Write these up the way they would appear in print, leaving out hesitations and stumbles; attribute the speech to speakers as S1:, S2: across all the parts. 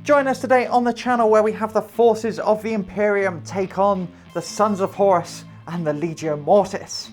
S1: Join us today on the channel where we have the forces of the Imperium take on the Sons of Horus and the Legio Mortis.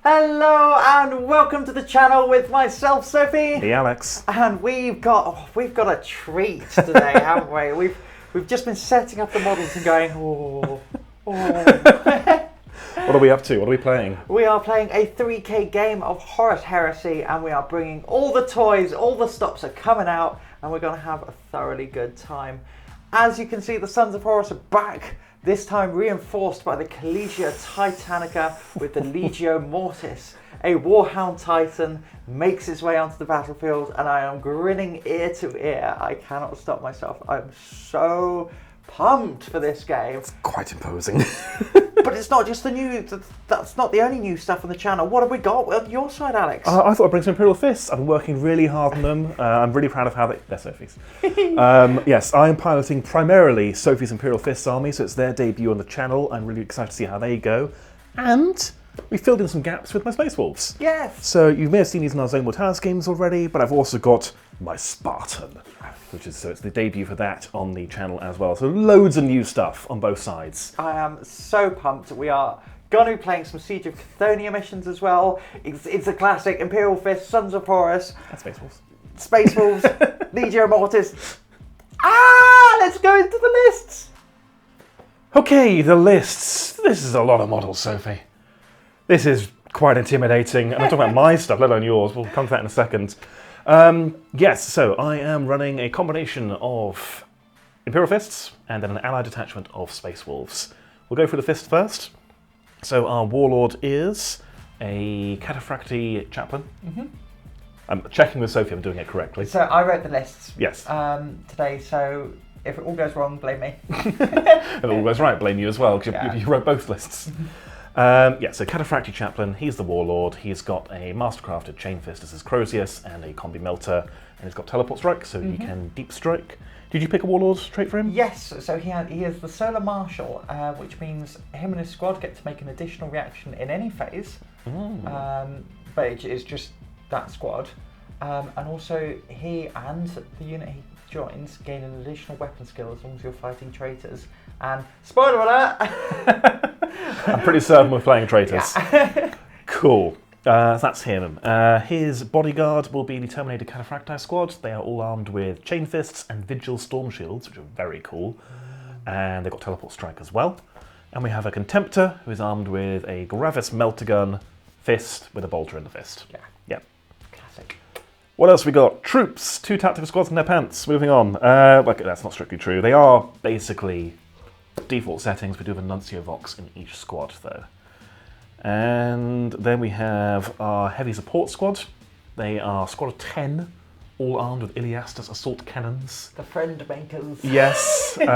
S1: Hello and welcome to the channel with myself, Sophie.
S2: Hey, Alex.
S1: And we've got a treat today, haven't we? We've just been setting up the models and going, oh.
S2: What are we up to? What are we playing?
S1: We are playing a 3K game of Horus Heresy, and we are bringing all the toys, all the stops are coming out, and we're going to have a thoroughly good time. As you can see, the Sons of Horus are back. This time reinforced by the Collegia Titanica with the Legio Mortis. A Warhound Titan makes its way onto the battlefield and I am grinning ear to ear. I cannot stop myself. I'm so pumped for this game.
S2: It's quite imposing.
S1: But it's not just the new, that's not the only new stuff on the channel. What have we got on your side, Alex?
S2: I thought I'd bring some Imperial Fists. I've been working really hard on them. I'm really proud of how they're Sophie's. Yes, I am piloting primarily Sophie's Imperial Fists army, so it's their debut on the channel. I'm really excited to see how they go. And we filled in some gaps with my Space Wolves.
S1: Yes.
S2: So you may have seen these in our Zone Mortalis games already, but I've also got my Spartan, so it's the debut for that on the channel as well. So loads of new stuff on both sides.
S1: I am so pumped. We are going to be playing some Siege of Cathonia missions as well. It's a classic Imperial Fists, Sons of Horus.
S2: And Space Wolves.
S1: Space Wolves, Legio Mortis. Let's go into the lists.
S2: Okay, the lists. This is a lot of models, Sophie. This is quite intimidating. And I'm talking about my stuff, let alone yours. We'll come to that in a second. Yes, so I am running a combination of Imperial Fists and then an allied detachment of Space Wolves. We'll go through the Fist first. So our Warlord is a Cataphractii Chaplain. I'm checking with Sophie I'm doing it correctly.
S1: So I wrote the lists
S2: Yes.
S1: today, so if it all goes wrong, blame me.
S2: If it all goes right, blame you as well, because you wrote both lists. Yeah, so Cataphractii Chaplain, he's the Warlord. He's got a mastercrafted Chainfist as his Crozius and a Combi-Melter, and he's got Teleport Strike, so he can Deep Strike. Did you pick a Warlord trait for him?
S1: Yes, so he is the Solar Marshal, which means him and his squad get to make an additional reaction in any phase, but it's just that squad. And also he and the unit he joins gain an additional weapon skill as long as you're fighting traitors. And spoiler alert!
S2: I'm pretty certain we're playing traitors.
S1: Yeah.
S2: Cool. So that's him. His bodyguard will be the Terminator Cataphractii squad. They are all armed with Chainfists and Vigil Storm Shields, which are very cool. And they've got Teleport Strike as well. And we have a Contemptor, who is armed with a Gravis Meltagun Fist with a Bolter in the fist.
S1: Yeah.
S2: Yep.
S1: Classic.
S2: What else we got? Troops. 2 tactical squads in their pants. Moving on. Well, that's not strictly true. They are basically default settings. We do have a Nuncio Vox in each squad, though. And then we have our heavy support squad. They are a squad of 10, all armed with Iliastus assault cannons.
S1: The friend makers.
S2: Yes. You're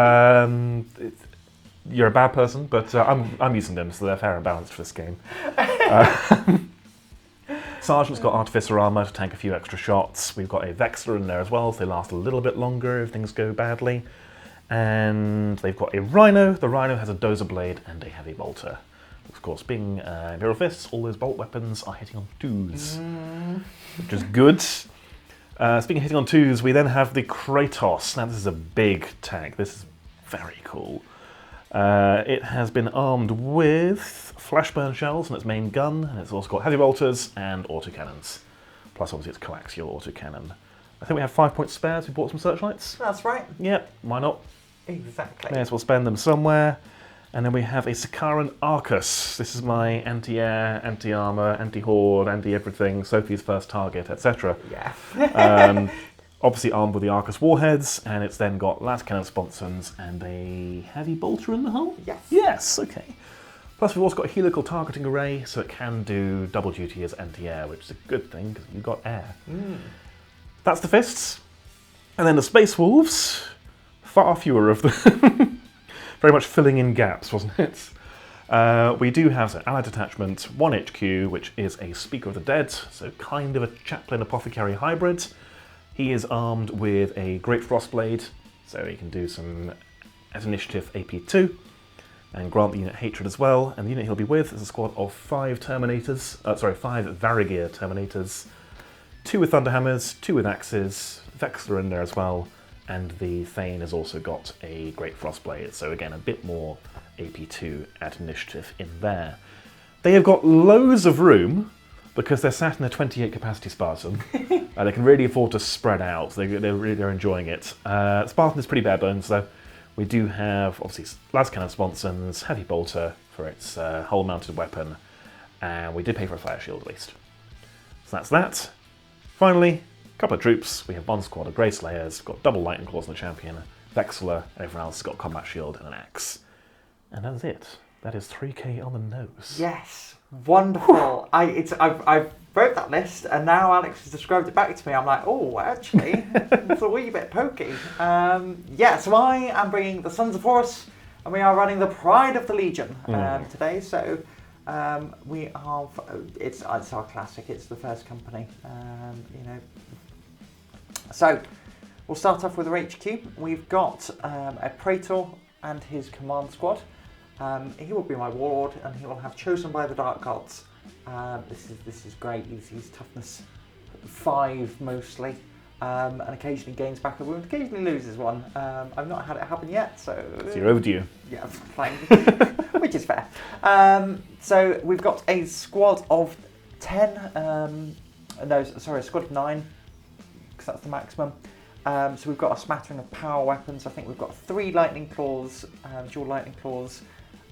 S2: a bad person, but I'm using them, so they're fair and balanced for this game. Sergeant's got Artificer armor to tank a few extra shots. We've got a Vexler in there as well, so they last a little bit longer if things go badly. And they've got a Rhino. The Rhino has a Dozer Blade and a Heavy Bolter. Of course, being Imperial Fists, all those bolt weapons are hitting on 2s, which is good. Speaking of hitting on 2s, we then have the Kratos. Now, this is a big tank. This is very cool. It has been armed with flashburn shells on its main gun, and it's also got heavy bolters and autocannons. Plus, obviously, it's coaxial autocannon. I think we have 5 points spares. We bought some searchlights.
S1: That's right.
S2: Yep, why not?
S1: Exactly.
S2: May as well spend them somewhere. And then we have a Sakaran Arcus. This is my anti-air, anti-armor, anti-horde, anti-everything, Sophie's first target, etc.
S1: Yeah.
S2: Obviously armed with the Arcus warheads, and it's then got las cannon sponsons and a heavy bolter in the hull?
S1: Yes.
S2: Yes, okay. Plus we've also got a helical targeting array, so it can do double duty as anti-air, which is a good thing, because you've got air. That's the Fists. And then the Space Wolves, far fewer of them. Very much filling in gaps, wasn't it? We do have an allied detachment, 1 HQ, which is a Speaker of the Dead, so kind of a Chaplain Apothecary hybrid. He is armed with a Great Frostblade, so he can do some as initiative AP2. and grant the unit hatred as well. And the unit he'll be with is a squad of 5 Terminators, 5 Varigear Terminators, 2 with Thunderhammers, 2 with Axes, Vexler in there as well, and the Thane has also got a Great Frostblade, so again a bit more AP2 at initiative in there. They have got loads of room because they're sat in a 28 capacity Spartan, and they can really afford to spread out. They're enjoying it. Spartan is pretty bare bones though. We do have obviously las cannon sponsons, heavy bolter for its hull mounted weapon, and we did pay for a fire shield at least. So that's that. Finally, a couple of troops. We have one squad of Grey Slayers, got double lightning claws on the champion, Vexler, and everyone else has got combat shield and an axe. And that's it. That is 3k on the nose.
S1: Yes, wonderful. I wrote that list, and now Alex has described it back to me. I'm like, oh, actually, it's a wee bit pokey. So I am bringing the Sons of Horus, and we are running the Pride of the Legion today. So it's our classic. It's the first company, So we'll start off with our HQ. We've got a Praetor and his command squad. He will be my Warlord, and he will have Chosen by the Dark Gods. This is great. He's toughness 5 mostly, and occasionally gains back a wound. Occasionally loses one. I've not had it happen yet, so
S2: you're overdue.
S1: Yeah, fine, which is fair. So we've got a squad of 10. A squad of 9, because that's the maximum. So we've got a smattering of power weapons. I think we've got 3 lightning claws, dual lightning claws,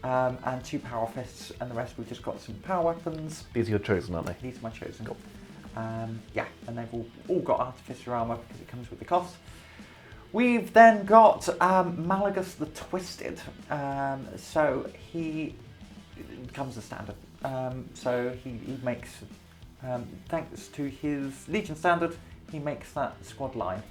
S1: and 2 power fists, and the rest we've just got some power weapons.
S2: These are your chosen, aren't they?
S1: These are my chosen. Cool. And they've all got artificer armour because it comes with the cost. We've then got Malagus the Twisted. So he comes as standard. So he makes, thanks to his Legion standard, he makes that squad line.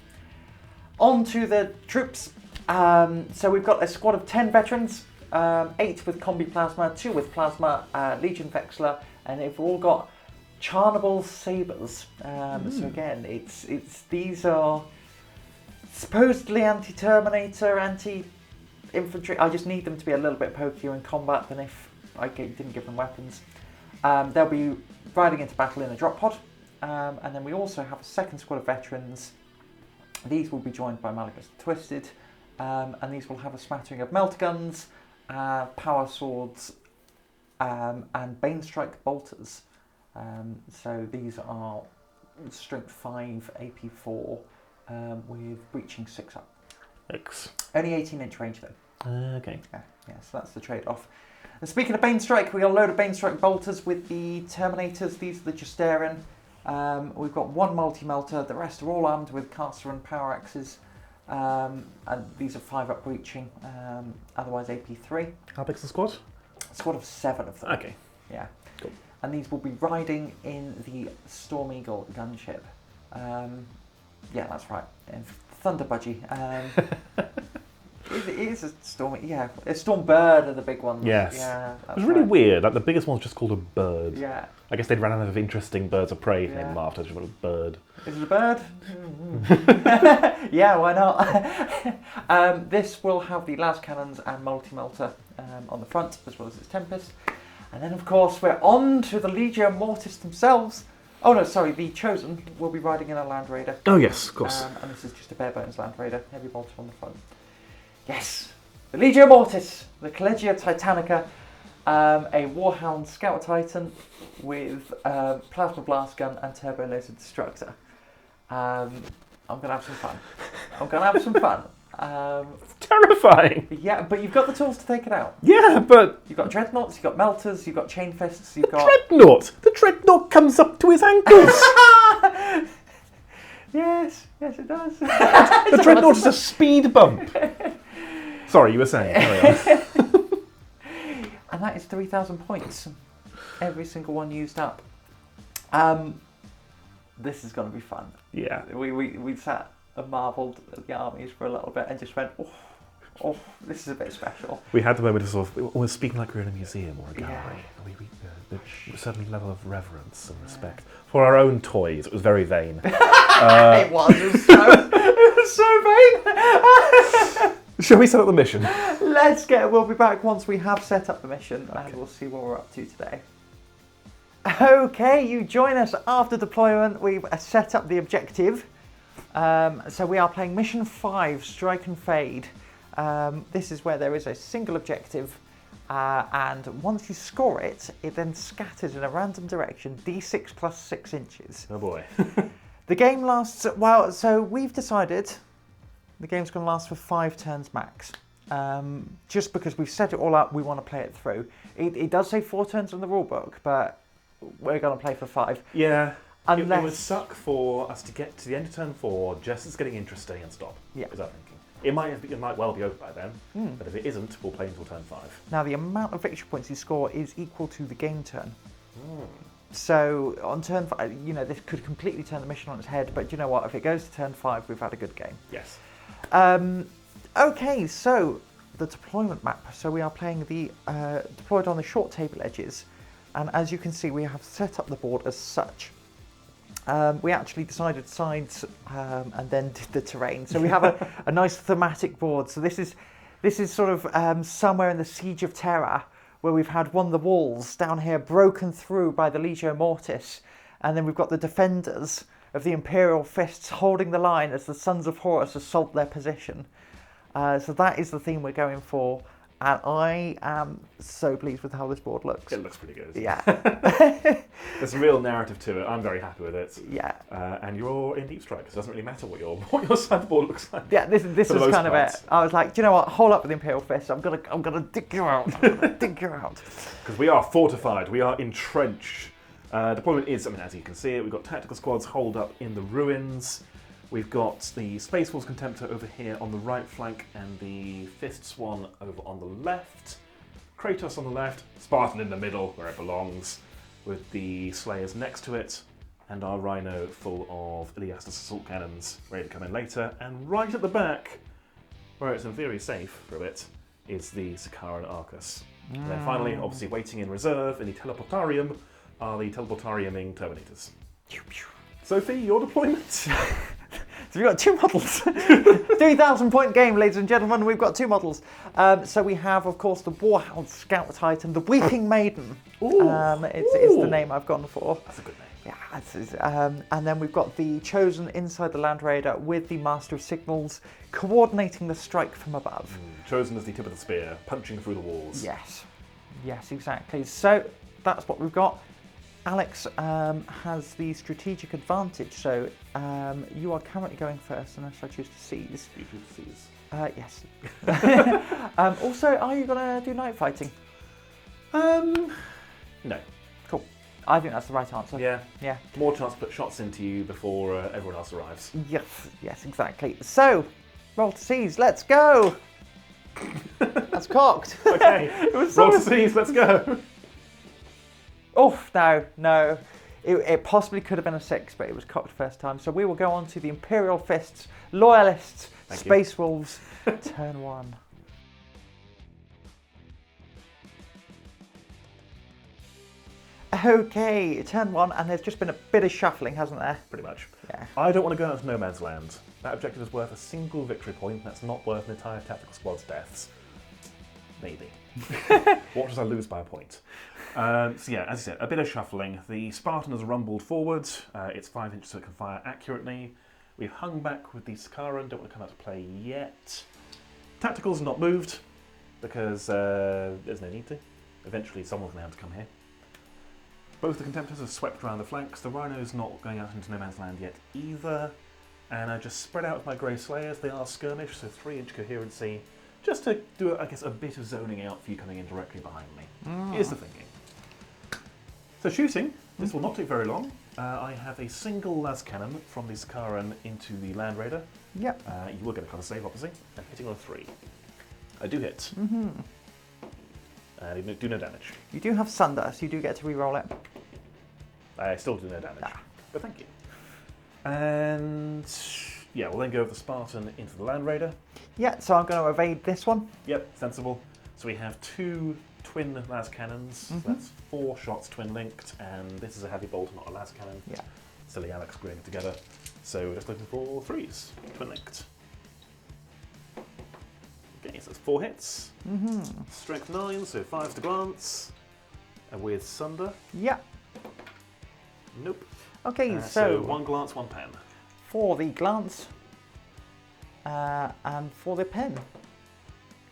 S1: On to the troops. So we've got a squad of 10 veterans, 8 with Combi Plasma, 2 with Plasma, Legion Vexler, and they've all got charnable sabres. So again, these are supposedly anti-Terminator, anti-infantry. I just need them to be a little bit pokier in combat than if I didn't give them weapons. They'll be riding into battle in a drop pod, and then we also have a second squad of veterans. These will be joined by Malagus the Twisted, and these will have a smattering of Meltaguns, power swords, and Banestrike bolters. So these are strength 5, AP 4, with breaching 6 up. Only 18-inch range though.
S2: Okay.
S1: Yeah, so that's the trade-off. And speaking of Banestrike, we got a load of Banestrike bolters with the Terminators. These are the Justarian. We've got 1 multi-melter, the rest are all armed with caster and power axes, and these are 5 up breaching, otherwise AP 3.
S2: How big's the squad?
S1: A squad of 7 of them.
S2: Okay.
S1: Yeah.
S2: Cool.
S1: And these will be riding in the Storm Eagle gunship. Yeah, that's right. And Thunder Budgie. It is a Storm, yeah. A Storm Bird are the big ones.
S2: Yes.
S1: Yeah,
S2: it was really weird. Like the biggest one's just called a bird.
S1: Yeah.
S2: I guess they'd run out of interesting birds of prey to name them after. Just a bird.
S1: Is it a bird? Yeah, why not? This will have the las cannons and multi-melter on the front, as well as its Tempest. And then, of course, we're on to the Legio Mortis themselves. Oh no, sorry, the Chosen will be riding in a Land Raider.
S2: Oh yes, of course.
S1: And this is just a bare bones Land Raider, heavy bolter on the front. Yes, the Legio Mortis, the Collegia Titanica, a Warhound Scout Titan with Plasma Blast Gun and Turbo Laser Destructor. I'm going to have some fun.
S2: It's terrifying.
S1: Yeah, but you've got the tools to take it out.
S2: Yeah, but
S1: You've got Dreadnoughts, you've got Melters, you've got Chainfists, you've got...
S2: Dreadnought! The Dreadnought comes up to his ankles!
S1: Yes, it does.
S2: The Dreadnought is a speed bump! Sorry, you were saying. Carry on.
S1: And that is 3,000 points. Every single one used up. This is going to be fun.
S2: Yeah.
S1: We sat and marvelled at the armies for a little bit and just went, oh, this is a bit special.
S2: We had the moment of sort of, we're speaking like we're in a museum or a gallery.
S1: Yeah.
S2: A certain level of reverence and respect for our own toys. It was very vain.
S1: It was so vain.
S2: Shall we set up the mission?
S1: We'll be back once we have set up the mission, and we'll see what we're up to today. Okay, you join us after deployment. We've set up the objective. So we are playing Mission 5, Strike and Fade. This is where there is a single objective, and once you score it, it then scatters in a random direction, d6 plus 6 inches.
S2: Oh boy.
S1: The game lasts, well, so we've decided the game's going to last for 5 turns max. Just because we've set it all up, we want to play it through. It does say 4 turns in the rulebook, but we're going to play for 5.
S2: Yeah.
S1: Unless...
S2: It would suck for us to get to the end of turn 4, just as getting interesting and stop.
S1: Yeah.
S2: Is that thinking? It might well be over by then, but if it isn't, we'll play until turn 5.
S1: Now, the amount of victory points you score is equal to the game turn. So on turn 5, you know, this could completely turn the mission on its head, but you know what? If it goes to turn 5, we've had a good game.
S2: Yes.
S1: Okay, so the deployment map. So we are playing the deployed on the short table edges, and as you can see, we have set up the board as such. We actually decided sides and then did the terrain. So we have a nice thematic board. So this is sort of somewhere in the Siege of Terra, where we've had one of the walls down here broken through by the Legio Mortis, and then we've got the defenders of the Imperial Fists holding the line as the Sons of Horus assault their position. So that is the theme we're going for, and I am so pleased with how this board looks.
S2: It looks pretty good.
S1: Yeah.
S2: There's a real narrative to it. I'm very happy with it.
S1: Yeah.
S2: And you're in Deep Strike, so it doesn't really matter what your side of the board looks like.
S1: Yeah, this is kind of it. I was like, do you know what? Hold up with the Imperial Fist. I'm gonna dig you out. Dig you out.
S2: Because we are fortified. We are entrenched. Deployment is, as you can see it, we've got tactical squads holed up in the ruins. We've got the Space Wolves Contemptor over here on the right flank and the Fist Swan over on the left. Kratos on the left, Spartan in the middle where it belongs, with the Slayers next to it, and our Rhino full of Iliastus assault cannons ready to come in later. And right at the back, where it's in theory safe for a bit, is the Sakaran Arcus. And then finally, obviously waiting in reserve in the Teleportarium, are the Teleportariuming Terminators. Sophie, your deployment?
S1: So we've got 2 models. 3,000 point game, ladies and gentlemen. We've got 2 models. So we have, of course, the Warhound Scout Titan, the Weeping Maiden. It's the name I've gone for.
S2: That's a good name.
S1: Yeah, and then we've got the Chosen inside the Land Raider with the Master of Signals, coordinating the strike from above.
S2: Chosen as the tip of the spear, punching through the walls.
S1: Yes, exactly. So that's what we've got. Alex has the strategic advantage, so you are currently going first unless I choose to seize.
S2: You choose to seize.
S1: Yes. Also, are you going to do night fighting?
S2: No.
S1: Cool. I think that's the right answer.
S2: Yeah. More chance to put shots into you before everyone else arrives.
S1: Yes, exactly. So, roll to seize, let's go! That's cocked.
S2: Okay, roll to seize, let's go!
S1: Oh, no. It possibly could have been a 6, but it was cocked first time. So we will go on to the Imperial Fists, Loyalists, Space Wolves, turn 1. Okay, turn 1, and there's just been a bit of shuffling, hasn't there?
S2: Pretty much.
S1: Yeah.
S2: I don't want to go out to no man's land. That objective is worth a single victory point. That's not worth an entire tactical squad's deaths. Maybe. What does I lose by a point? So yeah, as I said, a bit of shuffling. The Spartan has rumbled forward. It's 5 inches so it can fire accurately. We've hung back with the Sakaran. Don't want to come out to play yet. Tactical's not moved because there's no need to. Eventually someone's going to have to come here. Both the Contemptors have swept around the flanks. The Rhino's not going out into no man's land yet either. And I just spread out with my Grey Slayers. They are skirmish, so 3-inch coherency. Just to do, I guess, a bit of zoning out for you coming in directly behind me. Here's the thinking. So shooting, this will not take very long. I have a single las cannon from the Sakaran into the Land Raider.
S1: Yep.
S2: You will get a cover save, obviously. I'm hitting on a 3. I do hit. I do no damage.
S1: You do have Sunder, so you do get to re-roll it.
S2: I still do no damage. But thank you. And yeah, we'll then go with the Spartan into the Land Raider.
S1: Yeah, so I'm going to evade this one.
S2: Yep, sensible. So we have 2 twin las cannons. So that's 4 shots twin linked, and this is a heavy bolt, not a las cannon.
S1: Yeah.
S2: Silly Alex gluing it together. So we're just looking for 3s, twin linked. Okay, so it's 4 hits. Strength 9, so 5 to glance. With Sunder.
S1: Yeah.
S2: Nope.
S1: Okay,
S2: so 1 glance, 1 pen.
S1: For the glance and for the pen.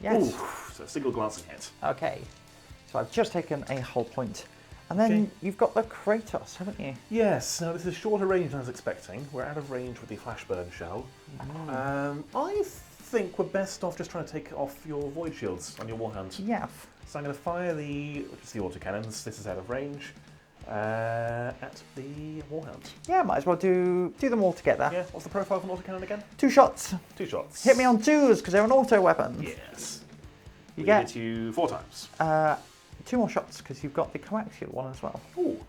S1: Yes.
S2: Ooh, so a single glancing hit.
S1: Okay. So I've just taken a hull point. And then you've got the Kratos, haven't you?
S2: Yes, now this is shorter range than I was expecting. We're out of range with the Flashburn shell. I think we're best off just trying to take off your Void Shields on your Warhound.
S1: Yeah.
S2: So I'm going to fire the autocannons. This is out of range at the Warhound.
S1: Yeah, might as well do them all together.
S2: Yeah, what's the profile for an autocannon again?
S1: 2 shots.
S2: 2 shots.
S1: Hit me on 2s because they're an auto weapon.
S2: Yes.
S1: You get
S2: hit you 4 times.
S1: 2 more shots because you've got the coaxial one as well.
S2: Ooh.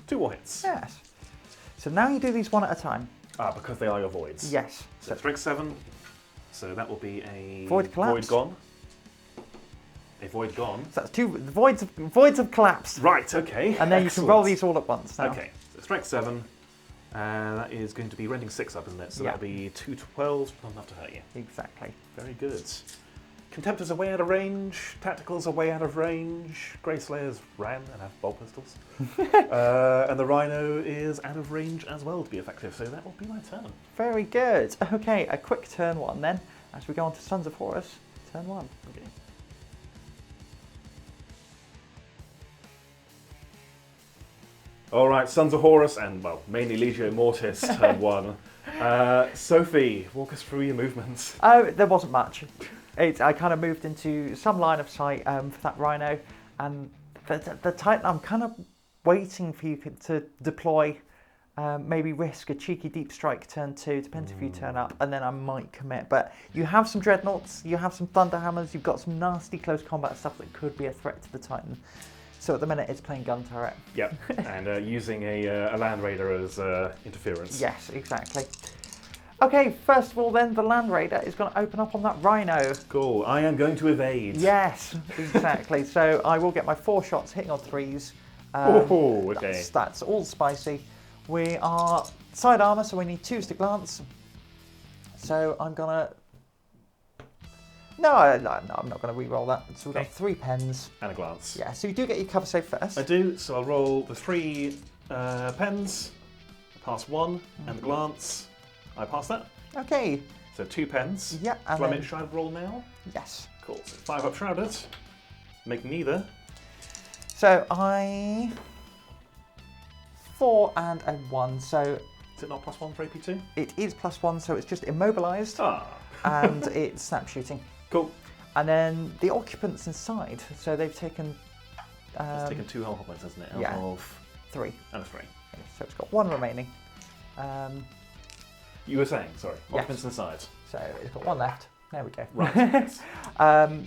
S2: 2 more hits.
S1: Yes. So now you do these one at a time.
S2: Because they are your voids.
S1: Yes.
S2: So strength 7. So that will be a
S1: Void collapse.
S2: Void gone. A void gone.
S1: So that's 2 voids have collapsed.
S2: Right. Okay.
S1: And then you can roll these all at once now.
S2: Okay. So strength 7. That is going to be rending 6 up, isn't it? So
S1: Yeah.
S2: that'll be 2 12s, not enough to hurt you.
S1: Exactly.
S2: Very good. Contemptors are way out of range. Tacticals are way out of range. Grey Slayers ran and have bolt pistols. And the Rhino is out of range as well to be effective. So that will be my turn.
S1: Very good. Okay, a quick turn 1 then, as we go on to Sons of Horus. Turn 1.
S2: Okay. All right, Sons of Horus and, well, mainly Legio Mortis, turn 1. Sophie, walk us through your movements.
S1: Oh, there wasn't much. I kind of moved into some line of sight for that Rhino, and the Titan, I'm kind of waiting for you to deploy, maybe risk a cheeky deep strike turn 2, depends if you turn up, and then I might commit. But you have some Dreadnoughts, you have some Thunderhammers, you've got some nasty close combat stuff that could be a threat to the Titan. So at the minute it's playing gun turret.
S2: Yep, and using a Land Raider as interference.
S1: Yes, exactly. Okay, first of all then, the Land Raider is going to open up on that Rhino.
S2: Cool, I am going to evade.
S1: Yes, exactly. So I will get my 4 shots hitting on 3s.
S2: Oh, okay.
S1: That's all spicy. We are side armour, so we need 2s to glance. So I'm going to... No, I'm not going to re-roll that. So we've got 3 pens.
S2: And a glance.
S1: Yeah, so you do get your cover save first.
S2: I do, so I'll roll the 3 pens, pass 1, and the glance. I pass that.
S1: Okay.
S2: So 2 pens.
S1: Yeah, and
S2: do I
S1: then...
S2: make Shroud roll now?
S1: Yes.
S2: Cool, so 5 up Shrouded. Make neither.
S1: So I... 4 and a 1, so...
S2: Is it not +1 for AP2?
S1: It is +1, so it's just immobilised.
S2: Ah.
S1: And it's snap shooting.
S2: Cool.
S1: And then the occupants inside, so they've taken...
S2: it's taken 2 hull points, hasn't it? Out
S1: yeah.
S2: of
S1: 3.
S2: And a 3.
S1: So it's got 1 remaining.
S2: You were saying, sorry,
S1: Yes.
S2: occupants inside.
S1: So it's got 1 left. There we go.
S2: Right. Yes.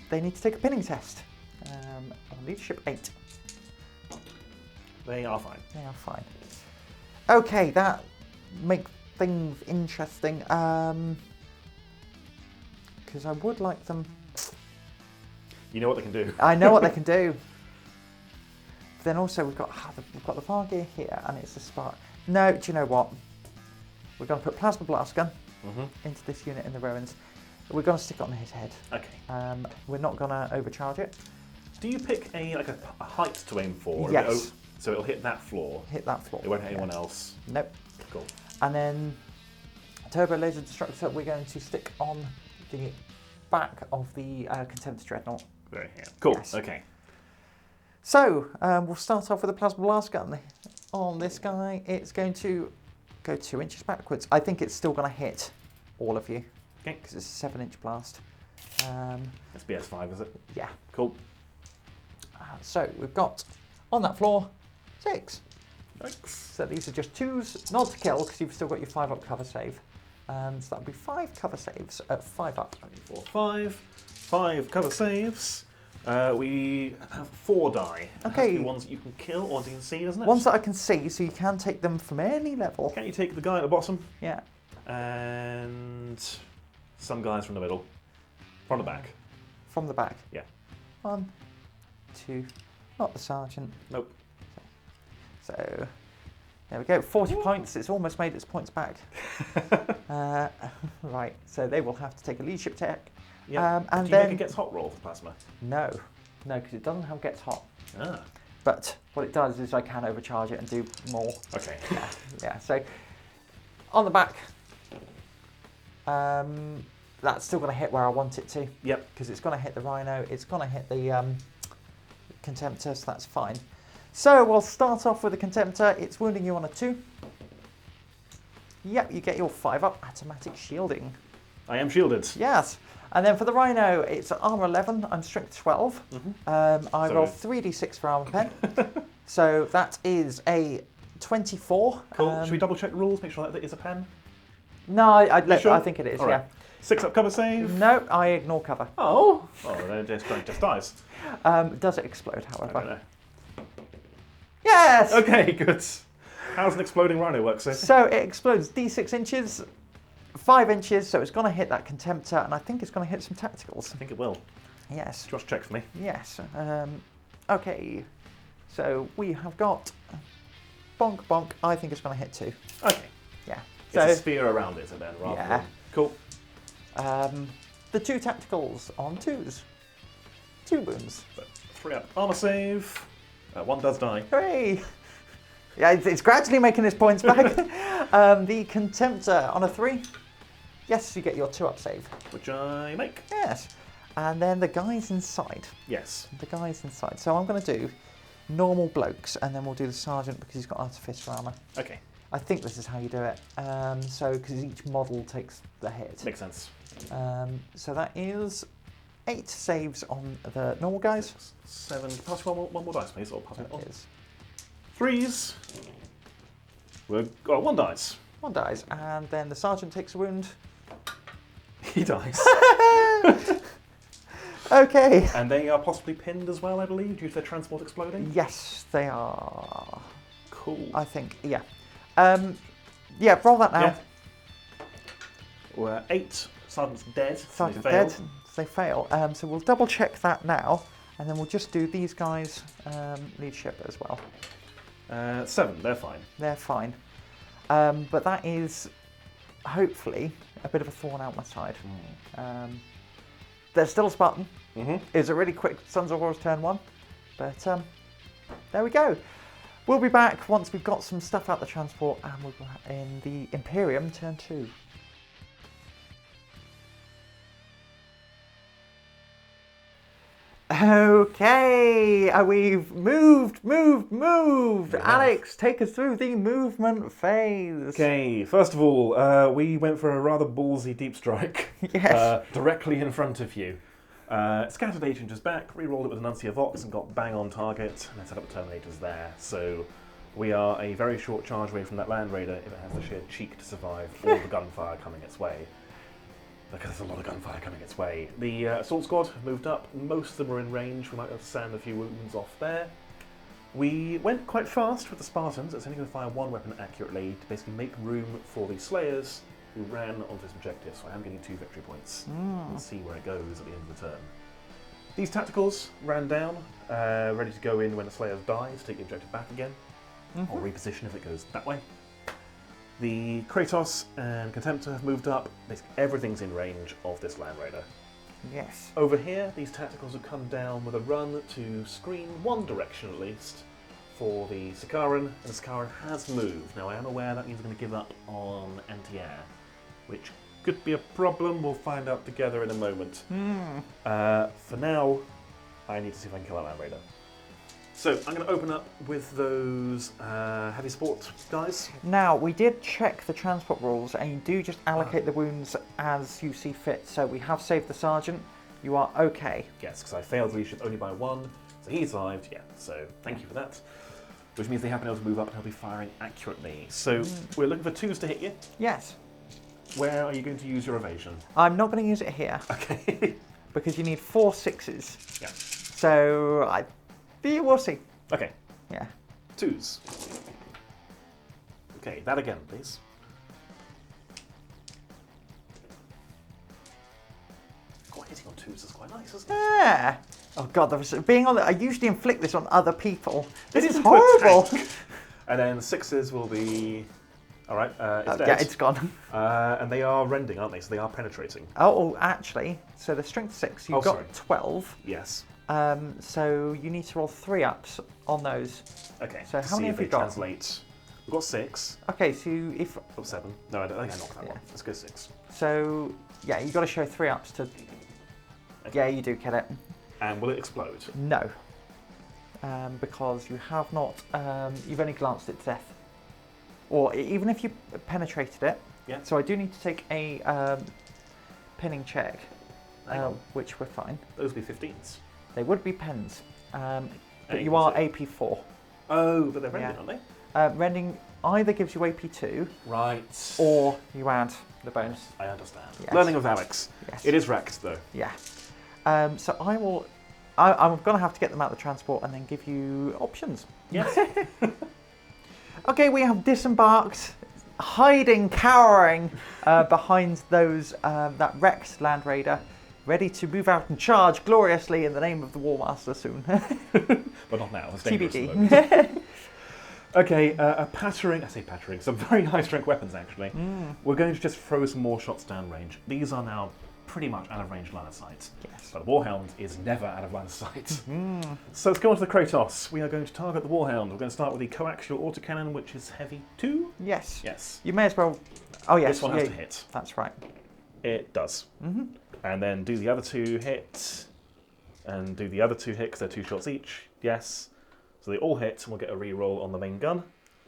S1: They need to take a pinning test. On leadership 8.
S2: They are fine.
S1: They are fine. Okay, that makes things interesting. Because I would like them...
S2: You know what they can do.
S1: I know what they can do. Then also we've got the Vargear here, and it's the Spark. No, do you know what? We're going to put Plasma Blast Gun into this unit in the ruins. We're going to stick it on his head.
S2: Okay.
S1: We're not going to overcharge it.
S2: Do you pick a height to aim for?
S1: Yes.
S2: So it'll hit that floor.
S1: Hit that floor.
S2: It won't hit anyone else.
S1: Nope.
S2: Cool.
S1: And then Turbo Laser Destructor we're going to stick on the back of the Contemptor Dreadnought.
S2: Very here. Cool.
S1: Yes.
S2: Okay.
S1: So we'll start off with a Plasma Blast Gun on this guy. It's going to go 2 inches backwards. I think it's still going to hit all of you.
S2: Okay.
S1: Because it's a 7-inch blast.
S2: That's BS5, is it?
S1: Yeah.
S2: Cool.
S1: So we've got on that floor 6.
S2: Thanks.
S1: So these are just 2s, not to kill because you've still got your 5 up cover save. So that'll be 5 cover saves at 5 up.
S2: 4, 5. 5 cover saves. We have 4 die. It has to
S1: Okay.
S2: be ones that you can kill or you can see, doesn't it?
S1: Ones that I can see, so you can take them from any level.
S2: Can you take the guy at the bottom?
S1: Yeah.
S2: And some guys from the middle. From the back.
S1: From the back.
S2: Yeah.
S1: 1, 2, not the sergeant.
S2: Nope.
S1: So there we go, 40 points. It's almost made its points back. Right, so they will have to take a leadership check.
S2: Yeah.
S1: And
S2: Do you
S1: then
S2: make a gets hot roll for plasma?
S1: no, because it doesn't have gets hot.
S2: Ah.
S1: But what it does is I can overcharge it and do more.
S2: Okay.
S1: Yeah. So on the back, that's still going to hit where I want it to.
S2: Yep.
S1: Because it's going to hit the Rhino. It's going to hit the Contemptor, so that's fine. So we'll start off with the Contemptor. It's wounding you on a 2. Yep, you get your 5-up automatic shielding.
S2: I am shielded.
S1: Yes. And then for the Rhino, it's armor 11. I'm strength 12. I roll 3d6 for armor pen. So that is a 24.
S2: Cool. Should we double check the rules? Make sure that is a pen?
S1: No,
S2: Sure?
S1: I think it is,
S2: All right. 6-up cover save?
S1: No, I ignore cover.
S2: Oh. Then it just dies.
S1: Does it explode,
S2: I don't
S1: however?
S2: know.
S1: Yes!
S2: Okay, good. How does an exploding Rhino work, sir?
S1: So it explodes d6 inches, 5 inches, so it's going to hit that Contemptor, and I think it's going to hit some tacticals.
S2: I think it will.
S1: Yes.
S2: Just check for me.
S1: Yes. Okay. So we have got bonk bonk. I think it's going to hit 2.
S2: Okay.
S1: Yeah.
S2: It's
S1: So
S2: a sphere around it, then, rather than... Cool.
S1: the 2 tacticals on 2s. 2 wounds.
S2: So, 3-up armor save. 1 does die.
S1: Hooray! Yeah, it's gradually making its points back. The Contemptor on a 3. Yes, you get your 2-up save.
S2: Which I make.
S1: Yes. And then the guys inside.
S2: Yes.
S1: The guys inside. So I'm going to do normal blokes, and then we'll do the sergeant because he's got artificer armor.
S2: Okay.
S1: I think this is how you do it. So because each model takes the hit.
S2: Makes sense.
S1: So that is 8 saves on the normal guys.
S2: 7. Pass one more dice, please, or pass it on.
S1: That is
S2: 3s. We've got 1 dice.
S1: 1 dies, and then the sergeant takes a wound.
S2: He dies.
S1: Okay.
S2: And they are possibly pinned as well, I believe, due to their transport exploding?
S1: Yes, they are.
S2: Cool.
S1: I think, yeah. Yeah, roll that now.
S2: Yeah. We're 8. Sergeant's dead.
S1: Sergeant's
S2: so they fail.
S1: dead. They fail. So we'll double check that now, and then we'll just do these guys' leadership as well.
S2: 7, they're fine.
S1: They're fine. But that is hopefully a bit of a thorn out my side. There's still a Spartan. It's a really quick Sons of Horus turn 1. But there we go. We'll be back once we've got some stuff out the transport, and we'll be in the Imperium turn 2. Okay, we've moved. Alex, take us through the movement phase.
S2: Okay, first of all, we went for a rather ballsy deep strike.
S1: Yes.
S2: Directly in front of you. Scattered Agent is back, re-rolled it with an Nuncia Vox and got bang on target, and then set up the Terminators there. So we are a very short charge away from that Land Raider if it has the sheer cheek to survive all the gunfire coming its way. Because there's a lot of gunfire coming its way. The Assault Squad have moved up, most of them are in range, we might have to sand a few wounds off there. We went quite fast with the Spartans, it's only going to fire 1 weapon accurately to basically make room for the Slayers who ran onto this objective, so I am getting 2 victory points. We'll see where it goes at the end of the turn. These tacticals ran down, ready to go in when the Slayers die to take the objective back again, or reposition if it goes that way. The Kratos and Contemptor have moved up. Basically everything's in range of this Land Raider.
S1: Yes.
S2: Over here, these tacticals have come down with a run to screen one direction at least for the Sikaran, and the Sikaran has moved. Now I am aware that means we're going to give up on anti-air, which could be a problem. We'll find out together in a moment. For now, I need to see if I can kill that Land Raider. So I'm going to open up with those heavy support guys.
S1: Now, we did check the transport rules, and you do just allocate the wounds as you see fit. So we have saved the sergeant. You are okay.
S2: Yes, because I failed leadership only by 1, so he survived. Yeah, so thank you for that. Which means they have been able to move up and he'll be firing accurately. So we're looking for 2s to hit you.
S1: Yes.
S2: Where are you going to use your evasion?
S1: I'm not going to use it here.
S2: Okay.
S1: Because you need 4 6s.
S2: Yeah.
S1: So we'll see.
S2: Okay.
S1: Yeah.
S2: 2s. Okay, that again, please. God, hitting on 2s is quite nice, isn't it?
S1: Yeah. Oh god, I usually inflict this on other people. This is
S2: isn't a
S1: horrible.
S2: tank. And then 6s will be All right, it's dead.
S1: Yeah, it's gone.
S2: And they are rending, aren't they? So they are penetrating.
S1: Oh, actually, so the strength 6, you've got 12.
S2: Yes.
S1: So you need to roll 3 ups on those.
S2: Okay.
S1: So how many have you got?
S2: Translate. We've got 6.
S1: Okay, so if...
S2: Got 7. No, I think I knocked that one. Let's go 6.
S1: So, yeah, you've got to show 3 ups to... Okay. Yeah, you do kill it.
S2: And will it explode?
S1: No. Because you have not... you've only glanced at death. Or even if you penetrated it.
S2: Yeah.
S1: So I do need to take a pinning check, which we're fine.
S2: Those would be 15s.
S1: They would be pens. But you
S2: was
S1: are
S2: it?
S1: AP4.
S2: Oh, but they're rending, aren't they?
S1: Rending either gives you AP2,
S2: right,
S1: or you add the bonus.
S2: I understand.
S1: Yes.
S2: Learning of Alex.
S1: Yes.
S2: It is wrecked, though.
S1: Yeah. So I will... I'm going to have to get them out of the transport and then give you options.
S2: Yes.
S1: Okay, we have disembarked, hiding, cowering behind those that wrecked Land Raider, ready to move out and charge gloriously in the name of the War Master soon.
S2: But not now. It's dangerous at the
S1: TBD.
S2: moment. Okay, a pattering, I say pattering, some very high strength weapons actually. We're going to just throw some more shots down range. These are now pretty much out of range line of sight.
S1: Yes.
S2: But the Warhound is never out of line of sight. So let's go on to the Kratos. We are going to target the Warhound. We're going to start with the coaxial autocannon, which is heavy 2.
S1: Yes.
S2: Yes.
S1: You may as well... Oh, yes.
S2: This one has to hit.
S1: That's right.
S2: It does. And then do the other 2 hit, and do the other 2 hit because they're 2 shots each. Yes. So they all hit, and we'll get a re-roll on the main gun.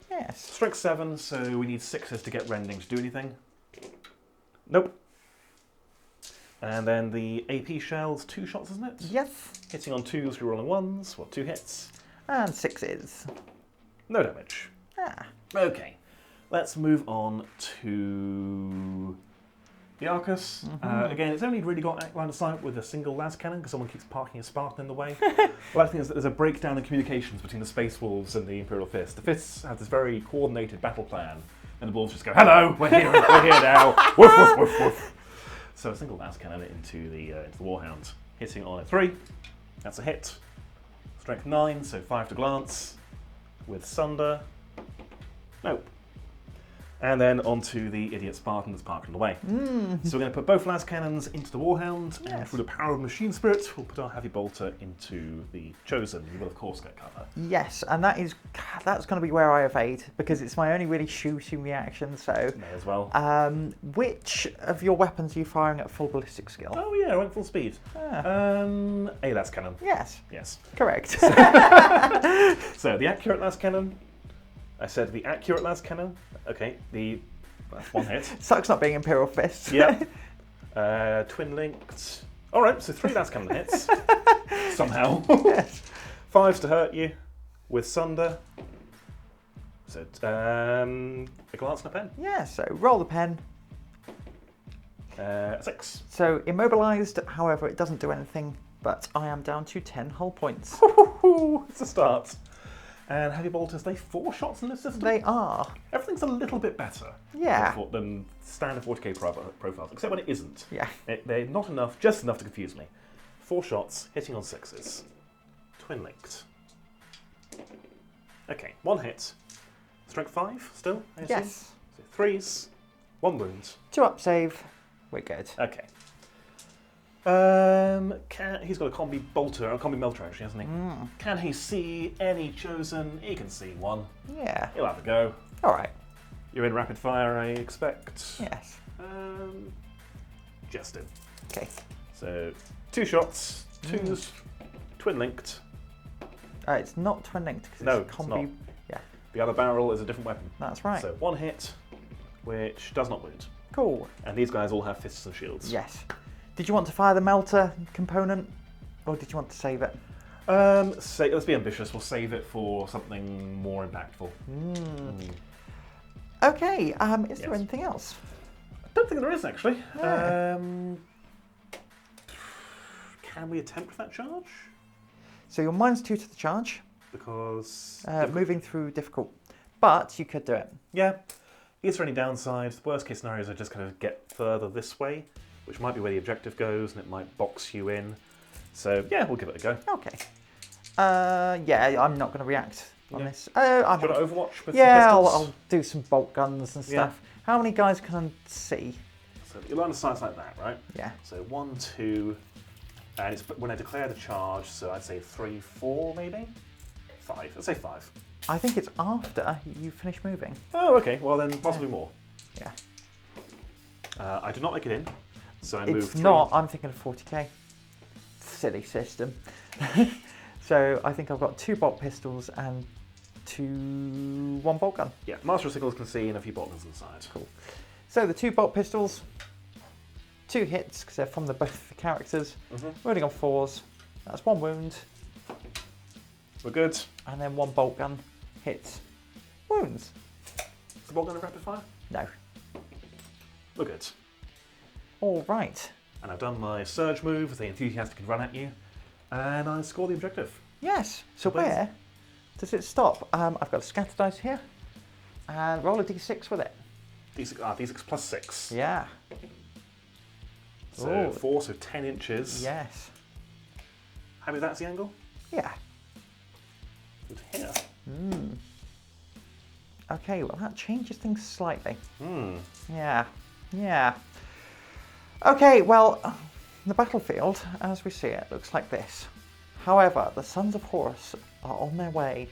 S1: Yes.
S2: Strength 7, so we need 6s to get rending to do anything. Nope. And then the AP shells, 2 shots, isn't it?
S1: Yes.
S2: Hitting on 2s, re-rolling 1s. What, 2 hits?
S1: And 6s.
S2: No damage.
S1: Ah.
S2: Okay. Let's move on to the Arcus. Again, it's only really got line of sight with a single las cannon because someone keeps parking a Spartan in the way. Well, I think is that there's a breakdown in communications between the Space Wolves and the Imperial Fists. The Fists have this very coordinated battle plan, and the Wolves just go, "Hello, we're here now." Woof woof woof woof. So a single las cannon into the Warhound, hitting on a 3. That's a hit. Strength 9, so 5 to glance. With Sunder. Nope. And then onto the idiot Spartan that's parked in the way. So we're going to put both las cannons into the Warhound, and through the power of Machine Spirit, we'll put our Heavy Bolter into the Chosen. You will, of course, get cover.
S1: Yes, and that's going to be where I evade, because it's my only really shooting reaction, so...
S2: May as well.
S1: Which of your weapons are you firing at full ballistic skill?
S2: Oh, yeah, I went full speed. A las cannon.
S1: Yes.
S2: Yes.
S1: Correct.
S2: So, the accurate las cannon. I said the accurate las cannon. Okay, that's 1 hit.
S1: Sucks not being Imperial Fists.
S2: Yep. Twin linked. All right, so 3 las cannon hits. Somehow.
S1: Yes.
S2: 5s to hurt you with Sunder. So a glance and a pen.
S1: Yeah, so roll the pen.
S2: 6.
S1: So immobilized, however, it doesn't do anything, but I am down to 10 hull points.
S2: It's a start. And Heavy Bolters, they 4 shots in this system?
S1: They are.
S2: Everything's a little bit better than standard 40k profiles, except when it isn't.
S1: Yeah.
S2: They're not enough, just enough to confuse me. 4 shots, hitting on 6s. Twin linked. Okay, 1 hit. Strength 5 still, I assume?
S1: Yes.
S2: So 3s, 1 wound.
S1: 2 up save. We're good.
S2: Okay. He's got a Combi-Bolter, a Combi-Melta actually, hasn't he? Can he see any Chosen? He can see 1.
S1: Yeah.
S2: He'll have a go.
S1: All right.
S2: You're in rapid fire, I expect.
S1: Yes.
S2: Just in.
S1: Okay.
S2: So 2 shots, 2s, twin linked.
S1: It's not twin linked because
S2: No,
S1: it's
S2: it's
S1: combi.
S2: not.
S1: Yeah.
S2: The other barrel is a different weapon.
S1: That's right.
S2: So 1 hit, which does not wound.
S1: Cool.
S2: And these guys all have fists and shields.
S1: Yes. Did you want to fire the melter component, or did you want to save it?
S2: Let's be ambitious. We'll save it for something more impactful.
S1: Okay. Is there anything else?
S2: I don't think there is actually.
S1: Yeah.
S2: Can we attempt that charge?
S1: So you're -2 to the charge.
S2: Because
S1: moving through difficult, but you could do it.
S2: Yeah. Is there any downsides? The worst case scenarios are just kind of get further this way, which might be where the objective goes, and it might box you in. So yeah, we'll give it a go.
S1: Okay. Yeah, I'm not going to react on this.
S2: Do you want to Overwatch with
S1: yeah,
S2: some
S1: I'll
S2: pistols?
S1: do some bolt guns and stuff. How many guys can I see?
S2: So your line of sight's like that, right?
S1: Yeah.
S2: So 1, 2, and it's when I declare the charge, so I'd say 3, 4 maybe? 5, let's say 5.
S1: I think it's after you finish moving.
S2: Oh, okay, well then possibly more.
S1: Yeah.
S2: I do not make it in, so I move 3.
S1: It's not, I'm thinking of 40k. Silly system. So I think I've got 2 bolt pistols and 1 bolt gun.
S2: Yeah, Master of Signals can see and a few bolt guns on the side.
S1: Cool. So the 2 bolt pistols, 2 hits because they're from both the characters. Rolling on 4s. That's 1 wound.
S2: We're good.
S1: And then 1 bolt gun hits. Wounds.
S2: Is the bolt gun a rapid fire?
S1: No.
S2: We're good.
S1: All right.
S2: And I've done my surge move, the enthusiastic can run at you, and I score the objective.
S1: Yes. So where does it stop? I've got a scatter dice here, and roll a d6 with it.
S2: D6 plus 6.
S1: Yeah.
S2: So
S1: Ooh.
S2: 4, so 10 inches.
S1: Yes.
S2: Happy that's the angle?
S1: Yeah.
S2: Good here.
S1: Okay, well that changes things slightly.
S2: Hmm.
S1: Yeah. Yeah. Okay, well, the battlefield, as we see it, looks like this. However, the Sons of Horus are on their way,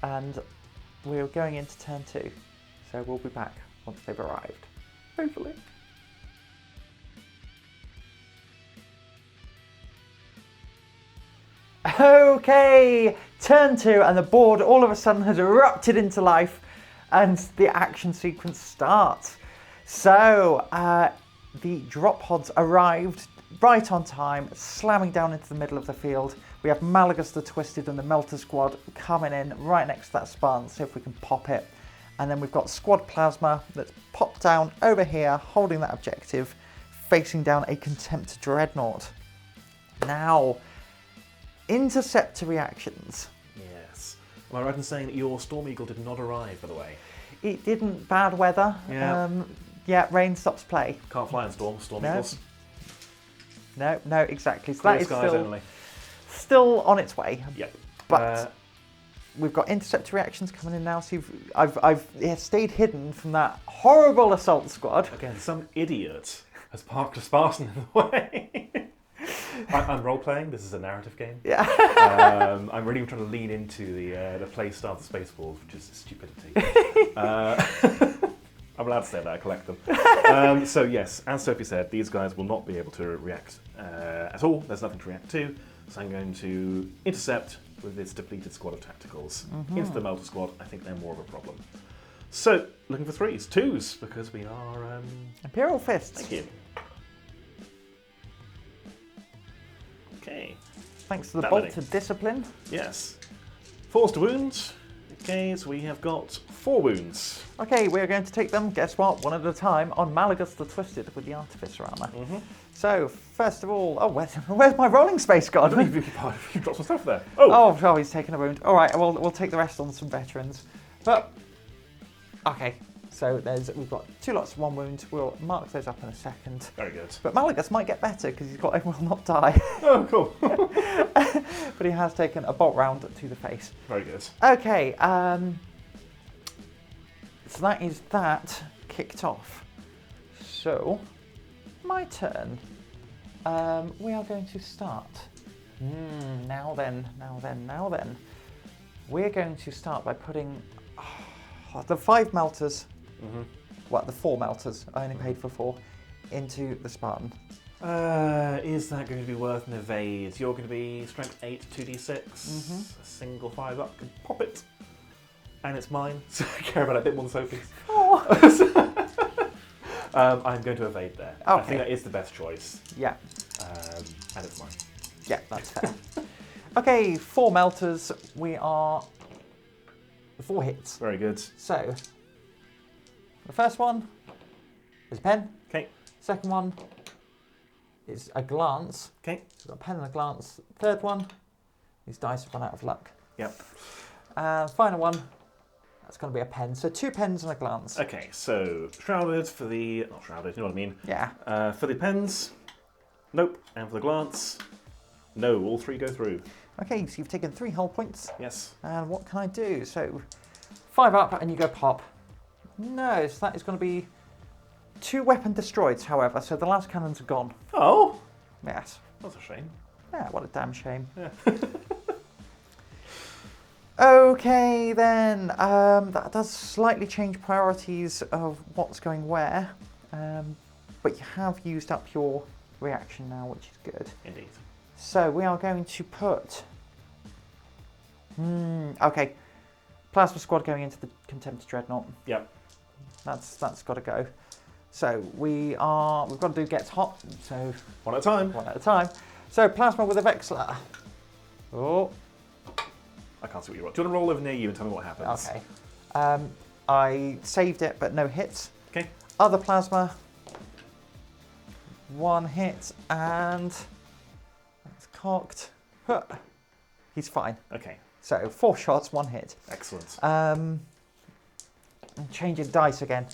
S1: and we're going into turn 2. So we'll be back once they've arrived. Hopefully. Okay, turn 2, and the board all of a sudden has erupted into life, and the action sequence starts. So, the drop pods arrived right on time, slamming down into the middle of the field. We have Malagus the Twisted and the Melta squad coming in right next to that Spartan, see if we can pop it. And then we've got Squad Plasma that's popped down over here, holding that objective, facing down a Contemptor Dreadnought. Now, interceptor reactions.
S2: Yes. Am I right in saying that your Storm Eagle did not arrive, by the way?
S1: It didn't, bad weather.
S2: Yeah.
S1: Yeah, rain stops play.
S2: Can't fly in Storm
S1: No.
S2: Eagles.
S1: No, exactly. So
S2: Clear
S1: that is
S2: skies only.
S1: still on its way.
S2: Yep.
S1: But we've got interceptor reactions coming in now. So I've stayed hidden from that horrible assault squad.
S2: Again, some idiot has parked a Spartan in the way. I'm role-playing. This is a narrative game.
S1: Yeah.
S2: I'm really trying to lean into the play style of Spaceballs, which is stupidity. I'm allowed to say that, I collect them. So yes, as Sophie said, these guys will not be able to react at all. There's nothing to react to. So I'm going to intercept with this depleted squad of tacticals. Into the Melta squad, I think they're more of a problem. So, looking for 3s, 2s, because we are...
S1: Imperial Fists.
S2: Thank you. Okay.
S1: Thanks to the
S2: That
S1: Bolter
S2: many.
S1: Discipline.
S2: Yes. Forced wounds. Okay, so we have got 4 wounds.
S1: Okay, we're going to take them, guess what, one at a time, on Malagus the Twisted with the Artificer Armour. So, first of all, oh, where's my rolling space gone?
S2: You dropped some stuff there. Oh!
S1: He's taken a wound. All right, we'll take the rest on some veterans. But, okay, so we've got 2 lots of 1 wound. We'll mark those up in a second.
S2: Very good.
S1: But Malagus might get better because he's got Will Not Die.
S2: Oh, cool.
S1: But he has taken a bolt round to the face.
S2: Very good.
S1: Okay, so that is that kicked off. So, my turn. We are going to start. Now then. We're going to start by putting the 5 melters, well, the 4 melters, I only paid for 4, into the Spartan.
S2: Is that going to be worth an evade? You're going to be strength 8, 2d6. A single 5 up can pop it. And it's mine, so I care about it a bit more than Sophie's. I'm going to evade there.
S1: Okay.
S2: I think that is the best choice.
S1: Yeah.
S2: And it's mine.
S1: Yeah, that's fair. Okay, 4 melters. We are 4 hits.
S2: Very good.
S1: So, the first one is a pen.
S2: Okay.
S1: Second one is a glance.
S2: Okay.
S1: So we've got a pen and a glance. Third one, these dice have run out of luck.
S2: Yep.
S1: Final one, that's going to be a pen. So 2 pens and a glance.
S2: Okay, so shrouded for the... Not shrouded, you know what I mean.
S1: Yeah.
S2: For the pens, nope. And for the glance, no. All 3 go through.
S1: Okay, so you've taken 3 hull points.
S2: Yes.
S1: And what can I do? So 5 up and you go pop. No, so that is going to be 2 weapon destroyed, however, so the last cannons are gone.
S2: Oh!
S1: Yes.
S2: That's a shame.
S1: Yeah, what a damn shame.
S2: Yeah.
S1: Okay, then. That does slightly change priorities of what's going where. But you have used up your reaction now, which is good.
S2: Indeed.
S1: So we are going to put... okay. Plasma squad going into the Contemptor Dreadnought.
S2: Yep.
S1: That's got to go. So we've got to do gets hot. So
S2: One at a time.
S1: one at a time. So plasma with a Vexler. Oh.
S2: I can't see what you roll. Do you want to roll over near you and tell me what happens?
S1: Okay. I saved it, but no hits.
S2: Okay.
S1: Other plasma. 1 hit and that's cocked. Huh. He's fine.
S2: Okay.
S1: So 4 shots, 1 hit.
S2: Excellent.
S1: I'm changing dice again.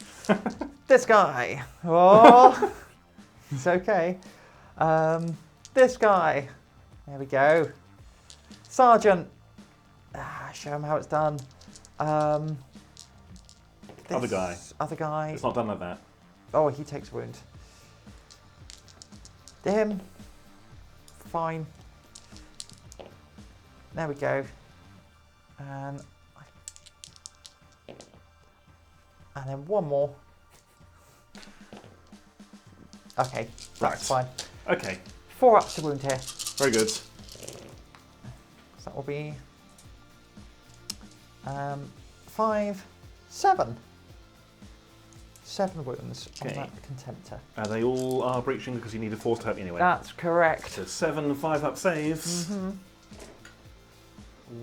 S1: This guy. Oh, it's okay. This guy. There we go. Sergeant. Show him how it's done.
S2: Other guy.
S1: Other guy.
S2: It's not done like that.
S1: Oh, he takes a wound. Him. Fine. There we go. And then 1 more. Okay, that's
S2: Right.
S1: fine.
S2: Okay.
S1: 4 ups to wound here.
S2: Very good.
S1: So that will be 5, 7. 7 wounds on
S2: Okay.
S1: that Contemptor.
S2: They all are breaching because you need a force to hurt me anyway.
S1: That's correct.
S2: So 7 5-up saves.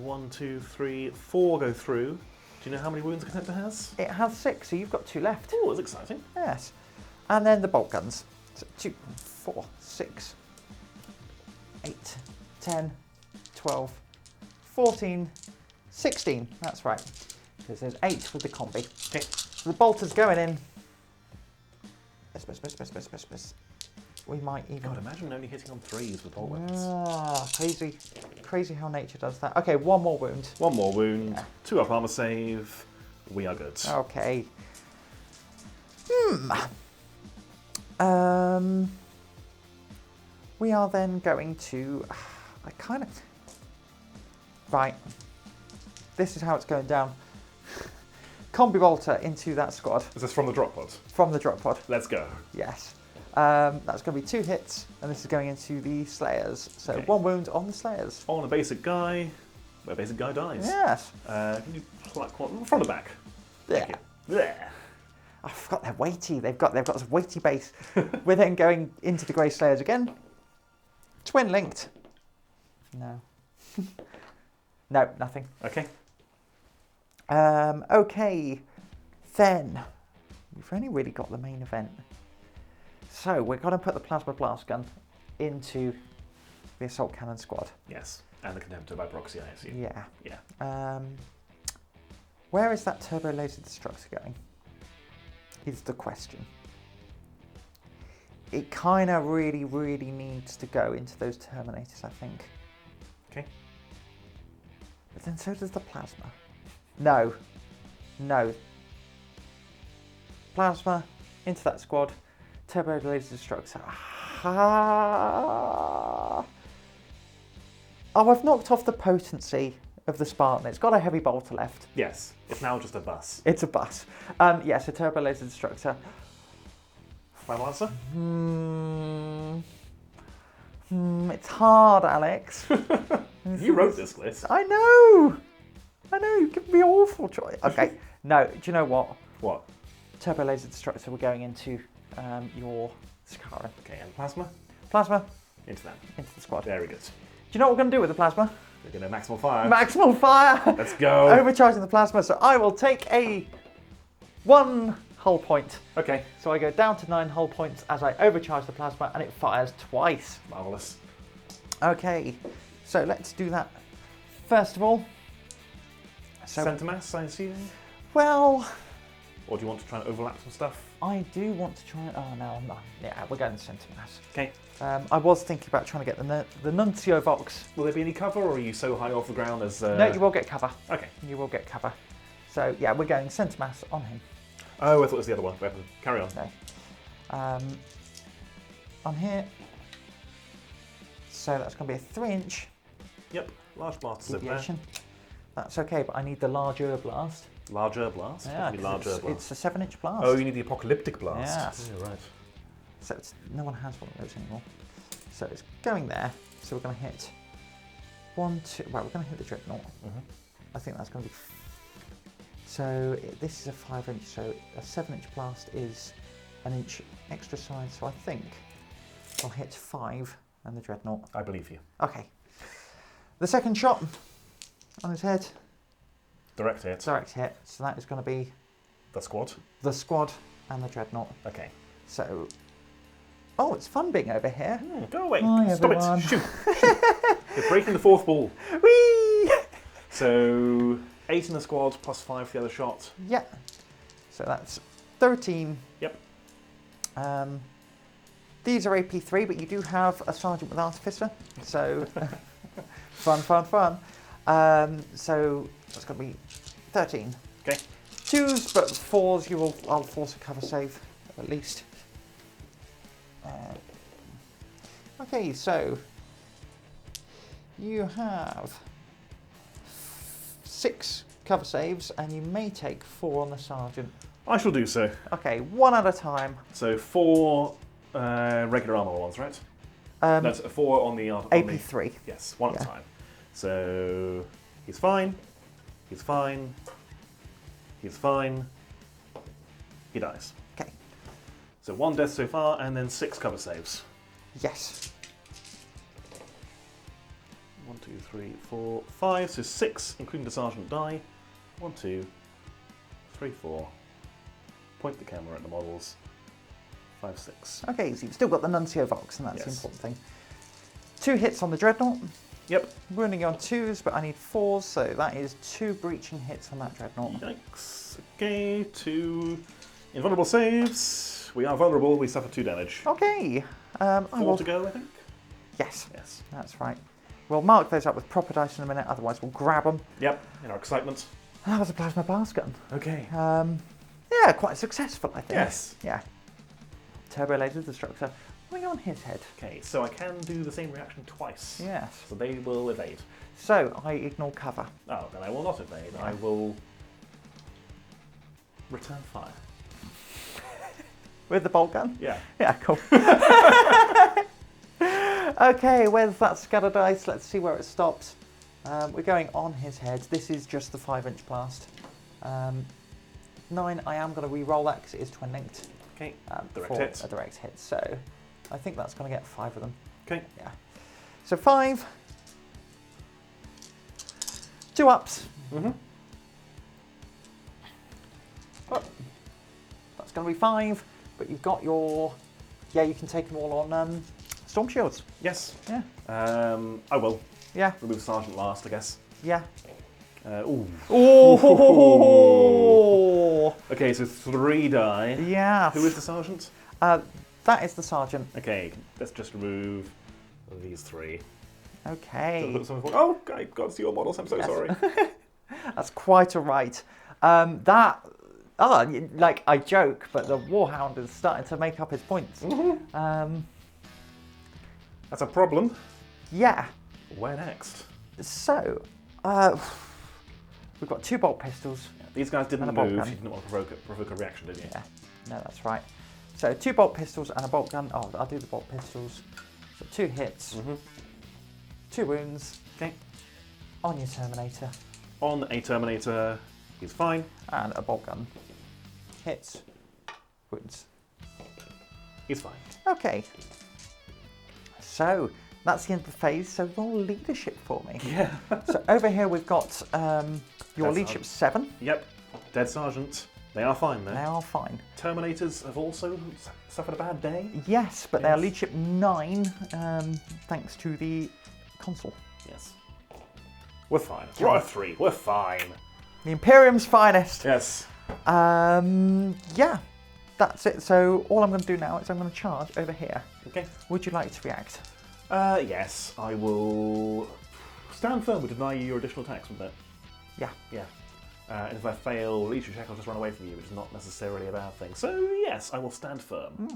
S2: 1, 2, 3, 4 go through. Do you know how many wounds a Contemptor has?
S1: It has 6, so you've got 2 left.
S2: Oh, that's exciting.
S1: Yes. And then the bolt guns. So 2, 4, 6, 8, 10, 12, 14, 16. That's right. Because there's 8 with the combi.
S2: Okay.
S1: So the bolter's going in. Miss. We might even...
S2: God, imagine only hitting on 3s with bolt weapons.
S1: Ah, crazy. Crazy how nature does that. Okay, 1 more wound.
S2: 1 more wound. 2 up armor save. We are good.
S1: Okay. We are then going to... I kind of... Right. This is how it's going down. Combi-Bolter into that squad.
S2: Is this from the drop pod?
S1: From the drop pod.
S2: Let's go.
S1: Yes. That's going to be 2 hits, and this is going into the Slayers. So
S2: Okay.
S1: 1 wound on the Slayers.
S2: On a basic guy, where a basic guy dies.
S1: Yes.
S2: Can you pluck one from the back? Thank you. There.
S1: I forgot they're weighty. They've got this weighty base. We're then going into the Grey Slayers again. Twin linked. No. No, nothing.
S2: Okay.
S1: Okay. Then we've only really got the main event. So we're going to put the plasma blast gun into the assault cannon squad.
S2: Yes. And the Contemptor by proxy, I assume.
S1: Yeah.
S2: Yeah.
S1: Where is that turbo laser destructor going? Is the question. It kind of really needs to go into those Terminators, I think.
S2: Okay.
S1: But then so does the plasma. No. Plasma into that squad. Turbo laser destructor. Oh, I've knocked off the potency of the Spartan. It's got a heavy bolter left.
S2: Yes. It's now just a bus.
S1: It's a bus. Yes, a turbo laser destructor.
S2: Final answer?
S1: It's hard, Alex.
S2: You wrote this list.
S1: I know, you give me awful choice. Okay, no, do you know what?
S2: What?
S1: Turbo laser destructor, we're going into your Sakaran.
S2: Okay, and plasma?
S1: Plasma,
S2: Into that.
S1: into the squad.
S2: Very good.
S1: Do you know what we're going to do with the plasma?
S2: We're going to maximal fire.
S1: Maximal fire!
S2: Let's go.
S1: Overcharging the plasma, so I will take a 1 hull point.
S2: Okay.
S1: So I go down to 9 hull points as I overcharge the plasma and it fires twice.
S2: Marvellous.
S1: Okay, so let's do that first of all. So,
S2: Centre mass, I assume?
S1: well,
S2: Or do you want to try and overlap some stuff?
S1: I do want to try. Oh no, I'm not. Yeah, we're going to centre mass.
S2: Okay.
S1: I was thinking about trying to get the Nuncio Vox.
S2: Will there be any cover, or are you so high off the ground as...
S1: No, you will get cover.
S2: Okay.
S1: You will get cover. So, yeah, we're going centre mass on him.
S2: Oh, I thought it was the other one. Weapon. Carry on.
S1: No. On here. So that's going to be a 3-inch
S2: Yep, large blast is in there.
S1: deviation. That's okay, but I need the larger blast.
S2: Larger blast?
S1: Yeah,
S2: larger blast.
S1: it's a 7-inch blast.
S2: Oh, you need the apocalyptic blast.
S1: Yes.
S2: Yeah, right.
S1: So no one has one of those anymore. So it's going there. So we're going to hit 1, 2. Right, we're going to hit the Dreadnought. I think that's going to be. So this is a 5-inch. So a 7-inch blast is an inch extra size. So I think I'll hit 5 and the Dreadnought.
S2: I believe you.
S1: Okay. The second shot on his head.
S2: Direct hit.
S1: Direct hit. So that is going to be
S2: The squad.
S1: the squad and the Dreadnought.
S2: Okay.
S1: So. Oh, it's fun being over here.
S2: Go away.
S1: Hi,
S2: Stop
S1: everyone.
S2: it. Shoot. You're breaking the fourth wall.
S1: Whee!
S2: So 8 in the squad plus 5 for the other shot.
S1: Yeah. So that's 13.
S2: Yep.
S1: These are AP3, but you do have a sergeant with artificer. So fun. So that's going to be 13.
S2: Okay.
S1: 2s, but 4s I'll force a cover save at least. Okay, so you have 6 cover saves, and you may take 4 on the sergeant.
S2: I shall do so.
S1: Okay, 1 at a time.
S2: So 4 regular armor ones, right? That's 4 on the
S1: AP3.
S2: Yes, 1 at a
S1: Yeah.
S2: time. So he's fine. He's fine. He's fine. He dies.
S1: Okay.
S2: So 1 death so far, and then 6 cover saves.
S1: Yes.
S2: 1, 2, 3, 4, 5. So 6, including the sergeant, die. 1, 2, 3, 4. Point the camera at the models. 5, 6.
S1: Okay, so you've still got the Nuncio Vox, and that's the
S2: Yes.
S1: important thing. 2 hits on the Dreadnought.
S2: Yep.
S1: Wounding on 2s, but I need 4s, so that is 2 breaching hits on that Dreadnought.
S2: Yikes. Okay, 2 invulnerable saves. We are vulnerable. We suffer 2 damage.
S1: Okay.
S2: 4 to go, I think.
S1: Yes,
S2: Yes.
S1: that's right. We'll mark those up with proper dice in a minute, otherwise we'll grab them.
S2: Yep. In our excitement.
S1: That was a plasma blast gun.
S2: Okay.
S1: Yeah, quite successful, I think.
S2: Yes.
S1: Yeah. Turbo laser destructor. What are we on his head?
S2: Okay, so I can do the same reaction twice.
S1: Yes.
S2: So they will evade.
S1: So I ignore cover.
S2: Oh, then I will not evade. I will return fire.
S1: With the bolt gun?
S2: Yeah.
S1: Yeah, cool. Okay, where's that scatter dice? Let's see where it stops. We're going on his head. This is just the 5-inch blast. 9, I am going to re-roll that because it is twin linked.
S2: Okay.
S1: For
S2: Direct hit.
S1: a direct hit. So I think that's going to get 5 of them.
S2: Okay.
S1: Yeah. So 5. 2 ups.
S2: Mm-hmm.
S1: Oh, that's going to be 5. But you've got your... Yeah, you can take them all on Storm Shields.
S2: Yes.
S1: Yeah.
S2: I will.
S1: Yeah.
S2: Remove Sergeant last, I guess.
S1: Yeah.
S2: Ooh.
S1: Oh!
S2: Okay, so 3 die.
S1: Yeah.
S2: Who is the Sergeant?
S1: That is the sergeant.
S2: Okay, let's just remove these 3.
S1: Okay.
S2: Oh, I got to see your models. I'm so sorry.
S1: That's quite alright. Like I joke, but the Warhound is starting to make up his points.
S2: Mm-hmm. That's a problem.
S1: Yeah.
S2: Where next?
S1: So, we've got 2 bolt pistols.
S2: Yeah, these guys didn't
S1: And a bolt
S2: move.
S1: gun.
S2: You didn't want to provoke a reaction, did you?
S1: Yeah. No, that's right. So 2 bolt pistols and a bolt gun. Oh, I'll do the bolt pistols. So 2 hits, 2 wounds.
S2: Okay.
S1: On your Terminator.
S2: On a Terminator, he's fine.
S1: And a bolt gun. Hits, wounds.
S2: He's fine.
S1: Okay. So that's the end of the phase. So roll leadership for me.
S2: Yeah.
S1: So over here we've got your
S2: That's
S1: leadership 7.
S2: Yep. Dead Sergeant. They are fine
S1: They
S2: there.
S1: are fine.
S2: Terminators have also suffered a bad day.
S1: Yes, but they are
S2: Yes.
S1: leadership 9 thanks to the console.
S2: Yes. We're fine. We're a 3. We're fine.
S1: The Imperium's finest.
S2: Yes.
S1: Yeah, that's it. So all I'm going to do now is I'm going to charge over here.
S2: Okay.
S1: Would you like to react?
S2: Yes, I will stand firm would deny you your additional attacks, wouldn't it?
S1: Yeah.
S2: Yeah. And if I fail release your check, I'll just run away from you, which is not necessarily a bad thing. So yes, I will stand firm.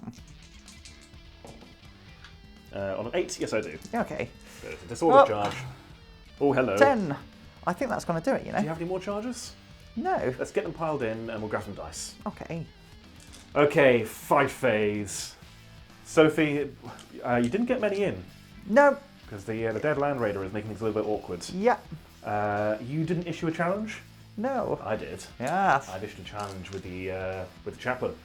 S2: On an 8, yes I do.
S1: Okay.
S2: Good. Disorder charge. Oh, hello.
S1: 10. I think that's going to do it, you know.
S2: Do you have any more charges?
S1: No.
S2: Let's get them piled in and we'll grab some dice.
S1: Okay.
S2: Okay, fight phase. Sophie, you didn't get many in.
S1: No.
S2: Because the Dead Land Raider is making things a little bit awkward.
S1: Yep.
S2: You didn't issue a challenge?
S1: No.
S2: I did.
S1: Yes.
S2: I issued a challenge with the Chaplain.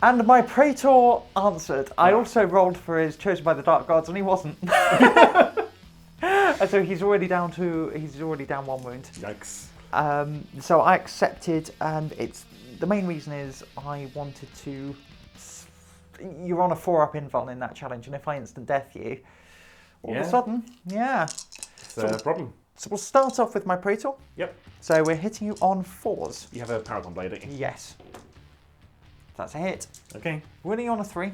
S1: And my Praetor answered. I also rolled for his Chosen by the Dark Gods, and he wasn't. And so he's already down 1 wound.
S2: Yikes.
S1: So I accepted, and the main reason is I wanted to. You're on a 4-up invuln in that challenge, and if I instant death you, all of a sudden,
S2: It's a problem.
S1: So we'll start off with my Praetor.
S2: Yep.
S1: So we're hitting you on 4s.
S2: You have a Paragon Blade, don't you?
S1: Yes. That's a hit.
S2: Okay.
S1: Winning on a 3.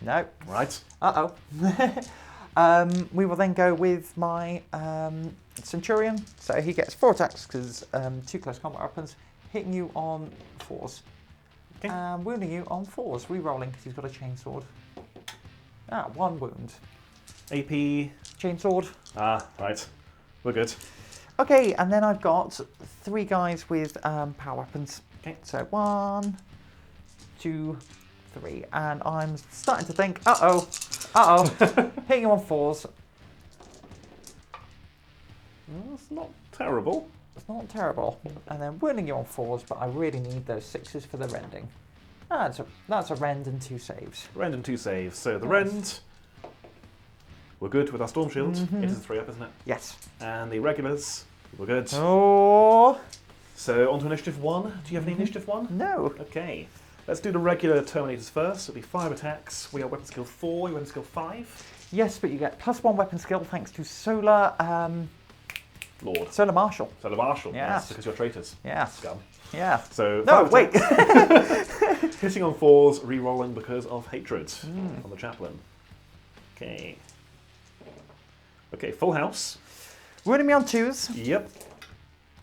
S1: No.
S2: Right.
S1: Uh-oh. We will then go with my Centurion. So he gets 4 attacks because 2 close combat weapons, hitting you on 4s.
S2: Okay.
S1: And wounding you on 4s, re-rolling because he's got a chainsword. 1 wound.
S2: AP.
S1: Chainsword.
S2: Right. We're good.
S1: Okay, and then I've got 3 guys with power weapons.
S2: Okay.
S1: So 1, 2, 3, and I'm starting to think, hitting you on 4s.
S2: That's not terrible.
S1: It's not terrible. And then wounding you on 4s, but I really need those 6s for the rending. That's a rend and 2 saves.
S2: Rend and 2 saves. So the rend, we're good with our Storm Shield. It is a 3-up, isn't it?
S1: Yes.
S2: And the regulars, we're good.
S1: Oh.
S2: So on to Initiative 1. Do you have any Initiative 1?
S1: No.
S2: Okay. Let's do the regular Terminators first. It'll be 5 attacks. We are weapon skill 4, you weapon skill 5.
S1: Yes, but you get +1 weapon skill thanks to Solar
S2: Lord.
S1: Solar Marshal.
S2: Solar Marshal.
S1: Yes.
S2: Because you're traitors.
S1: Yes.
S2: Scum.
S1: Yeah.
S2: So
S1: No,
S2: 5
S1: wait.
S2: attacks. Hitting on 4s, re-rolling because of hatred on the Chaplain. Okay. Okay, full house.
S1: Wounding me on 2s.
S2: Yep.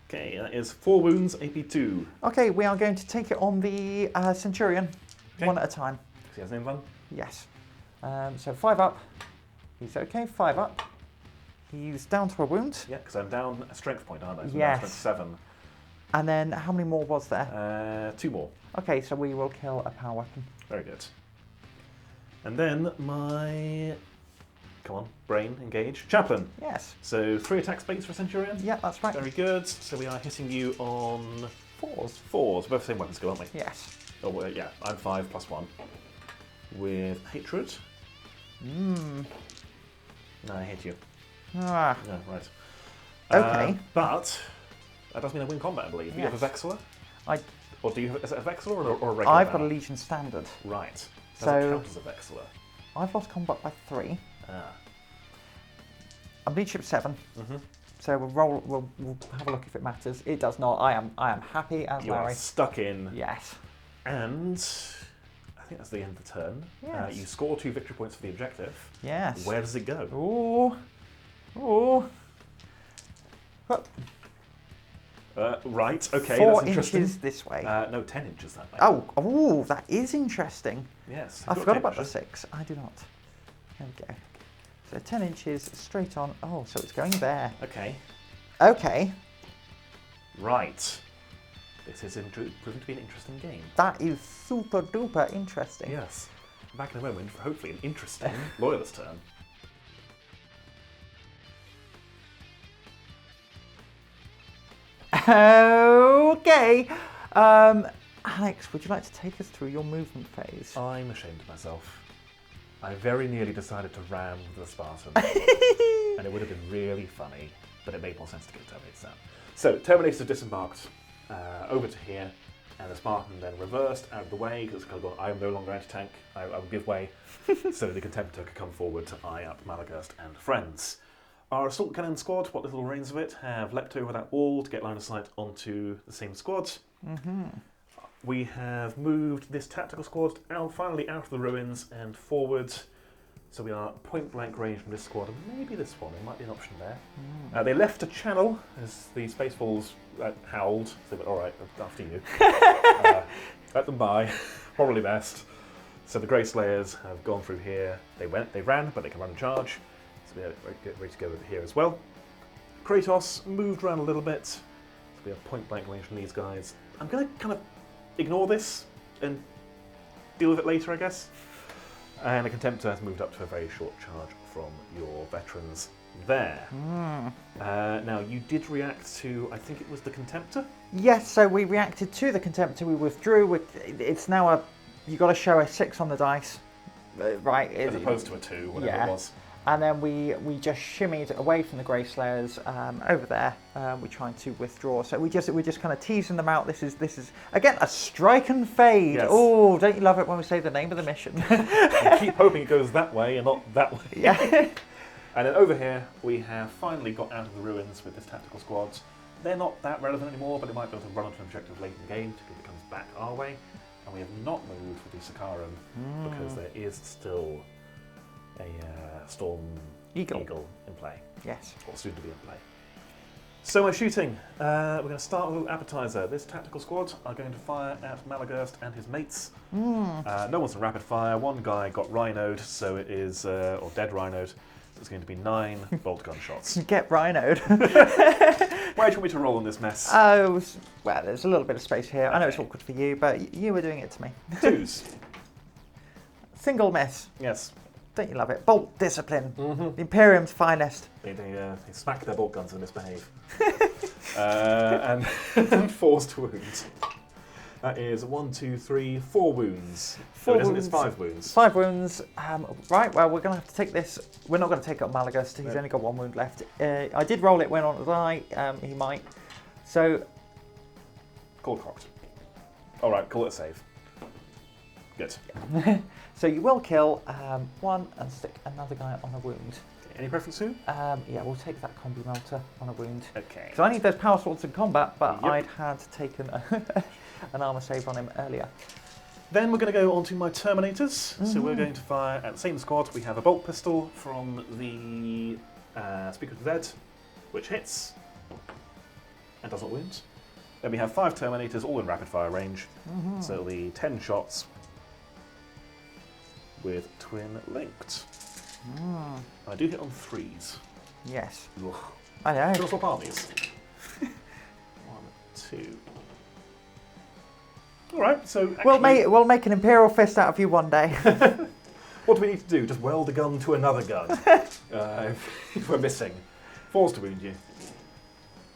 S2: Okay, that is 4 wounds, AP 2.
S1: Okay, we are going to take it on the Centurion,
S2: Okay.
S1: 1 at a time.
S2: He has an invuln.
S1: Yes. So 5 up. He's okay. 5 up. He's down to a wound.
S2: Yeah, because I'm down a strength point, aren't I? So I'm
S1: Yes.
S2: down to 7.
S1: And then how many more was there?
S2: 2 more.
S1: Okay, so we will kill a power weapon.
S2: Very good. And then my... Come on, brain, engage. Chaplain.
S1: Yes.
S2: So 3 attack space for Centurion.
S1: Yeah, that's right.
S2: Very good. So we are hitting you on
S1: 4s.
S2: 4s. Both the same weapon skill, aren't we?
S1: Yes.
S2: Oh, well, yeah. I'm 5 + 1. With hatred. No, I hate you.
S1: Ah.
S2: No, right.
S1: Okay.
S2: But that does mean I win combat, I believe. Do you have a Vexillor? Or do you have, is it a Vexillor or a regular
S1: I've got a
S2: banner?
S1: Legion Standard.
S2: Right. Does
S1: So-
S2: it count as a Vexillor?
S1: I've lost combat by 3.
S2: Ah.
S1: I'm leadership 7.
S2: Mm-hmm.
S1: So we'll have a look if it matters. It does not. I am happy as
S2: You are
S1: Larry.
S2: stuck in.
S1: Yes.
S2: And I think that's the end of the turn.
S1: Yes.
S2: You score 2 victory points for the objective.
S1: Yes.
S2: Where does it go?
S1: Ooh. Ooh.
S2: Right, okay,
S1: 4
S2: that's interesting.
S1: inches this way.
S2: No, 10 inches that way.
S1: Oh, that is interesting.
S2: Yes.
S1: I forgot about the 6. I do not. There we go. So 10 inches straight on. Oh, so it's going there.
S2: Okay.
S1: Okay.
S2: Right. This is proving to be an interesting game.
S1: That is super duper interesting.
S2: Yes. Back in a moment for hopefully an interesting Loyalist turn.
S1: Okay. Alex, would you like to take us through your movement phase?
S2: I'm ashamed of myself. I very nearly decided to ram the Spartan. And it would have been really funny, but it made more sense to get Terminators out. So, Terminators have disembarked over to here, and the Spartan then reversed out of the way, because it's kind of gone, I am no longer anti-tank, I will give way, so the Contemptor could come forward to eye up Malagast and friends. Our Assault Cannon squad, what little remains of it, have leapt over that wall to get line of sight onto the same squad. we have moved this tactical squad finally out of the ruins and forward. So we are point blank range from this squad, and maybe this one. There might be an option there. They left a channel as the Spaceballs howled. So they went, all right, after you. Let them by. Probably best. So the Grey Slayers have gone through here. They ran, but they can run and charge. So we are ready to go over here as well. Kratos moved around a little bit. So we have point blank range from these guys. I'm going to kind of ignore this and deal with it later, I guess. And the Contemptor has moved up to a very short charge from your veterans there. Now, you did react to, I think it was the Contemptor?
S1: Yes, so we reacted to the Contemptor, we withdrew. It's now you got to show a 6 on the dice, right?
S2: As opposed to a 2, whatever it was.
S1: And then we just shimmied away from the Grey Slayers over there. We're trying to withdraw, so we're just kind of teasing them out. This is again a strike and fade.
S2: Yes.
S1: Oh, don't you love it when we say the name of the mission?
S2: I keep hoping it goes that way and not that way.
S1: Yeah.
S2: And then over here we have finally got out of the ruins with this tactical squad. They're not that relevant anymore, but they might be able to run onto an objective late in the game if it comes back our way. And we have not moved with the Sakarum because there is still a Storm Eagle in play.
S1: Yes.
S2: Or soon to be in play. So we're shooting. We're going to start with a little appetizer. This tactical squad are going to fire at Malagurst and his mates. No one's in rapid fire. One guy got rhinoed, so it is, or dead rhinoed. So it's going to be 9 bolt gun shots.
S1: Get rhinoed.
S2: Where do you want me to roll on this mess?
S1: Oh, well, there's a little bit of space here. I know it's awkward for you, but you were doing it to me.
S2: 2s.
S1: Single miss.
S2: Yes.
S1: Don't you love it? Bolt discipline. The Imperium's finest.
S2: They smack their bolt guns and misbehave. And forced to wound. That is 1, 2, 3, 4 wounds.
S1: 4
S2: wounds.
S1: It's
S2: 5 wounds.
S1: 5 wounds. Right, well, we're going to have to take this. We're not going to take up Malagurst. He's only got 1 wound left. I did roll it, went on to die. He might. So.
S2: Call cocked. Alright, call it a save. Good.
S1: So you will kill 1 and stick another guy on a wound.
S2: Any preference soon?
S1: Yeah, we'll take that Combi-Melta on a wound.
S2: Okay.
S1: So I need those power swords in combat, but
S2: Yep.
S1: I'd had taken an armour save on him earlier.
S2: Then we're going to go on to my Terminators. So we're going to fire at the same squad. We have a bolt pistol from the Speaker of the Dead, which hits and does not wound. Then we have 5 Terminators, all in rapid fire range. So it'll be 10 shots with twin linked. I do hit on 3s.
S1: Yes.
S2: Ugh.
S1: I know.
S2: Can I swap armies? 1, 2. Alright, so actually,
S1: We'll make an Imperial Fist out of you one day.
S2: what do we need to do? Just weld a gun to another gun. If we're missing. 4s to wound you.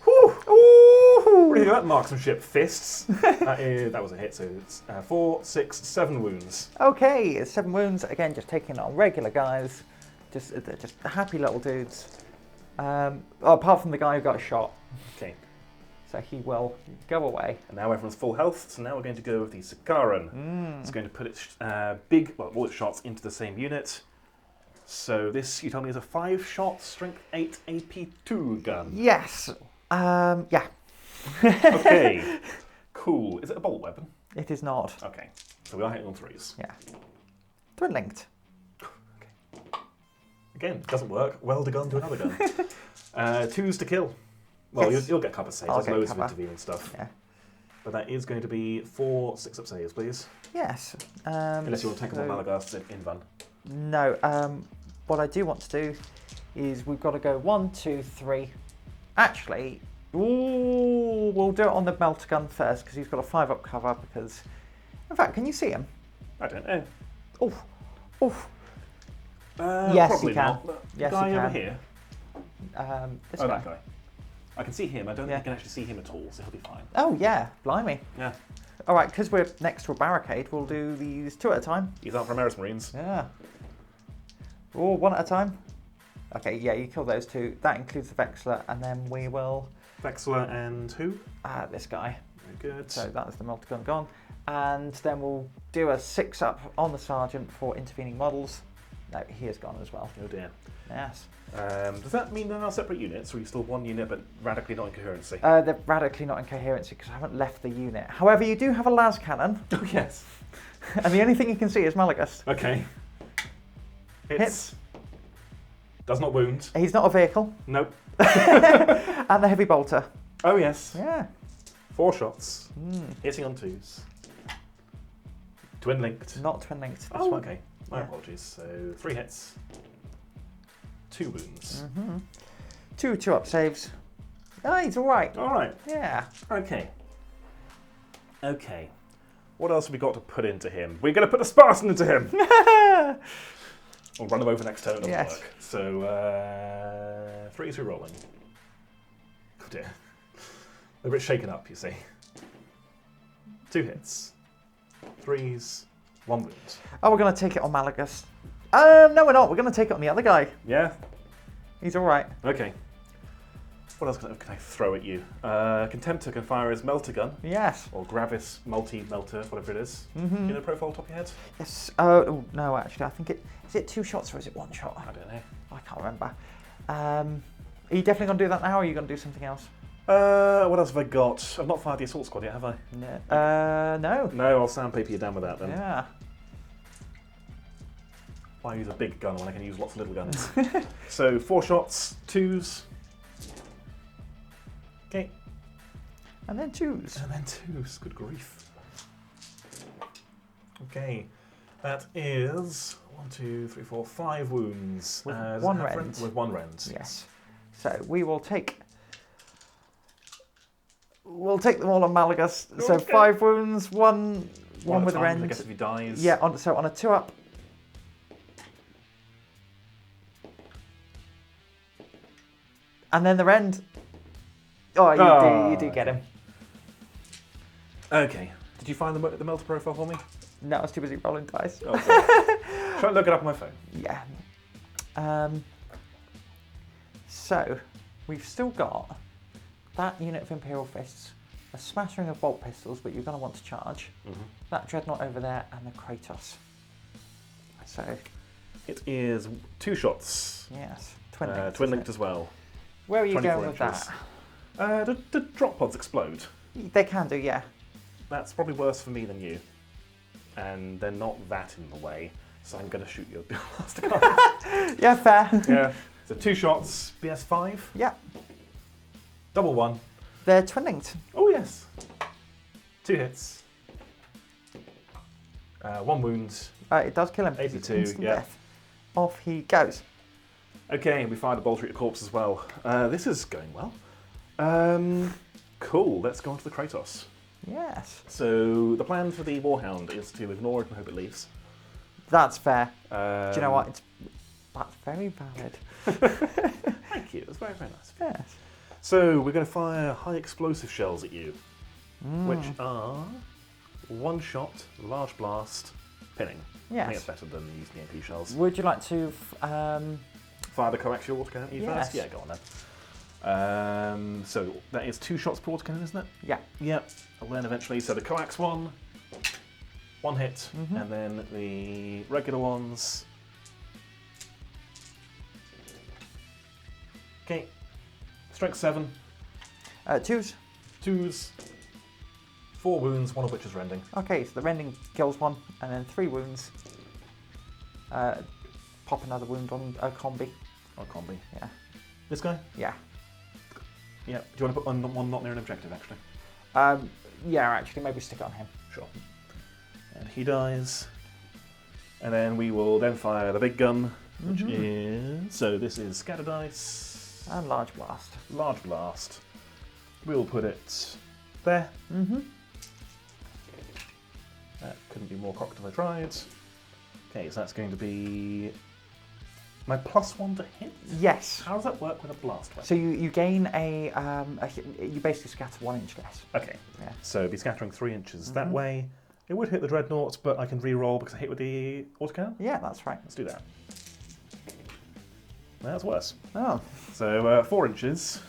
S2: Whew!
S1: Ooh.
S2: What do you do that marksmanship? Fists. That was a hit, so it's 4, 6, 7 wounds.
S1: Okay, 7 wounds. Again, just taking it on regular guys. Just happy little dudes. Apart from the guy who got shot.
S2: Okay.
S1: So he will go away.
S2: And now everyone's full health, so now we're going to go with the Sakaran. It's going to put its all its shots into the same unit. So this, you told me, is a 5-shot, strength 8 AP2 gun.
S1: Yes. Yeah.
S2: Okay. Cool. Is it a bolt weapon?
S1: It is not.
S2: Okay. So we are hitting on 3s.
S1: Yeah. Twin linked.
S2: Again, it doesn't work. Weld a gun to another gun. 2s to kill. Well,
S1: Yes.
S2: you'll get cover saves.
S1: I'll
S2: There's
S1: get
S2: loads
S1: cover.
S2: of intervening stuff.
S1: Yeah.
S2: But that is going to be 4 6-up saves, please.
S1: Yes.
S2: Unless you want to take them
S1: so-
S2: on Malagurst in van.
S1: No. What I do want to do is we've got to go 1, 2, 3. Actually, we'll do it on the Meltagun first because he's got a 5-up cover. Because, in fact, can you see him?
S2: I don't know.
S1: Oof. Oof.
S2: Yes, probably
S1: you can.
S2: not. The
S1: Yes,
S2: guy
S1: you
S2: over
S1: can.
S2: here.
S1: This
S2: Oh,
S1: guy.
S2: that guy. I can see him. I don't think
S1: Yeah.
S2: I can actually see him at all, so he'll be fine.
S1: Oh yeah, blimey.
S2: Yeah.
S1: All right, because we're next to a barricade, we'll do these 2 at a time.
S2: He's out for Ameris Marines.
S1: Yeah. Oh, 1 at a time. Okay, yeah, you kill those 2. That includes the Vexler, and then we will.
S2: Vexler and who?
S1: This guy.
S2: Very good.
S1: So that's the Meltagun gone. And then we'll do a 6-up on the Sergeant for intervening models. No, he is gone as well.
S2: Oh dear.
S1: Yes.
S2: Does that mean there are separate units, or are you still one unit but radically not in coherency?
S1: They're radically not in coherency because I haven't left the unit. However, you do have a las cannon.
S2: Oh yes.
S1: And the only thing you can see is Malagus.
S2: Okay. Hits. Does not wound.
S1: He's not a vehicle.
S2: Nope.
S1: And the heavy bolter.
S2: Oh yes.
S1: Yeah.
S2: 4 shots. Hitting on 2s. Twin linked.
S1: Not twin linked. This
S2: Oh,
S1: one.
S2: okay. My apologies. So 3 hits. 2 wounds.
S1: 2 2-up saves. Oh, he's all right.
S2: All right.
S1: Yeah.
S2: Okay. Okay. What else have we got to put into him? We're going to put a Spartan into him. We'll run him over next turn. It'll work. So 3 rolling. Oh dear. They're a bit shaken up, you see. 2 hits. 3s. 1 wound.
S1: Oh, we're going to take it on Malagus. No, we're not. We're going to take it on the other guy.
S2: Yeah?
S1: He's all right.
S2: Okay. What else can I throw at you? Contemptor can fire his Meltagun.
S1: Yes.
S2: Or Gravis Melta, whatever it is. You know the profile top of your head?
S1: Yes. Oh, no, actually, I think is it 2 shots or is it 1 shot?
S2: I don't know.
S1: I can't remember. Are you definitely going to do that now, or are you going to do something else?
S2: What else have I got? I've not fired the assault squad yet, have I?
S1: No. No.
S2: No, I'll sandpaper you down with that then.
S1: Yeah.
S2: Why use a big gun when I can use lots of little guns? So 4 shots, 2s. Okay.
S1: And then 2s.
S2: And then 2s. Good grief. Okay. That is 1, 2, 3, 4, 5 wounds.
S1: With
S2: Does it
S1: 1
S2: have
S1: rend.
S2: With 1 rend.
S1: Yes. So we will take. We'll take them all on Malagus. So
S2: Okay.
S1: 5 wounds, one with a
S2: I
S1: rend.
S2: guess if he dies.
S1: Yeah. So on a 2-up. And then the rend. Oh, you do get him.
S2: Okay. Did you find the Melta profile for me?
S1: No, I was too busy rolling dice.
S2: Oh, sorry. Try and look it up on my phone.
S1: Yeah. So we've still got that unit of Imperial Fists, a smattering of bolt pistols, but you're going to want to charge. That Dreadnought over there, and the Kratos. So
S2: It is 2 shots.
S1: yes, twin linked.
S2: Twin linked as well.
S1: Where are you
S2: 24
S1: going with
S2: inches.
S1: that?
S2: Did drop pods explode?
S1: They can do, yeah.
S2: That's probably worse for me than you. And they're not that in the way, so I'm going to shoot you a blaster card.
S1: Yeah, fair.
S2: Yeah. So 2 shots, BS5.
S1: Yeah,
S2: Double 1.
S1: they're twin linked.
S2: Oh yes. 2 hits. 1 wound.
S1: It does kill him.
S2: 82,
S1: Instant
S2: yeah.
S1: death. Off he goes.
S2: Okay, we fired a bolter at your corpse as well. This is going well. Cool, let's go on to the Kratos.
S1: Yes.
S2: So the plan for the Warhound is to ignore it and hope it leaves.
S1: That's fair. Do
S2: Do
S1: you know what? That's very valid.
S2: Thank you, that's very, very nice.
S1: Yes.
S2: So we're going to fire high explosive shells at you, which are 1 shot, large blast, pinning. I think it's
S1: Yes.
S2: better than using the MP shells.
S1: Would you like to?
S2: Fire the coaxial autocannon at you
S1: Yes.
S2: first? Yeah, go on then. So that is 2 shots per autocannon, isn't it?
S1: Yeah.
S2: Yep. I'll learn eventually. So the coax one, 1 hit, and then the regular ones. Okay. Strength 7.
S1: 2s.
S2: 2s. 4 wounds, 1 of which is rending.
S1: Okay, so the rending kills 1, and then 3 wounds. Pop another wound on a combi.
S2: On combi.
S1: Yeah.
S2: This guy?
S1: Yeah.
S2: Yeah. Do you want to put one not near an objective, actually?
S1: Yeah, actually, maybe stick it on him.
S2: Sure. And he dies. And then we will then fire the big gun, which is... So this is scatter dice.
S1: And large blast.
S2: Large blast. We'll put it there. That couldn't be more cocked if I tried. Okay, so that's going to be my +1 to hit.
S1: Yes.
S2: How does that work with a blast weapon?
S1: So you gain you basically scatter 1 inch less.
S2: Okay,
S1: Yeah.
S2: so it'd be scattering 3 inches that way. It would hit the Dreadnought, but I can re-roll because I hit with the autocannon.
S1: Yeah, that's right.
S2: Let's do that. That's worse.
S1: Oh.
S2: So 4 inches.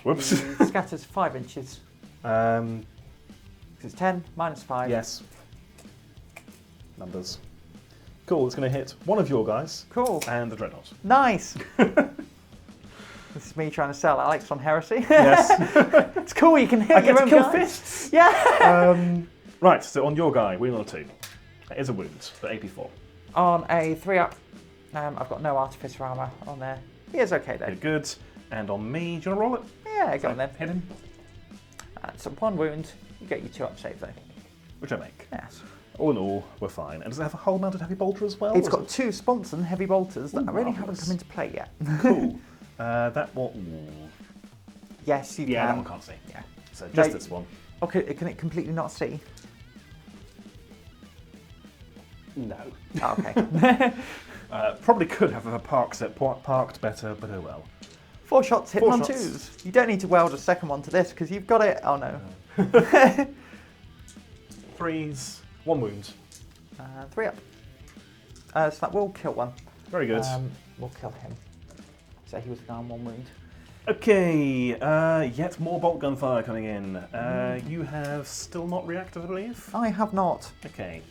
S2: Whoops.
S1: Scatters 5 inches. It's 10 minus 5.
S2: Yes. Numbers. Cool, it's going to hit one of your guys.
S1: Cool.
S2: And the Dreadnought.
S1: Nice. This is me trying to sell Alex on Heresy.
S2: Yes.
S1: It's cool, you can hit
S2: I get
S1: your
S2: to
S1: own
S2: kill
S1: guys.
S2: fists.
S1: Yeah.
S2: Right, so on your guy, wound on a 2. That is a wound, but AP4.
S1: On a 3-up, I've got no Artificer Armour on there. He is okay though.
S2: Okay, good. And on me, do you want to roll it?
S1: Yeah, go on then.
S2: Hit him.
S1: That's a 1 wound. You get your 2-up save though.
S2: Which I make.
S1: Yes.
S2: All in all, we're fine. And does it have a hull mounted heavy bolter as well?
S1: It's got 2 sponson heavy bolters that really haven't
S2: marvellous.
S1: come into play yet.
S2: Cool. That one. Ooh.
S1: Yes, you
S2: Yeah,
S1: can.
S2: that one can't see.
S1: Yeah.
S2: So just
S1: No.
S2: this one.
S1: Okay, can it completely not see?
S2: No.
S1: Oh, okay.
S2: Probably could have parked better, but oh well.
S1: 4 shots hitting
S2: 4
S1: on
S2: shots.
S1: 2s. You don't need to weld a second one to this because you've got it. Oh no.
S2: 3s, 1 wound.
S1: 3-up. So that will kill one.
S2: Very good.
S1: We'll kill him. So he was down 1 wound.
S2: Okay, yet more bolt gunfire coming in. You have still not reacted, I believe?
S1: I have not.
S2: Okay.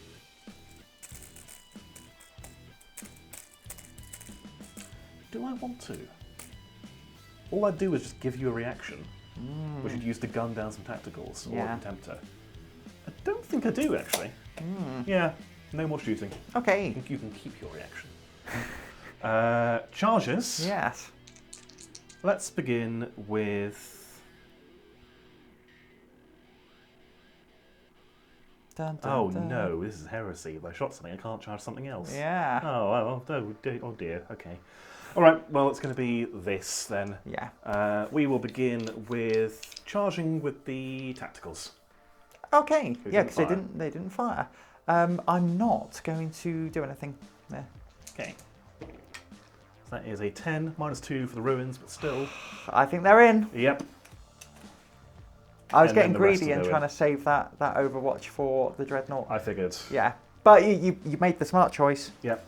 S2: Do I want to? All I do is just give you a reaction, which you'd use to gun down some tacticals or
S1: Yeah.
S2: a Contemptor. I don't think I do, actually. Yeah, no more shooting.
S1: Okay.
S2: You can keep your reaction. Charges.
S1: Yes.
S2: Let's begin with...
S1: Dun, dun,
S2: Oh
S1: dun.
S2: no, this is heresy. If I shot something, I can't charge something else.
S1: Yeah.
S2: Oh dear, okay. Alright, well it's going to be this then.
S1: Yeah.
S2: We will begin with charging with the tacticals.
S1: Okay.
S2: Who
S1: Yeah,
S2: didn't
S1: because
S2: fire?
S1: they didn't fire. I'm not going to do anything there.
S2: Okay. So that is a 10, -2 for the ruins, but still.
S1: I think they're in.
S2: Yep.
S1: I was
S2: And
S1: getting
S2: then the rest
S1: greedy
S2: will
S1: and
S2: go
S1: trying
S2: in.
S1: to save that Overwatch for the Dreadnought.
S2: I figured.
S1: Yeah. But you made the smart choice.
S2: Yep.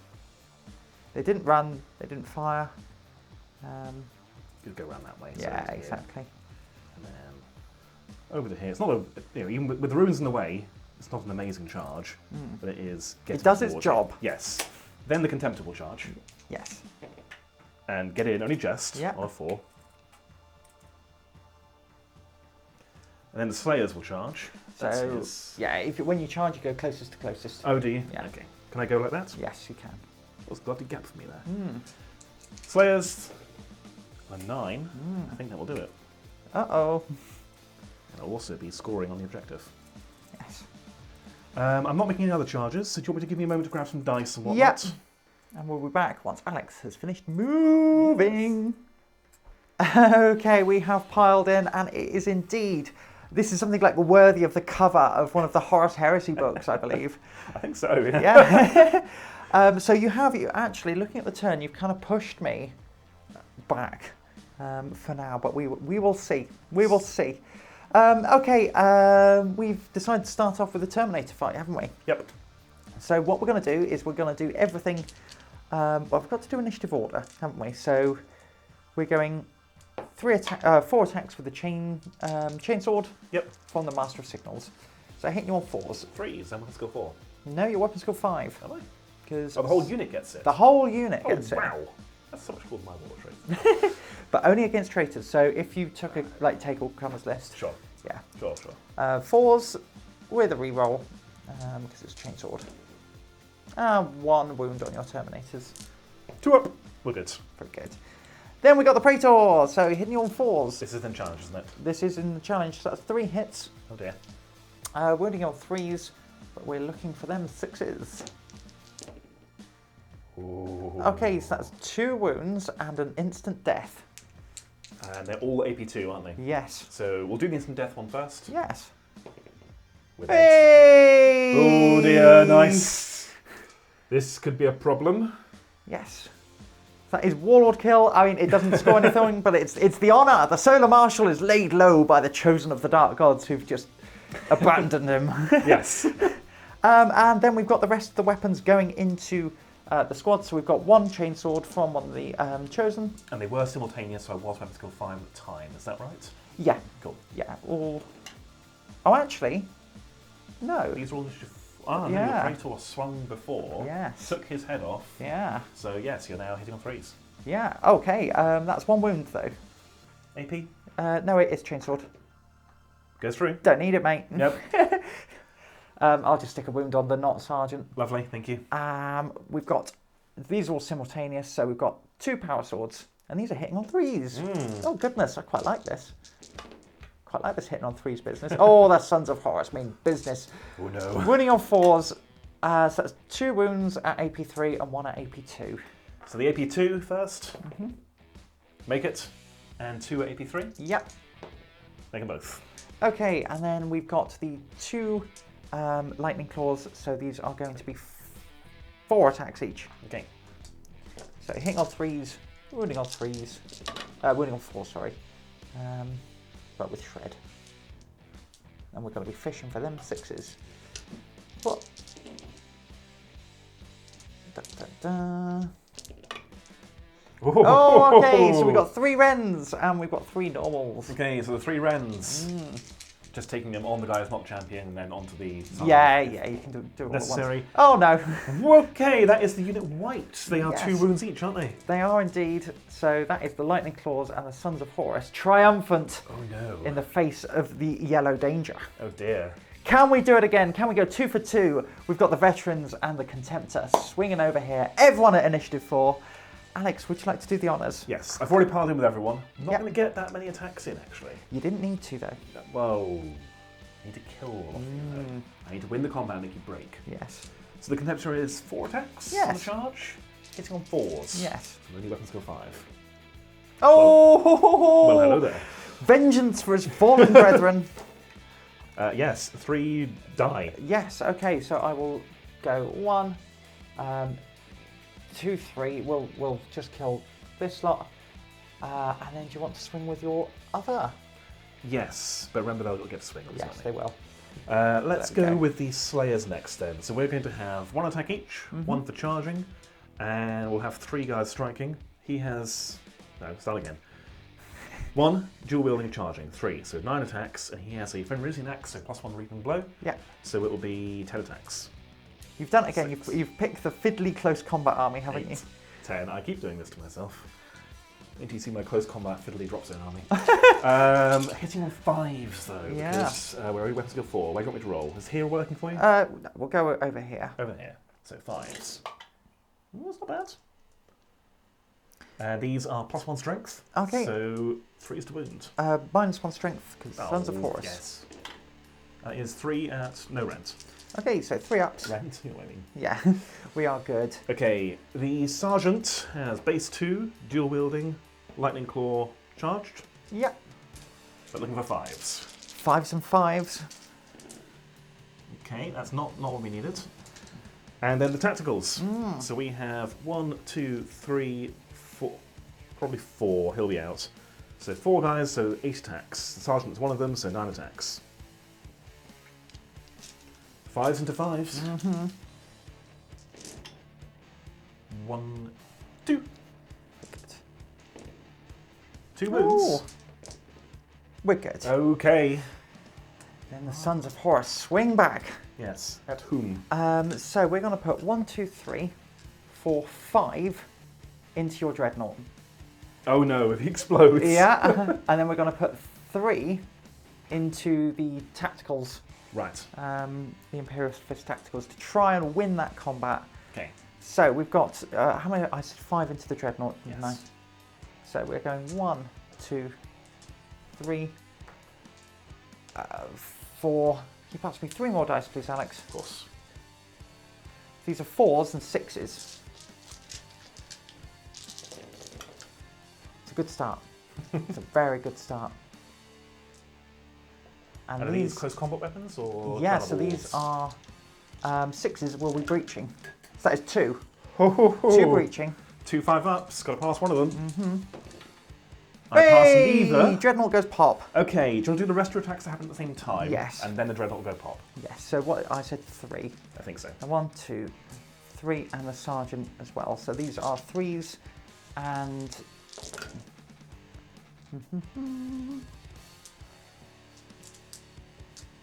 S1: They didn't run. They didn't fire.
S2: You'd go around that way. so
S1: Yeah,
S2: it's here.
S1: exactly.
S2: And then over to here. It's not a, even with the ruins in the way, it's not an amazing charge, but it is.
S1: It does its
S2: towards
S1: job.
S2: Yes. Then the Contemptor will charge
S1: Yes.
S2: and get in only just
S1: Yeah.
S2: on a 4. And then the Slayers will charge. That
S1: So
S2: is-
S1: yeah, when you charge, you go closest to closest.
S2: Oh, do you?
S1: Yeah.
S2: Okay. Can I go like that?
S1: Yes, you can.
S2: That was a bloody gap for me there. Slayers. A 9. I think that will do it.
S1: Uh-oh.
S2: I'll also be scoring on the objective.
S1: Yes.
S2: I'm not making any other charges, so do you want me to give me a moment to grab some dice and whatnot?
S1: Yep. And we'll be back once Alex has finished moving. Okay, we have piled in, and it is indeed. This is something like worthy of the cover of one of the Horus Heresy books, I believe.
S2: I think so, yeah.
S1: Yeah. So you actually, looking at the turn, you've kind of pushed me back for now, but we will see. We will see. Okay, we've decided to start off with a Terminator fight, haven't we?
S2: Yep.
S1: So what we're going to do is we're going to do everything. Well, we've got to do initiative order, haven't we? So we're going 4 attacks with the chainsword.
S2: Yep.
S1: From the Master of Signals. So hitting you on 4s.
S2: 3s, then we'll go 4.
S1: No, your weapon skill 5.
S2: Am I?
S1: Because
S2: Oh, the whole unit gets it.
S1: the whole unit
S2: Oh,
S1: gets it.
S2: wow. That's so much cooler than my Warlord trait.
S1: But only against traitors. So if you took a take all comers list.
S2: Sure.
S1: Yeah.
S2: Sure.
S1: 4s with a reroll because it's chainsword. 1 wound on your Terminators.
S2: 2 up. We're good.
S1: Pretty good. Then we got the Praetor, so hitting you on 4s.
S2: This is then challenge, isn't it?
S1: This is in the challenge, so that's 3 hits.
S2: Oh dear.
S1: Wounding on 3s, but we're looking for them 6s.
S2: Ooh.
S1: Okay, so that's 2 wounds and an instant death.
S2: And they're all AP2, aren't they?
S1: Yes.
S2: So we'll do the instant death one first.
S1: Yes.
S2: With
S1: Hey!
S2: Oh dear, nice. This could be a problem.
S1: Yes. That is Warlord kill. I mean, it doesn't score anything, but it's the honour. The Solar Marshal is laid low by the chosen of the Dark Gods who've just abandoned him.
S2: Yes.
S1: And then we've got the rest of the weapons going into the squad. So we've got 1 chainsword from one of the chosen.
S2: And they were simultaneous, so I was weapon skill 5 at the time. Is that right?
S1: Yeah.
S2: Cool.
S1: Yeah. All. Oh, actually, no.
S2: These are all initiative Ah, no,
S1: Yeah.
S2: your Praetor swung before,
S1: Yes.
S2: took his head off.
S1: Yeah.
S2: So yes, you're now hitting on 3s.
S1: Yeah. Okay. That's 1 wound though.
S2: AP
S1: No, it is chainsword.
S2: goes through.
S1: Don't need it, mate.
S2: Yep.
S1: I'll just stick a wound on the not sergeant.
S2: Lovely, thank you.
S1: We've got these are all simultaneous, so we've got 2 power swords, and these are hitting on 3s. Oh goodness, I quite like this. Quite like this hitting on 3s business. Oh, that's Sons of Horus mean business.
S2: Oh no.
S1: Wounding on 4s. So that's 2 wounds at AP3 and 1 at AP2.
S2: So the AP2 first. Make it. And 2 at AP3.
S1: Yep.
S2: Make them both.
S1: Okay, and then we've got the 2 lightning claws, so these are going to be 4 attacks each.
S2: Okay.
S1: So hitting on 3s, wounding on 3s, wounding on 4, sorry, but with shred. And we're going to be fishing for them 6s. But Oh, okay, so we've got 3 Wrens and we've got 3 normals.
S2: Okay, so the 3 Wrens. Just taking them on the guy who's not champion and then onto the...
S1: Yeah, you can do it all
S2: necessary.
S1: at once. Oh no.
S2: Okay, that is the unit white. They are 2 wounds each, aren't they?
S1: They are indeed. So that is the Lightning Claws and the Sons of Horus, triumphant
S2: Oh no.
S1: in the face of the yellow danger.
S2: Oh dear.
S1: Can we do it again? Can we go 2 for 2? We've got the Veterans and the Contemptor swinging over here. Everyone at Initiative 4. Alex, would you like to do the honours?
S2: Yes, I've already piled in with everyone. I'm not
S1: Yep.
S2: going to get that many attacks in, actually.
S1: You didn't need to, though.
S2: Whoa. I need to kill all of them, though. I need to win the combat and make you break.
S1: Yes.
S2: So the Contemptor is 4 attacks on the charge, hitting on 4s.
S1: Yes.
S2: So the new weapons go 5.
S1: Oh!
S2: Well, hello there.
S1: Vengeance for his fallen brethren.
S2: Yes, 3 die.
S1: Yes, okay, so I will go 1, 2, 3. We'll just kill this lot. And then do you want to swing with your other?
S2: Yes, but remember they'll get to swing on this,
S1: Yes,
S2: won't
S1: they will.
S2: Let's go with the Slayers next then. So we're going to have 1 attack each, 1 for charging, and we'll have 3 guys striking. He has... No, start again. 1, dual wielding and charging. 3, so 9 attacks, and he has a Fenrisian axe, so +1 reaping blow.
S1: Yeah.
S2: So it will be 10 attacks.
S1: You've done it again. You've picked the fiddly close combat army, haven't
S2: 8,
S1: you?
S2: 10. I keep doing this to myself. Until you see my close combat fiddly drop zone army. Hitting on 5s though, because where are weapons go 4? Where do you want me to roll? Is here working for you?
S1: We'll go over here.
S2: Over here. So 5s. Ooh, that's not bad. These are +1 strength.
S1: Okay.
S2: So 3s to wound.
S1: -1 strength, because Sons of Horus.
S2: Yes. That is 3 at no rent.
S1: Okay, so 3 ups.
S2: Rent? You know what I mean.
S1: Yeah, we are good.
S2: Okay, the Sergeant has base 2, dual wielding, lightning claw, charged.
S1: Yep.
S2: But looking for 5s.
S1: 5s and 5s.
S2: Okay, that's not what we needed. And then the tacticals. So we have 1, 2, 3, 4, probably 4, he'll be out. So 4 guys, so 8 attacks. The Sergeant's one of them, so 9 attacks. 5s into 5s. 1, 2. 2 wounds.
S1: We're good.
S2: Okay.
S1: Then the Sons of Horus swing back.
S2: Yes. At whom?
S1: So we're going to put 1, 2, 3, 4, 5 into your Dreadnought.
S2: Oh no, if he explodes.
S1: Yeah. And then we're going to put 3 into the tacticals.
S2: Right.
S1: The Imperial Fist tacticals to try and win that combat.
S2: Okay.
S1: So we've got, how many? I said 5 into the Dreadnought, didn't I?
S2: Yes.
S1: So we're going 1, 2, 3, 4. Can you pass me 3 more dice, please, Alex?
S2: Of course.
S1: These are 4s and 6s. It's a good start. It's a very good start.
S2: And are these close combat weapons or?
S1: Yeah, so these are 6s will be breaching. So that is 2.
S2: Ho,
S1: 2 breaching.
S2: 2 5-ups, got to pass one of them. I
S1: Hey!
S2: pass neither.
S1: Dreadnought goes pop.
S2: Okay, do you want to do the rest of your attacks that happen at the same time?
S1: Yes.
S2: And then the Dreadnought will go pop?
S1: Yes, so what I said 3.
S2: I think so.
S1: 1, 2, 3, and the Sergeant as well. So these are 3s and...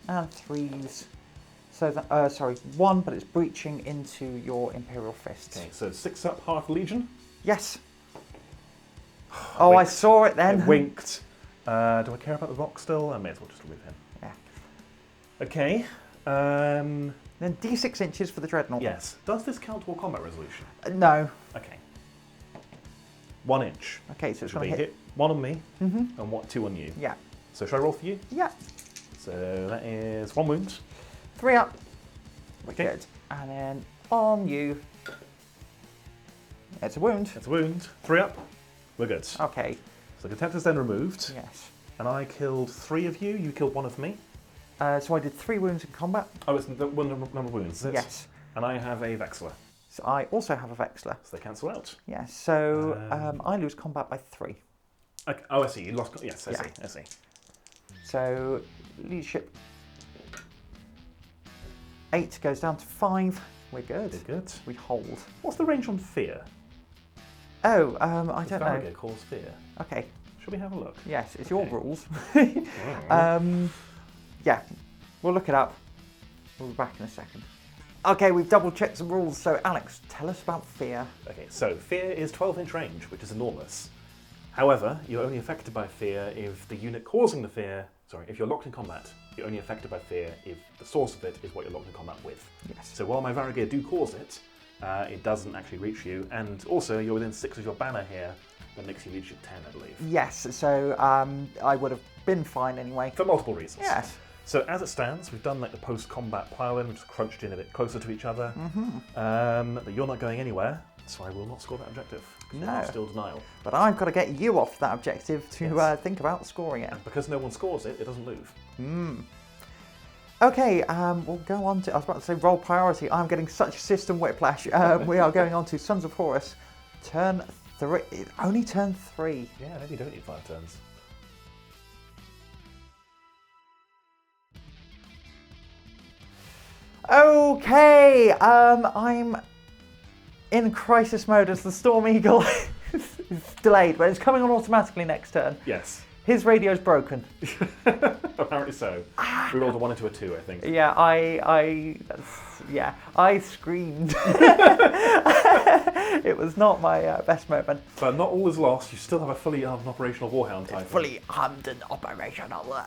S1: and 3s. So that, sorry, 1, but it's breaching into your Imperial Fists.
S2: Okay, so 6 up, half Legion.
S1: Yes. Oh, I saw it then.
S2: It winked. Do I care about the rock still? I may as well just leave him.
S1: Yeah.
S2: Okay.
S1: Then D6 inches for the Dreadnought.
S2: Yes. Does this count toward combat resolution?
S1: No.
S2: Okay. 1 inch.
S1: Okay, so it's
S2: Should
S1: going
S2: be
S1: to hit.
S2: 1 on me and 2 on you.
S1: Yeah.
S2: So should I roll for you?
S1: Yeah.
S2: So that is 1 wound.
S1: 3 up.
S2: Okay.
S1: Good. And then on you. It's a wound.
S2: It's a wound. 3 up. We're good.
S1: Okay.
S2: So the Contemptor's then removed.
S1: Yes.
S2: And I killed 3 of you. You killed 1 of me.
S1: So I did 3 wounds in combat.
S2: Oh, it's the one number of wounds, is it?
S1: Yes.
S2: And I have a Vexler.
S1: So I also have a Vexler.
S2: So they cancel out.
S1: Yes. So I lose combat by 3.
S2: Okay. Oh, I see. You lost. Yes, I
S1: Yeah.
S2: see. I see.
S1: So leadership 8 goes down to 5. We're good.
S2: You're good.
S1: We hold.
S2: What's the range on fear?
S1: Oh, I
S2: Does
S1: don't know.
S2: Farragut cause fear?
S1: Okay.
S2: Should we have a look?
S1: Yes, it's your
S2: Okay.
S1: rules.
S2: Oh.
S1: Yeah, we'll look it up. We'll be back in a second. Okay, we've double checked some rules. So Alex, tell us about fear.
S2: Okay, so fear is 12-inch range, which is enormous. However, you're only affected by fear if the unit causing the fear, if you're locked in combat, you're only affected by fear if the source of it is what you're locked in combat with.
S1: Yes.
S2: So while my Varigir do cause it, it doesn't actually reach you, and also you're within 6 of your banner here, that makes you leadership 10, I believe.
S1: Yes, so I would have been fine anyway.
S2: For multiple reasons.
S1: Yes.
S2: So as it stands, we've done like the post-combat plow-in, which is crunched in a bit closer to each other. But you're not going anywhere, so I will not score that objective.
S1: No.
S2: You're still denial.
S1: But I've got to get you off that objective to
S2: Yes.
S1: think about scoring it.
S2: And because no one scores it, it doesn't move.
S1: Okay, we'll go on to, I was about to say roll priority. I'm getting such system whiplash. We are going on to Sons of Horus. Turn 3, only turn 3.
S2: Yeah, maybe you don't need 5 turns.
S1: Okay, I'm in crisis mode as the Storm Eagle is delayed, but it's coming on automatically next turn.
S2: Yes.
S1: His radio's broken.
S2: Apparently so. We rolled a 1 into a 2, I think.
S1: Yeah, I screamed. It was not my best moment.
S2: But not all is lost. You still have a fully armed and operational Warhound type.
S1: Fully armed and operational.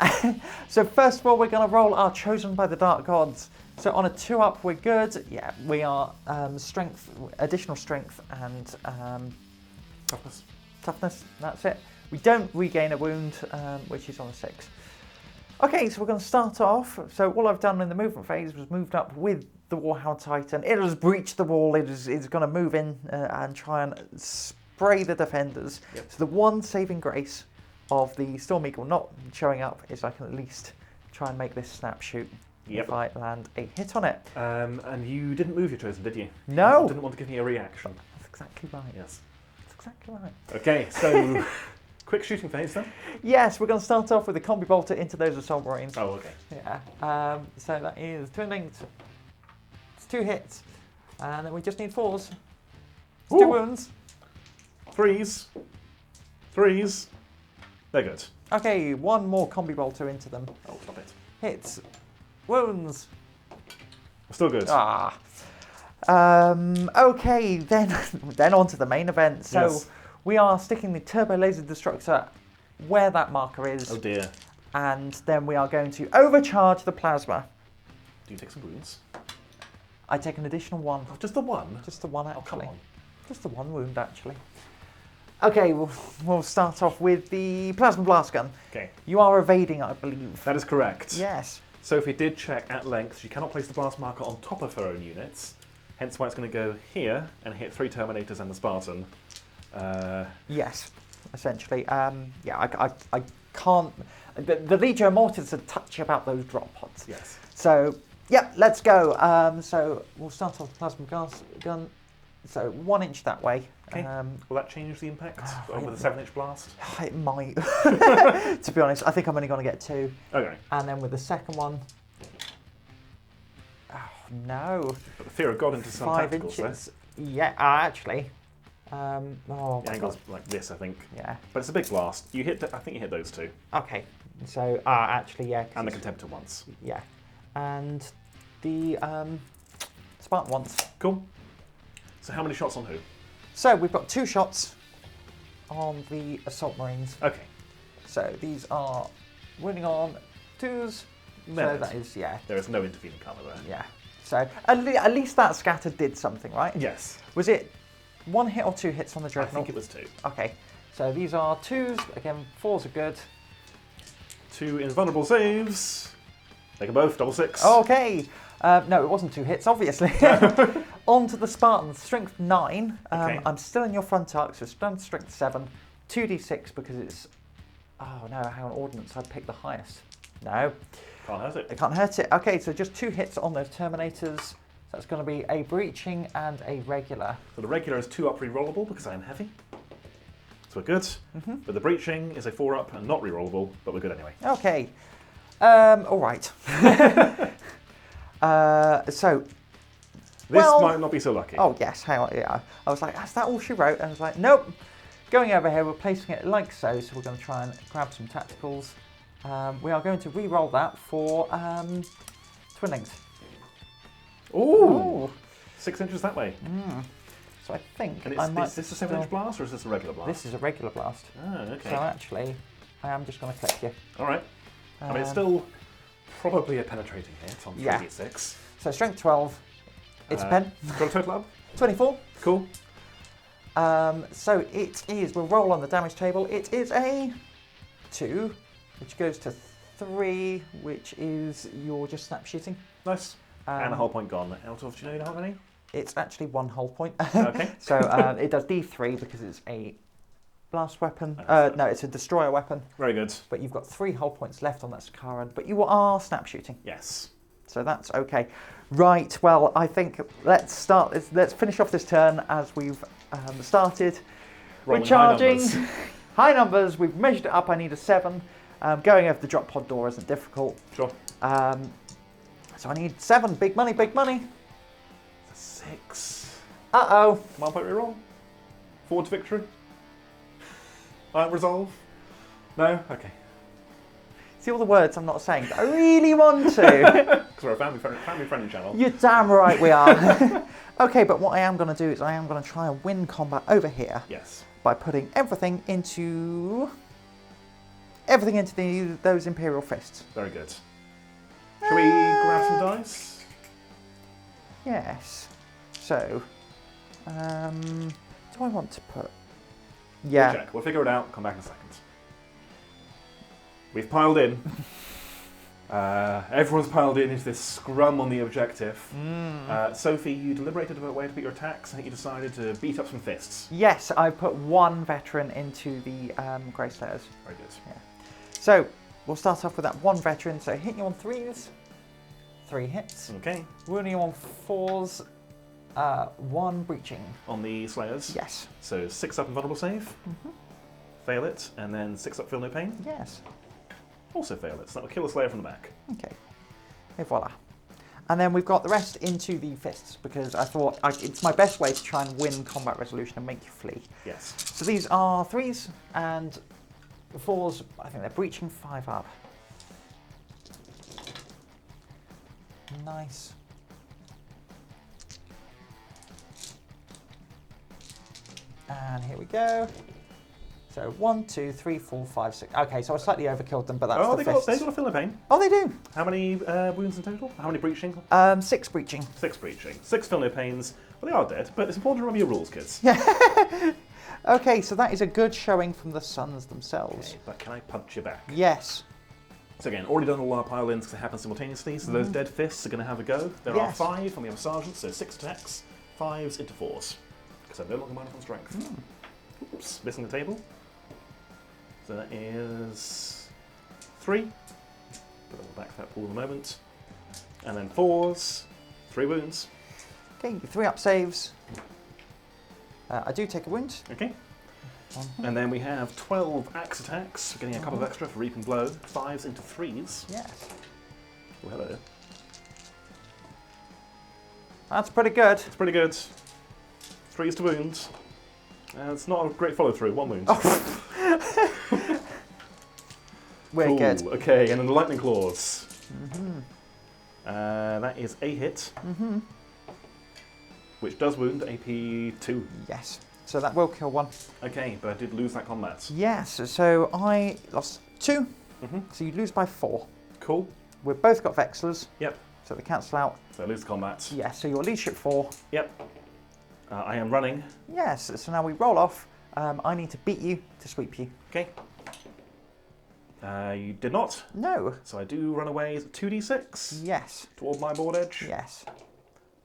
S1: So first of all, we're going to roll our Chosen by the Dark Gods. So on a 2-up, we're good. Yeah, we are strength, additional strength, and toughness. That's it. We don't regain a wound, which is on a 6. Okay, so we're going to start off. So all I've done in the movement phase was moved up with the Warhound Titan. It has breached the wall. It's going to move in and try and spray the defenders.
S2: Yep.
S1: So the one saving grace of the Storm Eagle not showing up is I can at least try and make this snap shoot.
S2: Yep.
S1: If I land a hit on it.
S2: And you didn't move your Chosen, did you?
S1: No.
S2: You didn't want to give me a reaction.
S1: That's exactly right.
S2: Yes.
S1: That's exactly right.
S2: Okay, so quick shooting phase then.
S1: Yes, we're going to start off with the Combi-Bolter into those Assault Marines.
S2: Oh, okay.
S1: Yeah. So that is 2 linked. It's 2 hits. And then we just need 4s. It's 2 wounds.
S2: 3s. 3s. They're good.
S1: Okay, 1 more Combi-Bolter into them.
S2: Oh, stop it.
S1: Hits. Wounds.
S2: Still good.
S1: Okay, then on to the main event. So
S2: Yes.
S1: we are sticking the Turbo Laser Destructor where that marker is.
S2: Oh dear.
S1: And then we are going to overcharge the plasma.
S2: Do you take some wounds?
S1: I take an additional 1.
S2: Oh, just the 1?
S1: Just the 1
S2: Oh, come
S1: actually.
S2: on.
S1: Just the 1 wound actually. Okay, we'll start off with the Plasma Blast Gun.
S2: Okay.
S1: You are evading, I believe.
S2: That is correct.
S1: Yes.
S2: Sophie did check at length. She cannot place the blast marker on top of her own units. Hence why it's going to go here and hit 3 Terminators and the Spartan.
S1: Yes, essentially. Yeah, I can't... The Legio Mortis are touchy about those drop pods.
S2: Yes.
S1: So, yeah, let's go. So we'll start off with the Plasma Gas Gun. So 1 inch that way.
S2: Okay. Will that change the impact over the 7-inch blast?
S1: It might. To be honest, I think I'm only going to get 2.
S2: Okay.
S1: And then with the second one... Oh, no.
S2: But the fear of God into some
S1: 5
S2: tacticals
S1: inches. Yeah, actually. Oh,
S2: there. Angles like this, I think.
S1: yeah.
S2: But it's a big blast. You hit. I think you hit those 2.
S1: Okay. So, actually, yeah.
S2: And the Contemptor ones.
S1: Yeah. And the Spartan ones.
S2: Cool. So how many shots on who?
S1: So we've got 2 shots on the Assault Marines.
S2: Okay.
S1: So these are winning on 2s. So that is, yeah.
S2: There is no intervening cover there.
S1: Yeah. So at least that scatter did something, right?
S2: Yes.
S1: Was it 1 hit or 2 hits on the Dreadnought?
S2: I think it was 2.
S1: Okay. So these are 2s. Again, 4s are good.
S2: 2 invulnerable saves. They can both double 6.
S1: Okay. No, it wasn't 2 hits, obviously. On to the Spartans. Strength 9.
S2: Okay.
S1: I'm still in your front arc, so strength 7. 2d6 because it's... Oh no, hang on, Ordnance. I picked the highest. No.
S2: Can't hurt it.
S1: I can't hurt it. Okay, so just 2 hits on those Terminators. So that's going to be a breaching and a regular.
S2: So the regular is 2 up rerollable because I am heavy. So we're good. But the breaching is a 4 up and not rerollable, but we're good anyway.
S1: Okay. All right. So.
S2: This might not be so lucky.
S1: Oh yes, hang on. Yeah, I was like, is that all she wrote? And I was like, nope. Going over here, we're placing it like so. So we're going to try and grab some tacticals. We are going to re-roll that for Twinlings.
S2: Ooh. 6 inches that way.
S1: So I think
S2: And
S1: I might.
S2: is this a 7-inch blast or is this a regular blast?
S1: This is a regular blast.
S2: Oh, okay.
S1: So actually, I am just going to click you.
S2: All right. I mean, it's still probably a penetrating hit on 3d6.
S1: So strength 12. It's a pen.
S2: Got a total up?
S1: 24.
S2: Cool.
S1: So it is, we'll roll on the damage table. It is a 2, which goes to 3, which is your just snap shooting.
S2: Nice. And a whole point gone. Out of, do you know how many?
S1: It's actually 1 whole point.
S2: Okay.
S1: So it does D3 because it's a blast weapon. No, it's a destroyer weapon.
S2: Very good.
S1: But you've got 3 whole points left on that Sakaran. But you are snap shooting.
S2: Yes.
S1: So that's okay. Right, well, I think let's start. Let's finish off this turn as we've started.
S2: Rolling
S1: We're charging.
S2: high numbers.
S1: High numbers. We've measured it up. I need a 7. Going over the drop pod door isn't difficult.
S2: Sure.
S1: So I need 7. Big money, big money.
S2: 6.
S1: Uh-oh.
S2: 1 point reroll. Forward to victory. Resolve. No? Okay.
S1: See all the words I'm not saying, but I really want to.
S2: Because we're a family-friendly channel.
S1: You're damn right we are. Okay, but what I am going to do is I am going to try and win combat over here.
S2: Yes.
S1: By putting everything into those Imperial Fists.
S2: Very good. Shall we grab some dice?
S1: Yes. So, do I want to put? Yeah.
S2: We'll check. We'll figure it out. Come back in a second. We've piled in. Everyone's piled in into this scrum on the objective. Sophie, you deliberated about where to put your attacks. I think you decided to beat up some fists.
S1: Yes, I put 1 veteran into the Grey Slayers.
S2: Very good.
S1: Yeah. So we'll start off with that 1 veteran. So hitting you on 3s, 3 hits.
S2: Okay.
S1: Wounding you on 4s, 1 breaching.
S2: On the Slayers?
S1: Yes.
S2: So 6 up invulnerable save. Fail it, and then 6 up feel no pain.
S1: Yes.
S2: Also fail it, so that will kill the Slayer from the back.
S1: Okay. Et voila. And then we've got the rest into the fists because I thought it's my best way to try and win combat resolution and make you flee.
S2: Yes.
S1: So these are 3s and 4s. I think they're breaching 5 up. Nice. And here we go. So 1, 2, 3, 4, 5, 6. Okay, so I slightly overkilled them, but that's the fists.
S2: They've got a feel no pain.
S1: Oh, they do.
S2: How many wounds in total? How many breaching?
S1: 6 breaching.
S2: 6 breaching. 6 feel no pains. Well, they are dead, but it's important to remember your rules, kids.
S1: Yeah. Okay, so that is a good showing from the Sons themselves.
S2: Okay, but can I punch you back?
S1: Yes.
S2: So again, already done all our pile-ins because they happen simultaneously, so those dead fists are going to have a go. There are 5, and we have a sergeant, so 6 attacks, 5s into 4s. Because I'm no longer minus on strength. Oops, missing the table. So that is 3. Put that back to that pool in a moment. And then 4s, 3 wounds.
S1: Okay, 3 up saves. I do take a wound.
S2: Okay. And then we have 12 axe attacks, getting a couple of extra for Reap and Blow. 5s into 3s.
S1: Yes.
S2: Oh, hello.
S1: That's pretty good.
S2: It's pretty good. 3s to wounds. It's not a great follow-through, 1 wound.
S1: We're
S2: cool.
S1: good.
S2: Okay, and then the Lightning Claws. That is a hit, which does wound AP 2.
S1: Yes. So that will kill one.
S2: Okay, but I did lose that combat.
S1: Yes, so I lost 2. So you lose by 4.
S2: Cool.
S1: We've both got Vexlers.
S2: Yep.
S1: So they cancel out.
S2: So I lose the combat.
S1: Yes, so you're leadership 4.
S2: Yep. I am running.
S1: Yes, so now we roll off. I need to beat you to sweep you.
S2: Okay. You did not.
S1: No.
S2: So I do run away 2d6.
S1: Yes.
S2: Toward my board edge.
S1: Yes.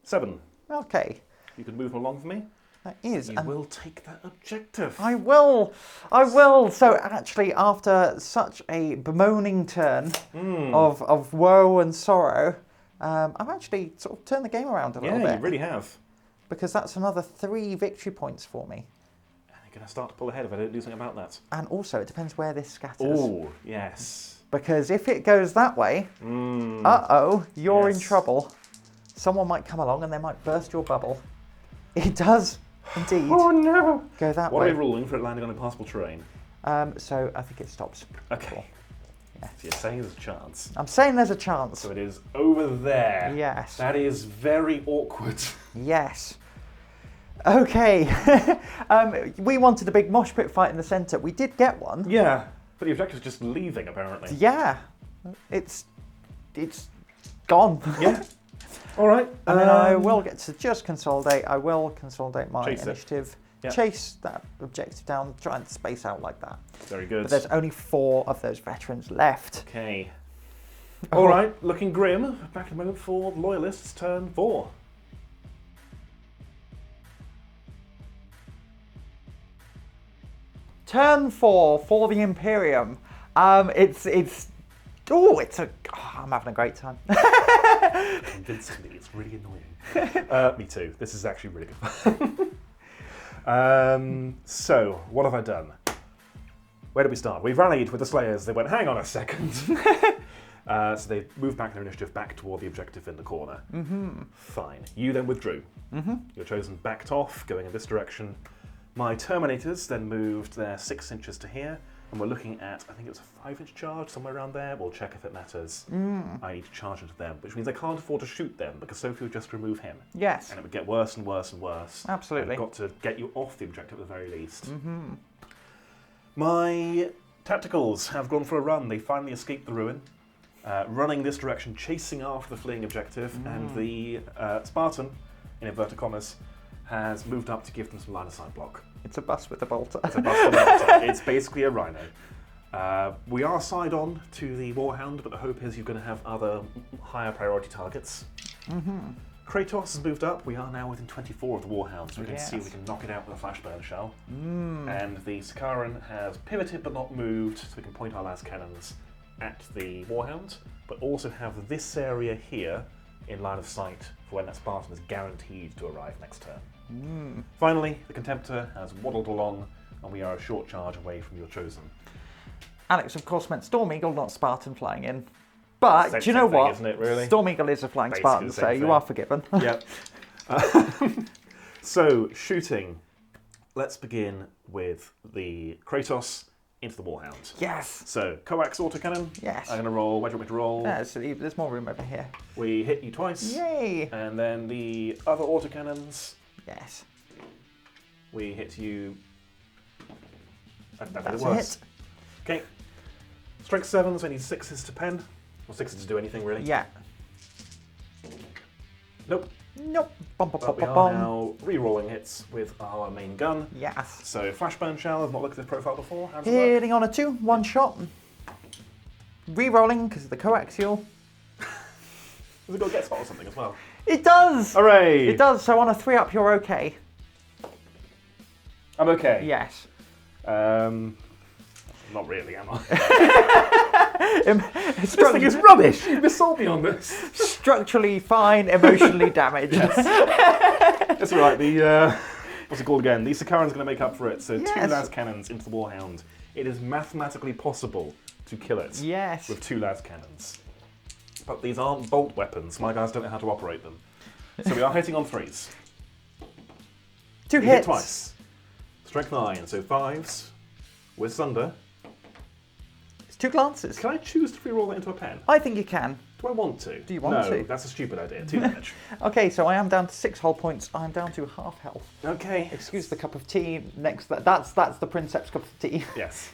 S2: 7.
S1: Okay.
S2: You can move along for me.
S1: That is.
S2: You will take that objective.
S1: I will. I will. So actually, after such a bemoaning turn of woe and sorrow, I've actually sort of turned the game around a little bit.
S2: Yeah, you really have.
S1: Because that's another 3 victory points for me.
S2: And you're going to start to pull ahead if I don't do something about that.
S1: And also, it depends where this scatters.
S2: Oh, yes.
S1: Because if it goes that way, you're in trouble. Someone might come along and they might burst your bubble. It does indeed
S2: no.
S1: go that
S2: What
S1: way.
S2: are we ruling for it landing on impassable terrain?
S1: So I think it stops.
S2: Okay.
S1: Yeah.
S2: So you're saying there's a chance.
S1: I'm saying there's a chance.
S2: So it is over there.
S1: Yes.
S2: That is very awkward.
S1: Yes. Okay. We wanted a big mosh pit fight in the centre. We did get one.
S2: Yeah. But the objective's just leaving, apparently.
S1: Yeah. It's gone.
S2: Yeah. All right.
S1: And then I will get to just consolidate. I will consolidate my
S2: Chase it.
S1: initiative.
S2: Yep.
S1: Chase that objective down, try and space out like that.
S2: Very good.
S1: But there's only 4 of those veterans left.
S2: Okay. All right. Looking grim. Back in a moment for Loyalists, turn 4.
S1: Turn 4 for the Imperium. I'm having a great time.
S2: Convincingly, it's really annoying. Me too. This is actually really good fun. So, what have I done? Where did we start? We rallied with the Slayers. They went, hang on a second. So they moved back their initiative back toward the objective in the corner. Fine. You then withdrew. Your chosen backed off, going in this direction. My Terminators then moved their 6 inches to here. And we're looking at, I think it was a 5-inch charge, somewhere around there. We'll check if it matters. I need to charge into them, which means I can't afford to shoot them because Sophie would just remove him.
S1: Yes.
S2: And it would get worse and worse and worse.
S1: Absolutely.
S2: I've got to get you off the objective at the very least. My Tacticals have gone for a run. They finally escaped the ruin, running this direction, chasing after the fleeing objective. And the Spartan, in inverted commas, has moved up to give them some line of sight block.
S1: It's a bus with a bolter.
S2: It's a bus with a bolter. It's basically a rhino. We are side on to the Warhound, but the hope is you're going to have other higher priority targets. Kratos has moved up. We are now within 24 of the Warhound, so we can see if we can knock it out with a flashburn shell. And the Sakaran has pivoted but not moved, so we can point our last cannons at the Warhound, but also have this area here in line of sight for when that Spartan is guaranteed to arrive next turn. Finally, the Contemptor has waddled along, and we are a short charge away from your chosen.
S1: Alex, of course, meant Storm Eagle, not Spartan flying in. But
S2: Same
S1: do you know
S2: thing,
S1: what?
S2: isn't it, really?
S1: Storm Eagle is a flying
S2: Basically
S1: Spartan,
S2: the
S1: so
S2: same
S1: you
S2: thing.
S1: are forgiven.
S2: Yep. So, shooting. Let's begin with the Kratos into the Warhound.
S1: Yes.
S2: So, coax autocannon.
S1: Yes.
S2: I'm going to roll. Where do you want me to roll?
S1: Yeah, so there's more room over here.
S2: We hit you twice.
S1: Yay!
S2: And then the other autocannons,
S1: Yes.
S2: we hit you. That made
S1: That's
S2: it
S1: a
S2: worse.
S1: hit.
S2: Okay. Strength 7, so I need 6s to pen. Or 6s to do anything, really.
S1: Yeah.
S2: Nope.
S1: Nope. Bum, bum,
S2: But we
S1: bum,
S2: are
S1: bum.
S2: now re-rolling hits with our main gun.
S1: Yes.
S2: So, flashburn shell, I've not looked at this profile before. How does it work?
S1: Hitting on a 2, 1 shot. Re-rolling because of the coaxial.
S2: Has it got a get spot or something as well?
S1: It does!
S2: Hooray!
S1: It does, so on a 3 up you're okay.
S2: I'm okay.
S1: Yes.
S2: Not really, am I? This thing is rubbish! You missold me on this.
S1: Structurally fine, emotionally damaged.
S2: That's all right. The what's it called again? The Sakaran's going to make up for it. So
S1: Yes.
S2: 2 las cannons into the Warhound. It is mathematically possible to kill it
S1: Yes.
S2: with 2 las cannons. But these aren't bolt weapons. My guys don't know how to operate them. So we are hitting on 3s.
S1: 2
S2: We
S1: hits.
S2: hit twice. Strength 9, so 5s with Sunder.
S1: It's 2 glances.
S2: Can I choose to re-roll that into a pen?
S1: I think you can.
S2: Do I want to?
S1: Do you want to?
S2: No, that's a stupid idea. 2 damage.
S1: Okay, so I am down to 6 hull points. I'm down to half health.
S2: Okay.
S1: Excuse the cup of tea. Next, that's the Princeps cup of tea.
S2: Yes.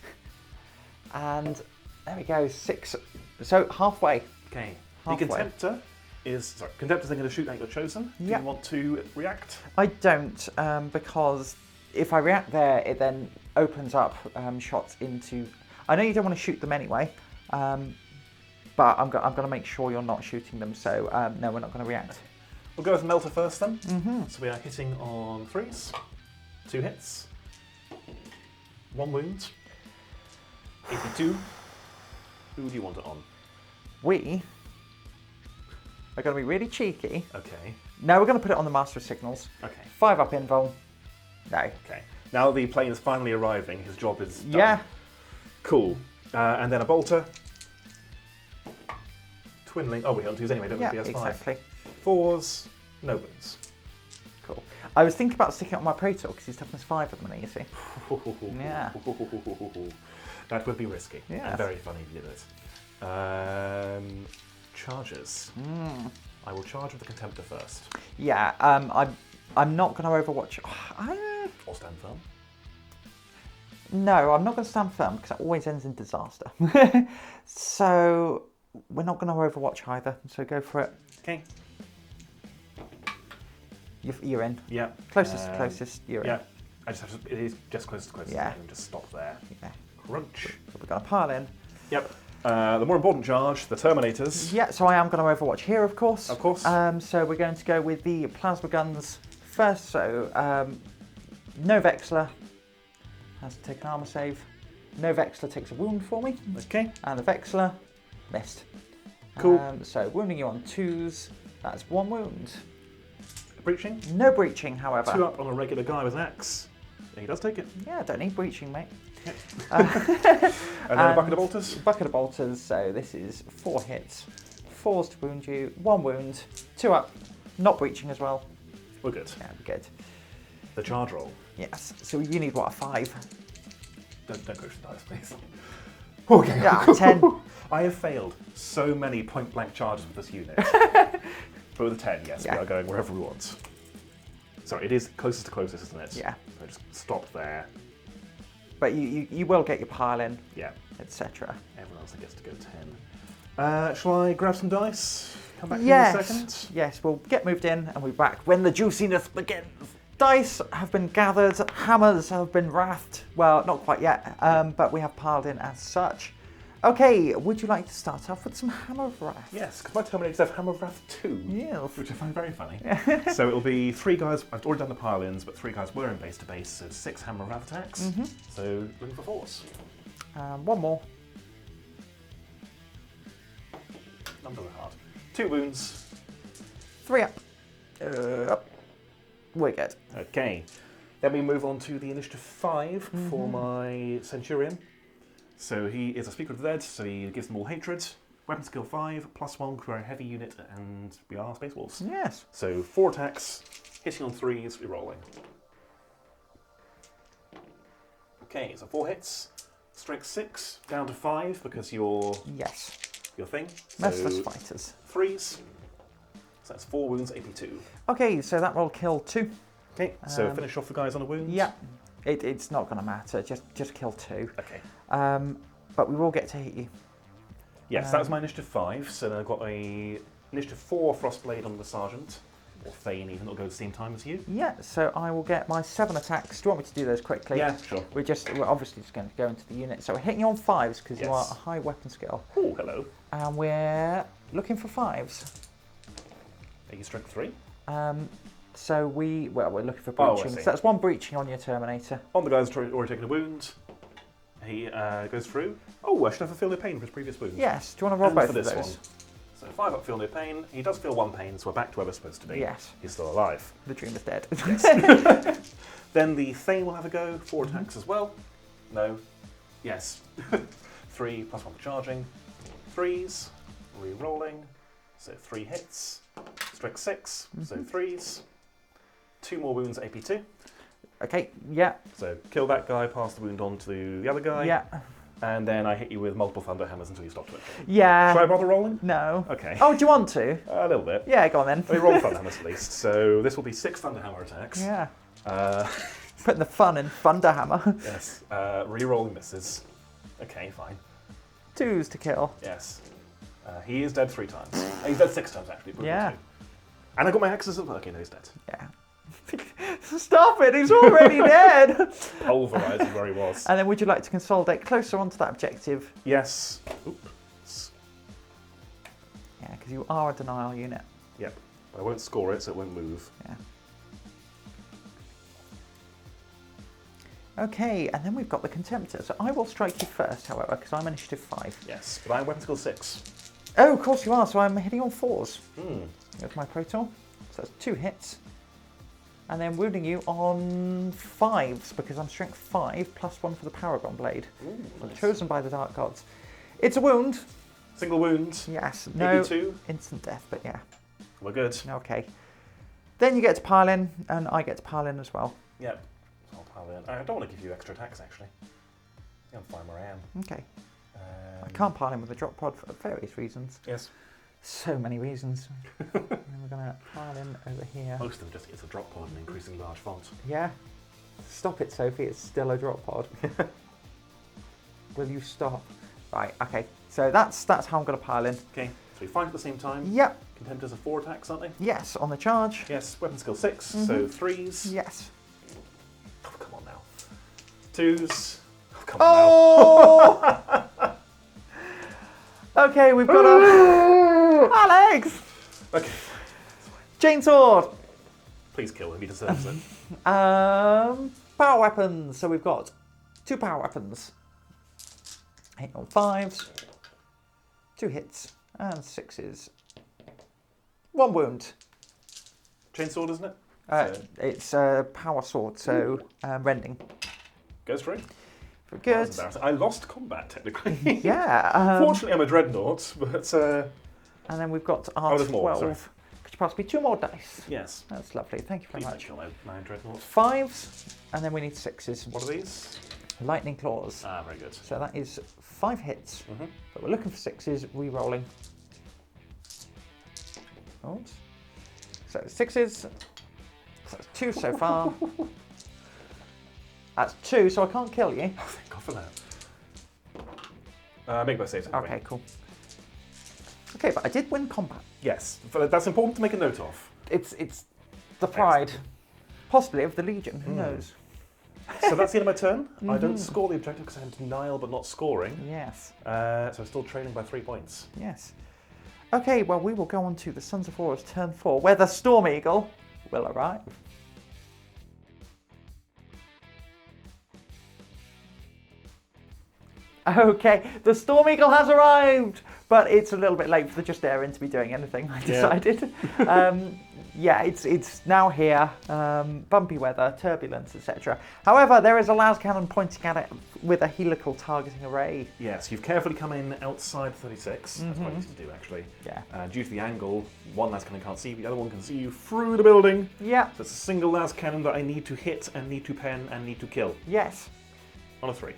S1: And there we go, 6. So halfway.
S2: Okay.
S1: Halfway.
S2: The Contemptor is... Sorry, Contemptor's then going to shoot at your chosen. Do
S1: Yep.
S2: you want to react?
S1: I don't, because if I react there, it then opens up shots into... I know you don't want to shoot them anyway, but I'm going to make sure you're not shooting them, so no, we're not going to react.
S2: We'll go with Melta first then. So we are hitting on 3s, 2 hits, 1 wound, 82. Who do you want it on?
S1: We are going to be really cheeky.
S2: Okay.
S1: No, we're going to put it on the Master of Signals.
S2: Okay.
S1: 5 up invul. No.
S2: Okay. Now the plane is finally arriving. His job is done.
S1: Yeah.
S2: Cool. And then a bolter. Twinling. Oh, we don't use anyway, don't
S1: Yeah,
S2: we? PS5.
S1: exactly.
S2: 4s, no wounds.
S1: Cool. I was thinking about sticking it on my Praetor because he's toughness 5 at the minute, you see. Yeah.
S2: That would be risky.
S1: Yeah.
S2: And very funny if you did it. Charges. I will charge with the Contemptor first.
S1: Yeah, I'm not going to overwatch...
S2: Or stand firm.
S1: No, I'm not going to stand firm because it always ends in disaster. So we're not going to overwatch either, so go for it.
S2: Okay.
S1: You're in.
S2: Yeah.
S1: Closest, you're
S2: yeah.
S1: in.
S2: I just have to, it is just closest to closest.
S1: Yeah.
S2: And just stop there.
S1: Yeah.
S2: Crunch.
S1: So we're going to pile in.
S2: Yep. The more important charge, the Terminators.
S1: Yeah, so I am going to overwatch here, of course.
S2: Of course.
S1: So we're going to go with the plasma guns first. So no Vexler has to take an armor save. No Vexler takes a wound for me.
S2: Okay.
S1: And the Vexler missed.
S2: Cool.
S1: So wounding you on 2s, that's 1 wound.
S2: Breaching.
S1: No breaching, however.
S2: 2 up on a regular guy with an axe. He does take it.
S1: Yeah, I don't need breaching, mate.
S2: Yep. And then a bucket of bolters.
S1: Bucket of bolters, so this is 4 hits. 4s to wound you, 1 wound, 2 up, not breaching as well.
S2: We're good.
S1: Yeah, we're good.
S2: The charge roll.
S1: Yes, so you need what, a 5?
S2: Don't go for the dice, please. Okay.
S1: Yeah, 10.
S2: I have failed so many point blank charges with this unit. But with a 10, yes,
S1: Yeah.
S2: we are going wherever we want. Sorry, it is closest to closest, isn't it?
S1: Yeah.
S2: So just stop there.
S1: But you will get your pile in,
S2: Yeah.
S1: etc.
S2: Everyone else gets to go 10. Shall I grab some dice? Come back in a second?
S1: Yes, we'll get moved in and we'll be back when the juiciness begins. Dice have been gathered, hammers have been wrathed. Well, not quite yet, but we have piled in as such. Okay, would you like to start off with some Hammer of Wrath?
S2: Yes, because my Terminators have Hammer of Wrath 2.
S1: Yes.
S2: Which I find very funny. So it'll be 3 guys, I've already done the pile-ins, but 3 guys were in base to base, so 6 Hammer of Wrath attacks. So looking for 4s.
S1: 1 more.
S2: Numbers are hard. 2 wounds.
S1: 3 up. Up. We're good.
S2: Okay. Then we move on to the initiative 5 for my Centurion. So he is a Speaker of the Dead, so he gives them all hatred. Weapon skill 5, +1 for a heavy unit, and we are Space Wolves.
S1: Yes.
S2: So 4 attacks, hitting on 3s, rerolling. Okay, so 4 hits, strength 6, down to 5 because your
S1: Yes.
S2: thing.
S1: Merciless
S2: So
S1: fighters.
S2: 3s, so that's 4 wounds, AP2.
S1: Okay, so that will kill 2.
S2: Okay, so finish off the guys on a wound.
S1: Yeah. It's not going to matter. Just kill 2.
S2: Okay.
S1: But we will get to hit you.
S2: Yes, that was my initiative 5. So then I've got a initiative 4 Frostblade on the Sergeant, or Thane even, that'll go at the same time as you.
S1: Yeah, so I will get my 7 attacks. Do you want me to do those quickly?
S2: Yeah, sure.
S1: We're obviously just going to go into the unit. So we're hitting you on 5s because you are
S2: Yes.
S1: a high weapon skill.
S2: Oh, hello.
S1: And we're looking for 5s.
S2: Are you strength 3?
S1: So we're looking for
S2: Oh, I
S1: breaching.
S2: see.
S1: So that's 1 breaching on your Terminator.
S2: On the guy who's already taken a wound, he goes through. Oh, I should have a feel no pain for his previous wound.
S1: Yes. Do you want to roll
S2: And
S1: both
S2: for
S1: of
S2: this
S1: those?
S2: one. So 5 up, feel no pain. He does feel 1 pain, so we're back to where we're supposed to be.
S1: Yes.
S2: He's still alive.
S1: The dream is dead.
S2: Then the Thane will have a go. 4 attacks as well. No. Yes. 3 +1 for charging. 3s. Re-rolling. So 3 hits. Strength 6. So 3s. 2 more wounds, AP2.
S1: Okay. Yeah.
S2: So kill that guy, pass the wound on to the other guy.
S1: Yeah.
S2: And then I hit you with multiple thunder hammers until you stop doing it.
S1: Yeah.
S2: Should I bother rolling?
S1: No.
S2: Okay.
S1: Oh, do you want to?
S2: A little bit.
S1: Yeah, go on then.
S2: Let me roll thunder hammers at least. So this will be 6 thunder hammer attacks.
S1: Yeah.
S2: Uh,
S1: Putting the fun in Thunderhammer.
S2: yes. Re-rolling misses. Okay, fine.
S1: 2s to kill.
S2: Yes. He is dead 3 times. He's dead 6 times actually. But
S1: Yeah.
S2: 2. And I got my axes as well. Okay, no, he's dead.
S1: Yeah. Stop it, he's already dead!
S2: Pulverising where he was.
S1: And then would you like to consolidate closer onto that objective?
S2: Yes. Oops.
S1: Yeah, because you are a denial unit.
S2: Yep. I won't score it, so it won't move.
S1: Yeah. Okay, and then we've got the Contemptor. So I will strike you first, however, because I'm initiative 5.
S2: Yes, but I'm weapon skill 6.
S1: Oh, of course you are, so I'm hitting on 4s.
S2: Hmm.
S1: With my Proton. So that's 2 hits. And then wounding you on 5s, because I'm strength 5, plus 1 for the Paragon Blade.
S2: Ooh, nice.
S1: Chosen by the Dark Gods. It's a wound.
S2: Single wound.
S1: Yes. No
S2: 2.
S1: instant death, but yeah.
S2: We're good.
S1: Okay. Then you get to pile in, and I get to pile in as well.
S2: Yep. I'll pile in. I don't want to give you extra attacks, actually. Yeah, I'm fine where I am.
S1: Okay. I can't pile in with a drop pod for various reasons.
S2: Yes.
S1: So many reasons. And we're going to pile in over here.
S2: Most of them just it's a drop pod and increasing large font.
S1: Yeah. Stop it, Sophie. It's still a drop pod. Will you stop? Right. Okay. So that's how I'm going to pile in.
S2: Okay. So we fight at the same time.
S1: Yep.
S2: Contemptors are 4 attacks, aren't they?
S1: Yes. On the charge.
S2: Yes. Weapon skill 6. So 3s.
S1: Yes.
S2: Oh, come on now. 2s. Oh, come
S1: on now. Okay, we've got a... Alex!
S2: Okay.
S1: Chainsword!
S2: Please kill him, he deserves it.
S1: Power weapons. So we've got 2 power weapons. 8 on 5s. 2 hits. And 6s. 1 wound.
S2: Chainsword, isn't it?
S1: It's a power sword, so rending.
S2: Goes for it.
S1: Good.
S2: Well, that's embarrassing. I lost combat, technically.
S1: Yeah.
S2: Fortunately, I'm a Dreadnought, but...
S1: And then we've got our
S2: there's
S1: 12.
S2: more, sorry.
S1: Could you pass me 2 more dice?
S2: Yes.
S1: That's lovely. Thank you very
S2: Please
S1: much.
S2: don't kill my Dreadnought.
S1: 5s, and then we need 6s.
S2: What are these?
S1: Lightning claws.
S2: Ah, very good.
S1: So that is 5 hits. But we're looking for 6s, re-rolling. Oops. So 6s. So that's 2 so far. That's 2, so I can't kill you.
S2: Oh, thank God for that. Make my saves anyway.
S1: Okay, cool. Okay, but I did win combat.
S2: Yes, that's important to make a note of.
S1: It's the pride, possibly of the Legion. Who knows?
S2: So that's the end of my turn. I don't score the objective because I'm denial but not scoring.
S1: Yes.
S2: So I'm still trailing by 3 points.
S1: Yes. Okay, well, we will go on to the Sons of Horus turn 4, where the Storm Eagle will arrive. Okay, the Storm Eagle has arrived, but it's a little bit late for the Just Daring to be doing anything, I decided. Yeah, it's now here, bumpy weather, turbulence, etc. However, there is a las cannon pointing at it with a helical targeting array.
S2: Yes, you've carefully come in outside 36. That's what I used to do, actually.
S1: Yeah.
S2: Due to the angle, one las cannon can't see you, the other one can see you through the building.
S1: Yeah.
S2: So it's a single las cannon that I need to hit and need to pen and need to kill.
S1: Yes.
S2: On a 3.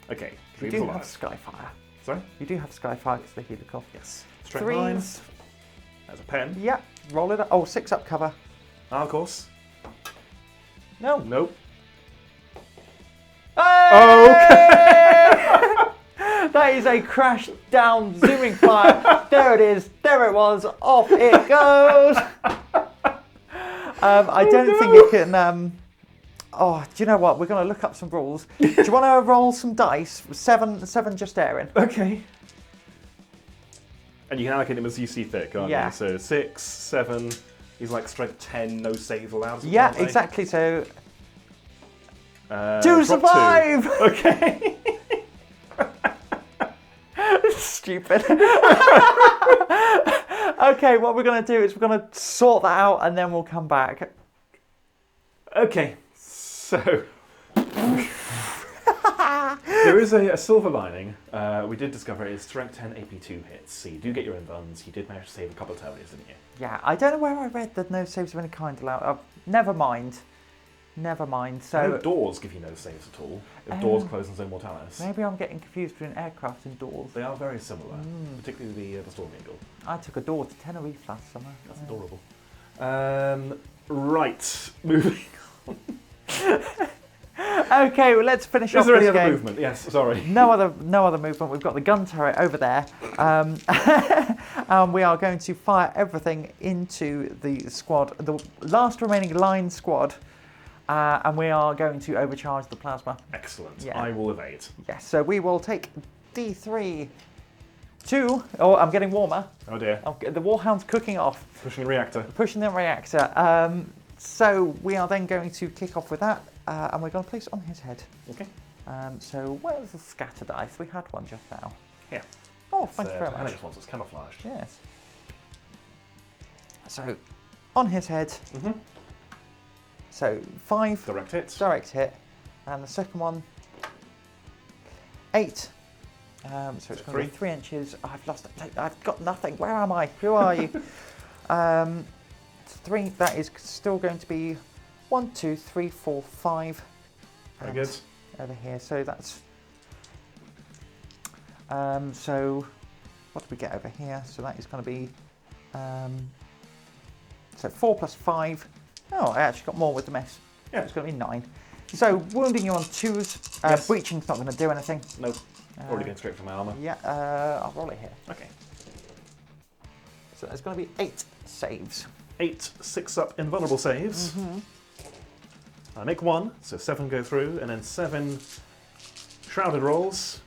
S2: Okay.
S1: You do have Skyfire.
S2: Sorry?
S1: You do have Skyfire because the helical.
S2: Yes. Strength 9.
S1: 3s.
S2: There's a pen.
S1: Yeah. Roll it up. Oh, 6 up cover.
S2: Ah, of course.
S1: No.
S2: Nope.
S1: Oh, okay. That is a crash down zooming fire. There it is. There it was. Off it goes. I don't think it can. Oh, do you know what? We're going to look up some rules. Do you want to roll some dice? 7 just daring.
S2: Okay. And you can allocate him as you see fit, can't
S1: Yeah.
S2: you? So 6, 7, he's like strength 10, no save allowed.
S1: Yeah, exactly. So 2
S2: drop
S1: survive!
S2: 2. Okay.
S1: Stupid. Okay, what we're going to do is we're going to sort that out and then we'll come back.
S2: Okay, so there is a silver lining. We did discover it's strength 10 AP2 hits, so you do get your own buns. You did manage to save a couple of Terminators, didn't you?
S1: Yeah, I don't know where I read that no saves of any kind allowed. Never mind. Never mind.
S2: I know
S1: So
S2: doors give you no saves at all. If doors close in Zone Mortalis.
S1: maybe I'm getting confused between aircraft and doors.
S2: They are very similar, particularly the Storm Eagle.
S1: I took a door to Tenerife last summer.
S2: That's adorable. Right, moving on.
S1: Okay, well, let's finish off
S2: Is there
S1: this
S2: any other
S1: game.
S2: movement? Yes, sorry.
S1: No other movement. We've got the gun turret over there. And we are going to fire everything into the squad, the last remaining line squad, and we are going to overcharge the plasma.
S2: Excellent.
S1: Yeah.
S2: I will evade.
S1: Yes, so we will take D3, 2. Oh, I'm getting warmer.
S2: Oh dear.
S1: The Warhound's cooking off.
S2: Pushing the reactor.
S1: Pushing the reactor. So we are then going to kick off with that, and we're going to place it on his head.
S2: Okay.
S1: So where's the scatter dice? We had one just now.
S2: Here.
S1: Oh, thank you very
S2: I
S1: much.
S2: think it's once it's camouflaged.
S1: Yes. So on his head. So 5.
S2: Direct hit.
S1: Direct hit. And the second one, 8. So it's going to be 3 inches. Oh, I've lost it. I've got nothing. Where am I? Who are you? 3. That is still going to be 1, 2, 3, 4, 5.
S2: Very good.
S1: Over here. So that's. So what do we get over here? So that is going to be. So 4 plus 5. Oh, I actually got more with the mess.
S2: Yeah.
S1: It's going to be 9. So wounding you on 2s.
S2: Yes.
S1: Breaching's not going to do anything.
S2: Nope. Already going straight for my armour.
S1: Yeah. I'll roll it here.
S2: Okay.
S1: So there's going to be 8 saves.
S2: 8 6-up invulnerable saves. I make 1, so 7 go through, and then 7 shrouded rolls.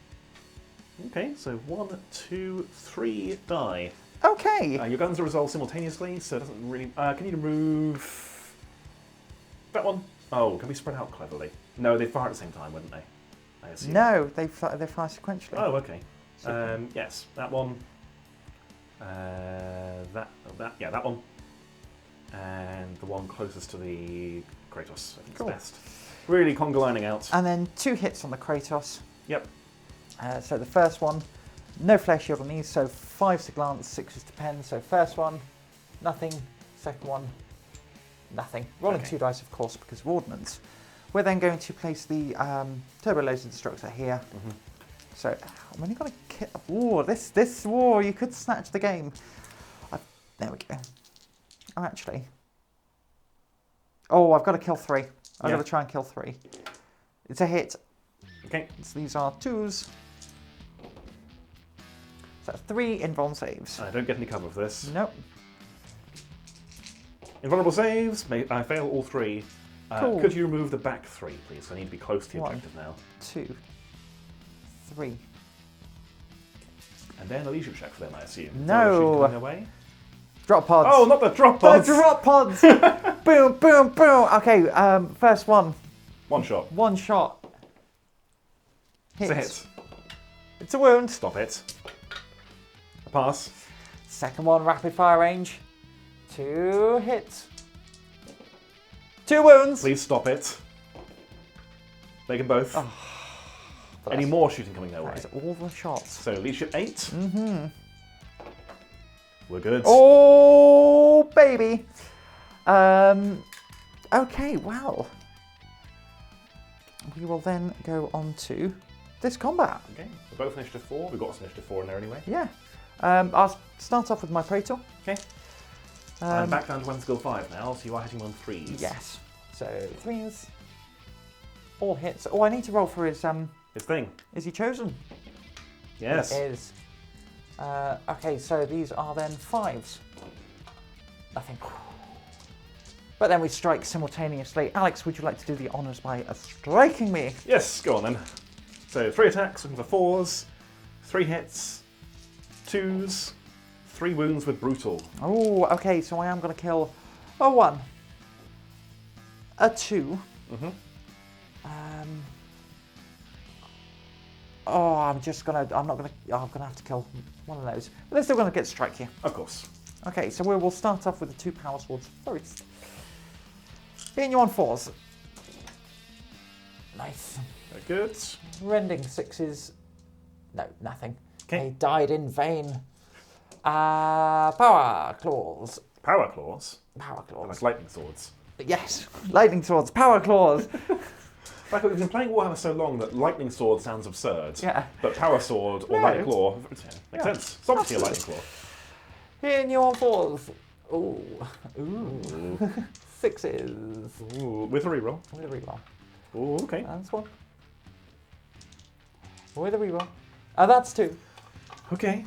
S2: Okay, so 1, 2, 3 die.
S1: Okay.
S2: Your guns are resolved simultaneously, so it doesn't really. Can you remove that one? Oh, can we spread out cleverly? No, they fire at the same time, wouldn't they? I assume.
S1: No, they fire sequentially.
S2: Oh, okay. Yes, that one. That one. And the one closest to the Kratos, I think is best. Really conga lining out.
S1: And then 2 hits on the Kratos.
S2: Yep.
S1: So the first one, no flare shield on these, so 5s to glance, 6s to pen. So first one, nothing. Second one, nothing. Rolling 2 dice, of course, because of ordnance. We're then going to place the turbo laser destructor here. So I'm only going to kill. Oh, this war, you could snatch the game. There we go. Oh, actually. Oh, I've got to kill 3. I've got to try and kill 3. It's a hit.
S2: Okay.
S1: So these are 2s. So that's 3 invuln saves.
S2: I don't get any cover for this.
S1: Nope.
S2: Invulnerable saves. I fail all 3.
S1: Cool.
S2: Could you remove the back 3, please? I need to be close to the
S1: 1,
S2: objective now.
S1: 2, 3.
S2: And then a leadership check for them, I assume.
S1: No.
S2: Coming away?
S1: Drop pods.
S2: Oh, not the drop pods!
S1: The drop pods! Boom, boom, boom. Okay, first one.
S2: 1 shot.
S1: 1 shot.
S2: It's a hit.
S1: It's a wound.
S2: Stop it. A pass.
S1: Second one, rapid fire range. 2 hits. 2 wounds.
S2: Please stop it. They can both.
S1: Oh,
S2: Any more shooting coming their way?
S1: That is all the shots.
S2: So leadership 8. We're good.
S1: Oh, baby. Okay, well. We will then go on to this combat.
S2: Okay, we're both initiative 4. We've got some initiative 4 in there anyway.
S1: Yeah. I'll start off with my Praetor.
S2: Okay. I'm back down to 1 skill 5 now, so you are hitting on 3s.
S1: Yes. So 3s. All hits. Oh, I need to roll for his
S2: His thing.
S1: Is he chosen?
S2: Yes.
S1: He is. Okay, so these are then 5s. Nothing. But then we strike simultaneously. Alex, would you like to do the honours by striking me?
S2: Yes, go on then. So 3 attacks, looking for 4s, 3 hits, 2s, 3 wounds with brutal.
S1: Oh, okay, so I am going to kill a 1, a 2. Oh, I'm not gonna have to kill one of those. But they're still gonna get strike here.
S2: Of course.
S1: Okay, so we will start off with the 2 power swords first. Hitting you on 4s. Nice.
S2: Very good.
S1: Rending 6s. No, nothing.
S2: Okay.
S1: They died in vain. Power claws.
S2: Power claws.
S1: Power claws.
S2: Like lightning swords.
S1: Yes, lightning swords, power claws.
S2: Like, we've been playing Warhammer so long that lightning sword sounds absurd.
S1: Yeah.
S2: But power sword or
S1: No.
S2: lightning claw makes
S1: Yeah.
S2: sense. It's obviously a lightning claw.
S1: Hitting you on 4s. Ooh. Ooh. 6s.
S2: Ooh, with a reroll.
S1: With a reroll.
S2: Ooh, okay.
S1: That's 1. With a reroll. That's 2.
S2: Okay.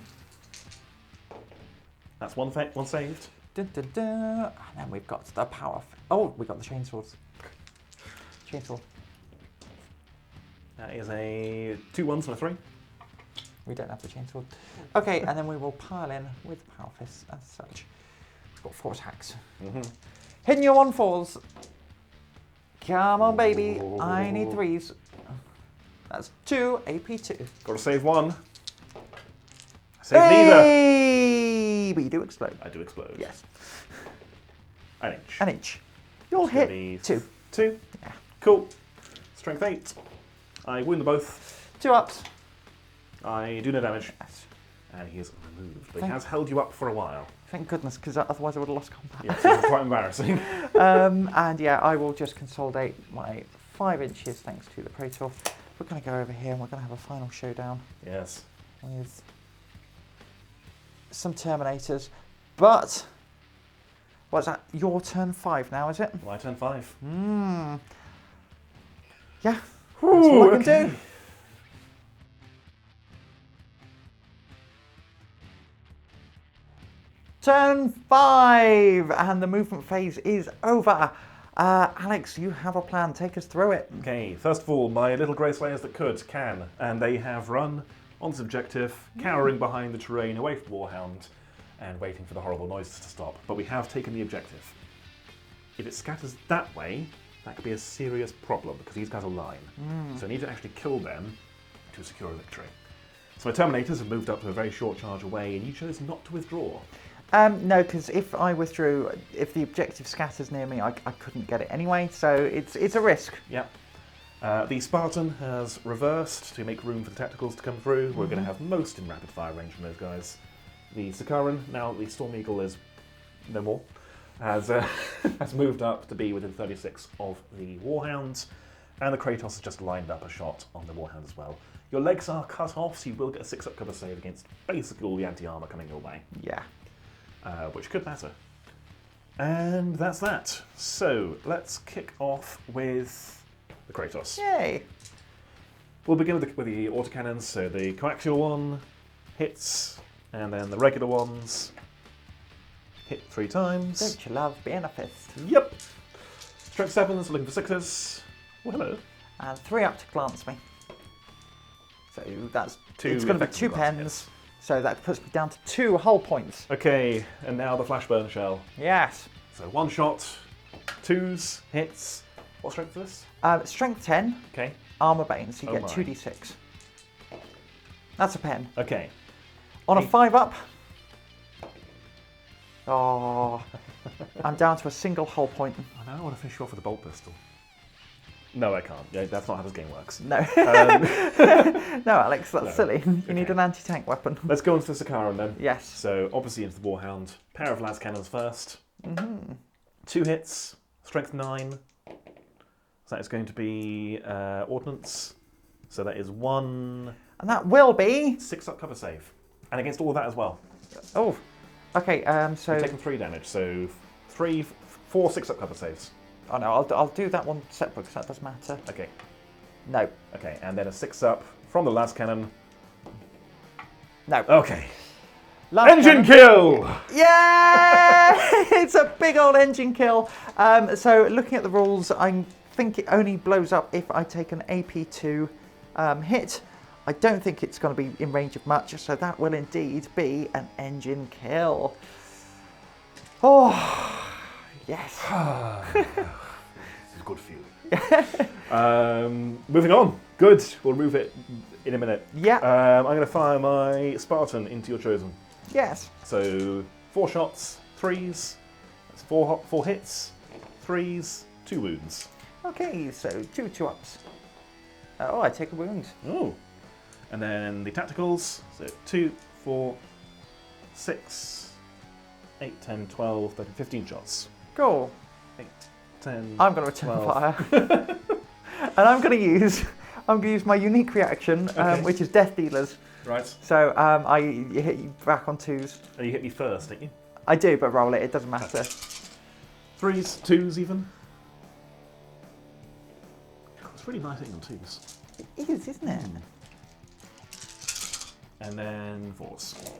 S2: That's one saved.
S1: Dun, dun, dun. And then we've got the power. Oh, we got the chainswords. Chainsword.
S2: That is a 2 1s and a 3.
S1: We don't have the chainsword. Okay, and then we will pile in with power fists as such. We've got 4 attacks. Hitting you on 4s. Come on, baby. I need 3s. That's 2 AP2.
S2: Got to save 1. Save neither.
S1: Hey! But you do explode.
S2: I do explode.
S1: Yes.
S2: An inch.
S1: An inch. You'll
S2: It's gonna
S1: hit
S2: be
S1: 2.
S2: 2.
S1: Yeah.
S2: Cool. Strength 8. I wound them both.
S1: 2 ups.
S2: I do no damage.
S1: Yes.
S2: And he is removed. But he has held you up for a while.
S1: Thank goodness, because otherwise I would have lost combat.
S2: Yes, it's quite embarrassing.
S1: And yeah, I will just consolidate my 5 inches thanks to the Praetor. We're going to go over here and we're going to have a final showdown
S2: Yes.
S1: with some Terminators. But, what's that? Your turn 5 now, is it?
S2: My turn 5.
S1: Yeah, that's what I can do. Turn 5, and the movement phase is over. Alex, you have a plan. Take us through it.
S2: Okay, first of all, my little grey slayers that can, and they have run on this objective, cowering behind the terrain away from Warhound, and waiting for the horrible noises to stop. But we have taken the objective. If it scatters that way, that could be a serious problem, because these guys are line. So I need to actually kill them to secure a victory. So my Terminators have moved up to a very short charge away, and you chose not to withdraw.
S1: No, because if I withdrew, if the objective scatters near me, I couldn't get it anyway, so it's a risk.
S2: Yep. The Spartan has reversed to make room for the tacticals to come through. We're going to have most in rapid fire range from those guys. The Sakaran, now the Storm Eagle is no more, has moved up to be within 36 of the Warhounds, and the Kratos has just lined up a shot on the Warhound as well. Your legs are cut off, so you will get a 6-up cover save against basically all the anti-armour coming your way.
S1: Yeah.
S2: Which could matter. And that's that. So let's kick off with the Kratos.
S1: Yay.
S2: We'll begin with the autocannons. So the coaxial one hits, and then the regular ones hit 3 times.
S1: Don't you love being a fist?
S2: Yep. Strength 7s, looking for 6s. Well, hello.
S1: And 3 up to glance me. So that's
S2: 2
S1: it's going to be
S2: effective
S1: 2
S2: glance,
S1: pens.
S2: yes.
S1: So that puts me down to 2 hull points.
S2: Okay, and now the flashburn shell.
S1: Yes.
S2: So 1 shot, 2s, hits. What strength is this?
S1: Strength 10,
S2: Okay.
S1: armor bane, so you
S2: Oh
S1: get
S2: my.
S1: 2d6. That's a pen.
S2: Okay.
S1: On a
S2: Hey.
S1: 5 up. Oh, I'm down to a single hull point.
S2: I know I want to finish you off with a bolt pistol. No, I can't. Yeah, that's not how this game works.
S1: No. No, Alex, that's
S2: No.
S1: silly. You
S2: Okay.
S1: need an anti-tank weapon.
S2: Let's go into the Sakaran then.
S1: Yes.
S2: So obviously into the Warhound. Pair of las cannons first. 2 hits. Strength 9. So that is going to be ordnance. So that is 1
S1: And that will be...
S2: 6-up cover save. And against all of that as well.
S1: Oh, okay, so...
S2: You've taken 3 damage. So 4 6-up cover saves.
S1: Oh no, I'll do that one separate because that does matter.
S2: Okay.
S1: No.
S2: Okay, and then a 6-up from the las cannon.
S1: No.
S2: Okay.
S1: Last
S2: Engine
S1: cannon.
S2: kill!
S1: Yeah! It's a big old engine kill. So looking at the rules, I think it only blows up if I take an AP2 hit. I don't think it's going to be in range of much, so that will indeed be an engine kill. Oh, yes.
S2: This is good feeling. Moving on. Good. We'll move it in a minute.
S1: Yeah.
S2: I'm going to fire my Spartan into your chosen.
S1: Yes.
S2: So 4 shots, 3s. That's 4 hits, 3s, 2 wounds.
S1: Okay, so 2 2-ups. Oh, I take a wound.
S2: Oh. And then the tacticals. So 2, 4, 6, 8, 10, 12, 13, 15 shots.
S1: Cool.
S2: 8, 10.
S1: I'm going to return
S2: 12.
S1: fire. And I'm going to use my unique reaction, which is Death Dealers.
S2: Right.
S1: So you hit you back on 2s.
S2: Oh, you hit me first, didn't you?
S1: I do, but roll it. It doesn't matter.
S2: 3s, 2s even. God, it's really nice hitting on 2s.
S1: It is, isn't it?
S2: And then 4s.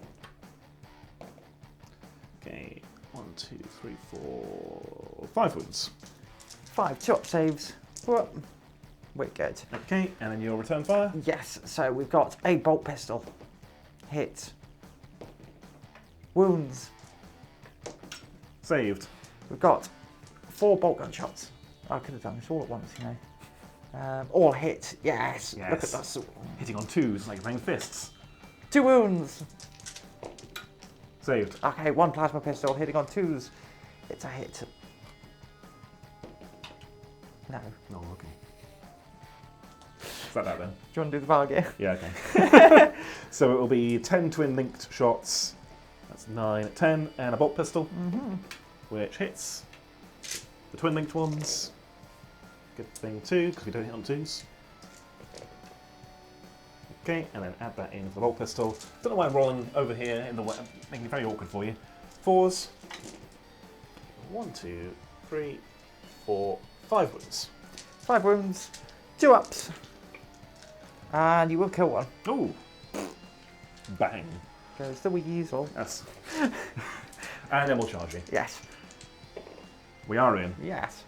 S2: Okay, 1, 2, 3, 4, 5 wounds.
S1: 5 chop saves. Whoop. We're good.
S2: Okay, and then you'll return fire.
S1: Yes, so we've got a bolt pistol. Hit. Wounds.
S2: Saved.
S1: We've got 4 bolt gun shots. I could have done this all at once, you know. All hit. Yes.
S2: Yes.
S1: Look at that.
S2: Hitting on 2s, like playing fists.
S1: 2 wounds.
S2: Saved.
S1: Okay, 1 plasma pistol hitting on 2s. It's a hit. No.
S2: Oh, okay. Is that then?
S1: Do you want to do the target?
S2: Yeah, okay. So it will be 10 twin linked shots. That's 9, 10, and a bolt pistol, which hits the twin linked ones. Good thing 2, because we don't hit on 2s. Okay, and then add that into the bolt pistol. Don't know why I'm rolling over here in the way, making it very awkward for you. 4s. 1, 2, 3, 4, 5 wounds.
S1: 5 wounds. 2 ups. And you will kill one.
S2: Ooh. Bang.
S1: Goes the weasel.
S2: Yes. And then we'll charge you.
S1: Yes.
S2: We are in.
S1: Yes.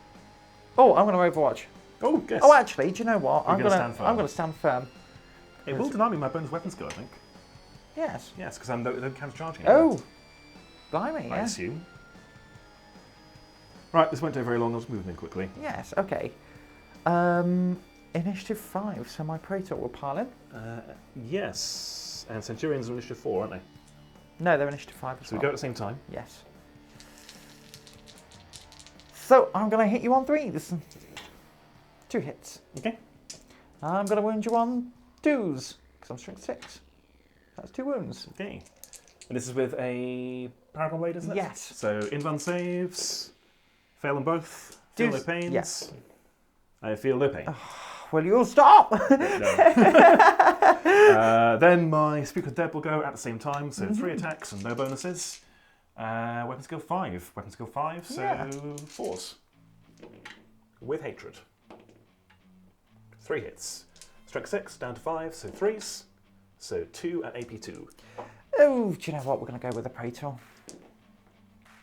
S1: Oh, I'm going to Overwatch.
S2: Oh, guess.
S1: Oh, actually, do you know what?
S2: You're gonna stand firm.
S1: I'm going to stand firm.
S2: It will deny me my bonus weapon skill, I think.
S1: Yes.
S2: Yes, because I'm no counter charging.
S1: Oh. Blimey,
S2: I
S1: yeah.
S2: assume. Right, this won't take very long. I'll just move them in quickly.
S1: Yes, okay. Initiative 5, so my Praetor will pile in.
S2: Yes, and Centurions are initiative 4, aren't they?
S1: No, they're initiative 5 as
S2: So
S1: well.
S2: we go at the same time.
S1: Yes. So I'm going to hit you on 3s. 2 hits.
S2: Okay.
S1: I'm going to wound you on 2s, because I'm strength 6. That's 2 wounds.
S2: Okay. And this is with a Paragon Blade, isn't it?
S1: Yes.
S2: So invuln saves, fail them both, feel no pains.
S1: Yes.
S2: I feel no pain.
S1: Will you stop?
S2: No. Then my Speak with Dead will go at the same time, so 3 attacks and no bonuses. Weapon skill 5. Weapon skill 5, so 4s. With hatred. 3 hits. Strength 6 down to 5, so 3s. So 2 at AP 2.
S1: Oh, do you know what? We're going to go with a Praetor.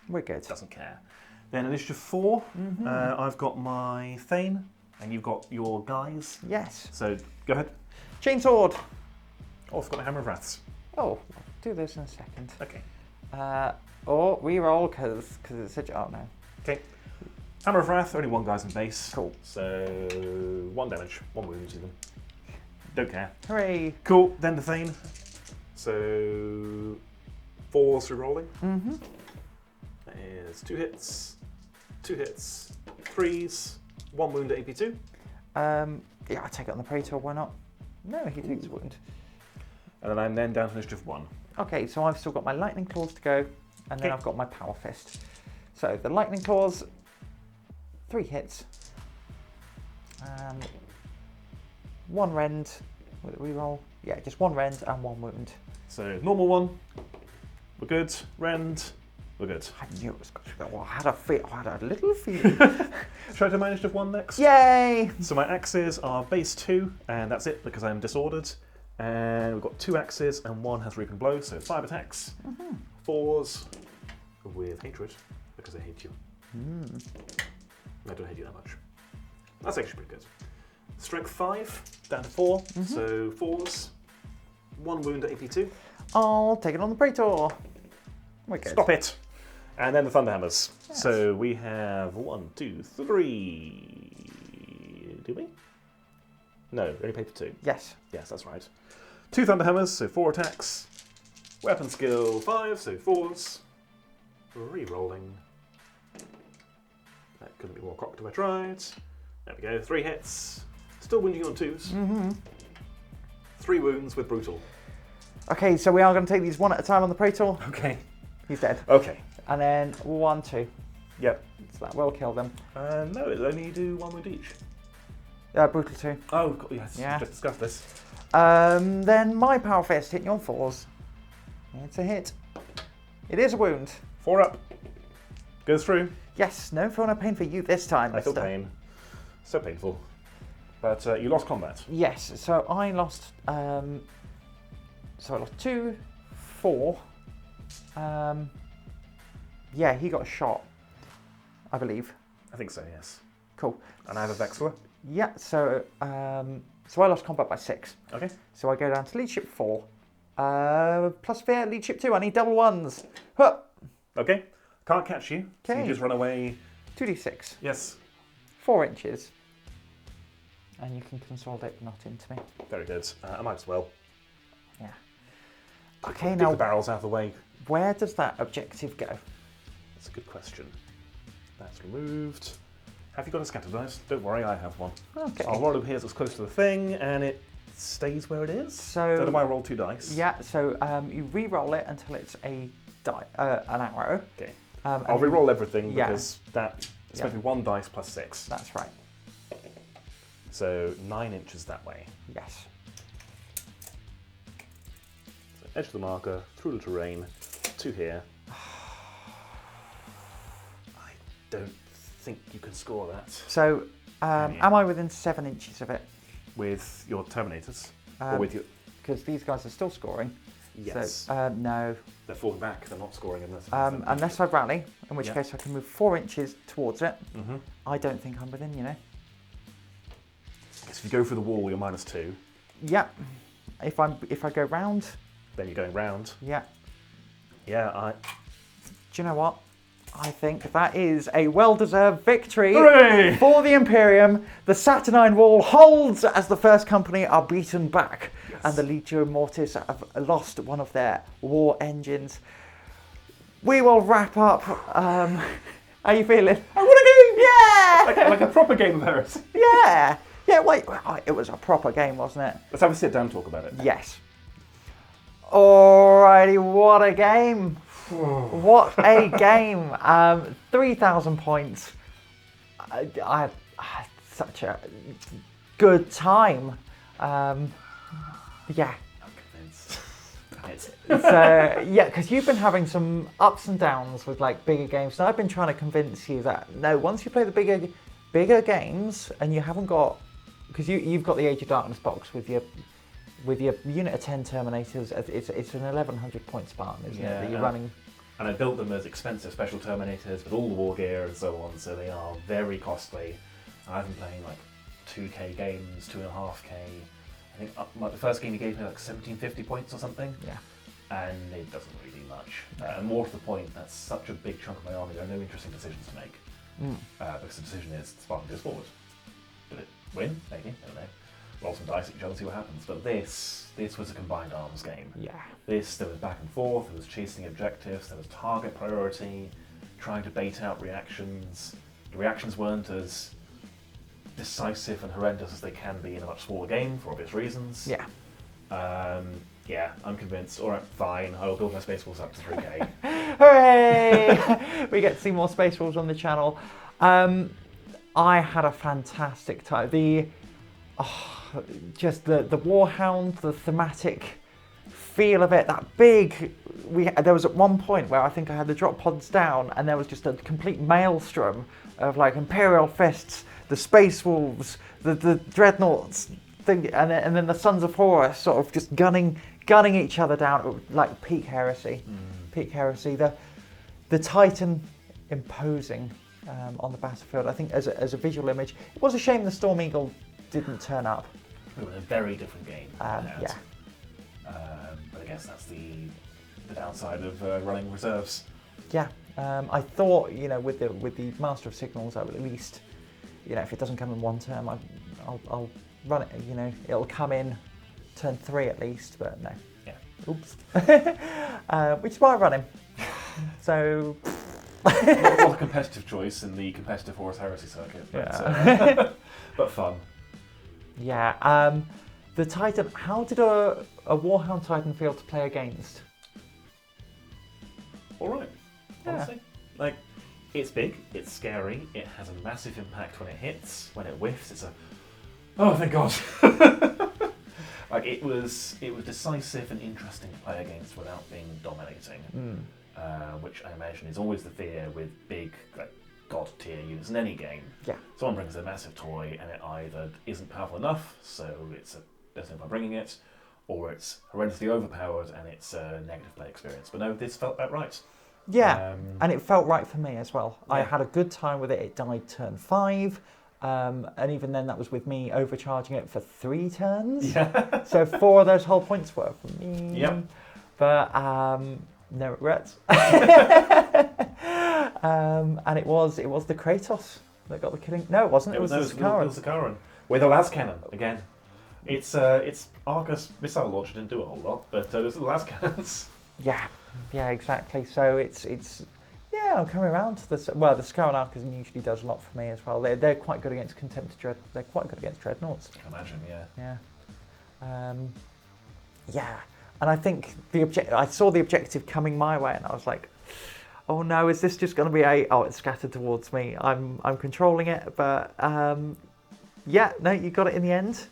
S1: We're good.
S2: Doesn't care. Then initiative 4, I've got my Thane, and you've got your guys.
S1: Yes.
S2: So go ahead.
S1: Chainsword.
S2: Oh, I've got a Hammer of Wraths.
S1: Oh, I'll do this in a second.
S2: Okay.
S1: Or reroll, because it's such... Oh, no.
S2: Okay. Hammer of Wrath, only 1 guy's in base.
S1: Cool.
S2: So 1 damage, 1 wound to them. Don't care.
S1: Hooray.
S2: Cool, then the Thane. So 4s re-rolling. That is 2 hits, 2 hits, 3s, 1 wound at AP 2.
S1: Yeah, I'll take it on the Praetor, why not? No, he takes a wound.
S2: And then I'm then down to initiative 1.
S1: Okay, so I've still got my Lightning Claws to go, and then I've got my Power Fist. So the Lightning Claws, 3 hits, and 1 rend with a reroll. Yeah, just 1 rend and 1 wound.
S2: So normal 1, we're good. Rend, we're good.
S1: I knew it was going to go. I had a little feeling.
S2: Should I do my initiative 1 next?
S1: Yay!
S2: So my axes are base 2, and that's it because I'm disordered. And we've got 2 axes, and 1 has Reaping Blow, so 5 attacks. 4s with hatred because I hate you. I don't hate you that much. That's actually pretty good. Strength 5 down to 4, so 4s. 1 wound at AP 2.
S1: I'll take it on the Praetor. We're good.
S2: Stop it! And then the Thunderhammers.
S1: Yes.
S2: So we have 1, 2, 3. Do we? No, we only paid for 2.
S1: Yes.
S2: Yes, that's right. 2 Thunderhammers, so 4 attacks. Weapon skill 5, so 4s. Re-rolling. That couldn't be more cocked if I tried. There we go, 3 hits. Still wounding on 2s. 3 wounds with Brutal.
S1: Okay, so we are going to take these one at a time on the Praetor.
S2: Okay.
S1: He's dead.
S2: Okay.
S1: And then 1, 2.
S2: Yep.
S1: So that will kill them.
S2: No, it only do 1 wound each.
S1: Brutal 2.
S2: Oh, yes.
S1: Yeah.
S2: We just discussed this.
S1: Then my Power Fist hitting you on 4s. It's a hit. It is a wound.
S2: 4 up. Goes through.
S1: Yes, no feel no pain for you this time,
S2: I feel
S1: mister.
S2: pain. So painful. But you lost combat.
S1: Yes, so I lost. So I lost 2, 4. Yeah, he got a shot, I believe.
S2: I think so, yes.
S1: Cool.
S2: And I have a Vexler.
S1: Yeah, so I lost combat by 6.
S2: Okay.
S1: So I go down to leadership 4. Plus fear, leadership 2. I need double 1s. Huh.
S2: Okay. Can't catch you. So
S1: Okay.
S2: you just run away.
S1: 2d6.
S2: Yes.
S1: 4 inches. And you can consolidate the knot into me.
S2: Very good. I might as well.
S1: Yeah. Okay,
S2: Keep
S1: now
S2: the barrels out of the way.
S1: where does that objective go?
S2: That's a good question. That's removed. Have you got a scatter dice? Don't worry, I have one.
S1: Okay.
S2: I'll roll it here as close to the thing, and it stays where it is.
S1: So
S2: do I roll 2 dice?
S1: yeah, so you re-roll it until it's an arrow.
S2: Okay.
S1: And
S2: I'll re-roll everything
S1: yeah.
S2: because it's supposed to be 1 dice plus 6.
S1: That's right.
S2: So 9 inches that way.
S1: Yes.
S2: So edge of the marker, through the terrain, 2 here. I don't think you can score that
S1: So
S2: Can you?
S1: am I within 7 inches of it?
S2: with your Terminators or with your.
S1: Because these guys are still scoring.
S2: Yes.
S1: So no.
S2: They're falling back. They're not scoring unless.
S1: Unless I rally, in which
S2: Yeah.
S1: case I can move 4 inches towards it.
S2: Mm-hmm.
S1: I don't think I'm within, you know.
S2: Because if you go through the wall, you're -2.
S1: Yeah. If I go round,
S2: Then you're going round.
S1: yeah.
S2: Yeah,
S1: Do you know what? I think that is a well-deserved victory
S2: Hooray!
S1: for the Imperium. The Saturnine Wall holds as the First Company are beaten back,
S2: Yes.
S1: and the Legio Mortis have lost one of their war engines. We will wrap up. How are you feeling?
S2: I want a game!
S1: Yeah!
S2: Okay, like a proper game of Heresy.
S1: Yeah! Yeah, wait, it was a proper game, wasn't it?
S2: Let's have a sit down and talk about it.
S1: Yes. Alrighty, what a game. What a game. 3,000 points. I had such a good time. Yeah.
S2: I'm convinced.
S1: So, yeah, because you've been having some ups and downs with like bigger games. And I've been trying to convince you that, no, once you play the bigger games and you haven't got, because you've got the Age of Darkness box with your unit of 10 Terminators, it's an 1,100 point Spartan, isn't it? That you're running.
S2: And I built them as expensive special Terminators with all the war gear and so on, so they are very costly. And I've been playing like 2k games, 2.5k. I think the first game you gave me like 1,750 points or something.
S1: Yeah.
S2: And it doesn't really do much. And more to the point, that's such a big chunk of my army, there are no interesting decisions to make. Because the decision is Spartan goes forward. Did it win? Maybe, I don't know. Roll some dice at each other, see what happens. But this was a combined arms game.
S1: Yeah.
S2: There was back and forth, there was chasing objectives, there was target priority, trying to bait out reactions. The reactions weren't as decisive and horrendous as they can be in a much smaller game for obvious reasons.
S1: Yeah.
S2: Yeah, I'm convinced. Alright, fine, I will build my Space Wolves up to 3k.
S1: Hooray! We get to see more Space Wolves on the channel. I had a fantastic time. Just the Warhound, the thematic feel of it, that big. There was at one point where I think I had the drop pods down, and there was just a complete maelstrom of like Imperial Fists, the Space Wolves, the Dreadnoughts, and then the Sons of Horus sort of just gunning each other down, like peak Heresy. Peak Heresy. The Titan imposing on the battlefield. I think as a visual image, it was a shame the Storm Eagle didn't turn up.
S2: It was a very different game.
S1: Yeah.
S2: But I guess that's the downside of running reserves.
S1: Yeah. I thought, with the Master of Signals, I would at least, if it doesn't come in one turn, I'll run it. It'll come in turn 3 at least. But no.
S2: Yeah.
S1: Oops. Which is why I run him. So.
S2: Not a competitive choice in the competitive Horus Heresy circuit, but, but fun.
S1: Yeah. The Titan. How did a Warhound Titan feel to play against?
S2: All right. Honestly, like It's big, it's scary, it has a massive impact when it hits, when it whiffs, it's a... Oh, thank God! Like, it was decisive and interesting to play against without being dominating, which I imagine is always the fear with big, like, god-tier units in any game.
S1: Yeah.
S2: Someone brings a massive toy and it either isn't powerful enough, so there's no point bringing it, or it's horrendously overpowered and it's a negative play experience. But no, this felt about right.
S1: Yeah, and it felt right for me as well.
S2: Yeah.
S1: I had a good time with it. It died turn 5, and even then that was with me overcharging it for 3 turns.
S2: Yeah.
S1: So 4 of those whole points were for me.
S2: Yep.
S1: But no regrets. And it was the Kratos that got the killing. No, it wasn't. It was the Sakaran.
S2: It was the Sakaran. With a las cannon again. It's Arcus missile launcher didn't do a whole lot, but it was the las cannons.
S1: Yeah, exactly. So it's I'm coming around to this. Well, the Sakaran Arcus usually does a lot for me as well. They're quite good against Contemptor They're quite good against Dreadnoughts.
S2: I can imagine, yeah.
S1: Yeah. And I think I saw the objective coming my way, and I was like, "Oh no, is this just going to be it's scattered towards me? I'm controlling it, but yeah, no, you got it in the end.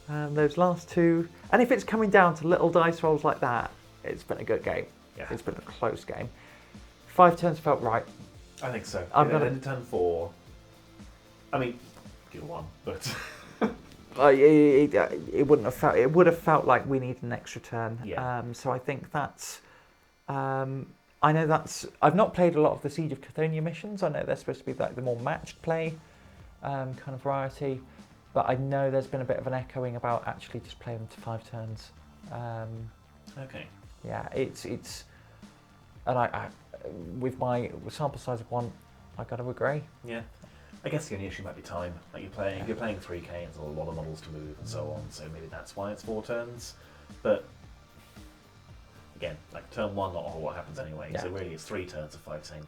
S1: Those last 2, and if it's coming down to little dice rolls like that, it's been a good game.
S2: Yeah.
S1: It's been a close game. 5 turns felt right.
S2: I think so.
S1: I'm
S2: And
S1: gonna
S2: then turn 4. I mean, do 1, but
S1: it wouldn't have felt. It would have felt like we need an extra turn.
S2: Yeah.
S1: So I think that's. I know that's. I've not played a lot of the Siege of Cathonia missions. I know they're supposed to be like the more matched play, kind of variety, but I know there's been a bit of an echoing about actually just playing them to 5 turns.
S2: okay.
S1: Yeah, it's, and I with my sample size of 1, I got to agree.
S2: Yeah. I guess the only issue might be time. Like you're playing 3K, and there's a lot of models to move and so on. So maybe that's why it's 4 turns. But again, like turn 1, not a whole lot happens anyway.
S1: Yeah.
S2: So really, it's 3 turns of fighting,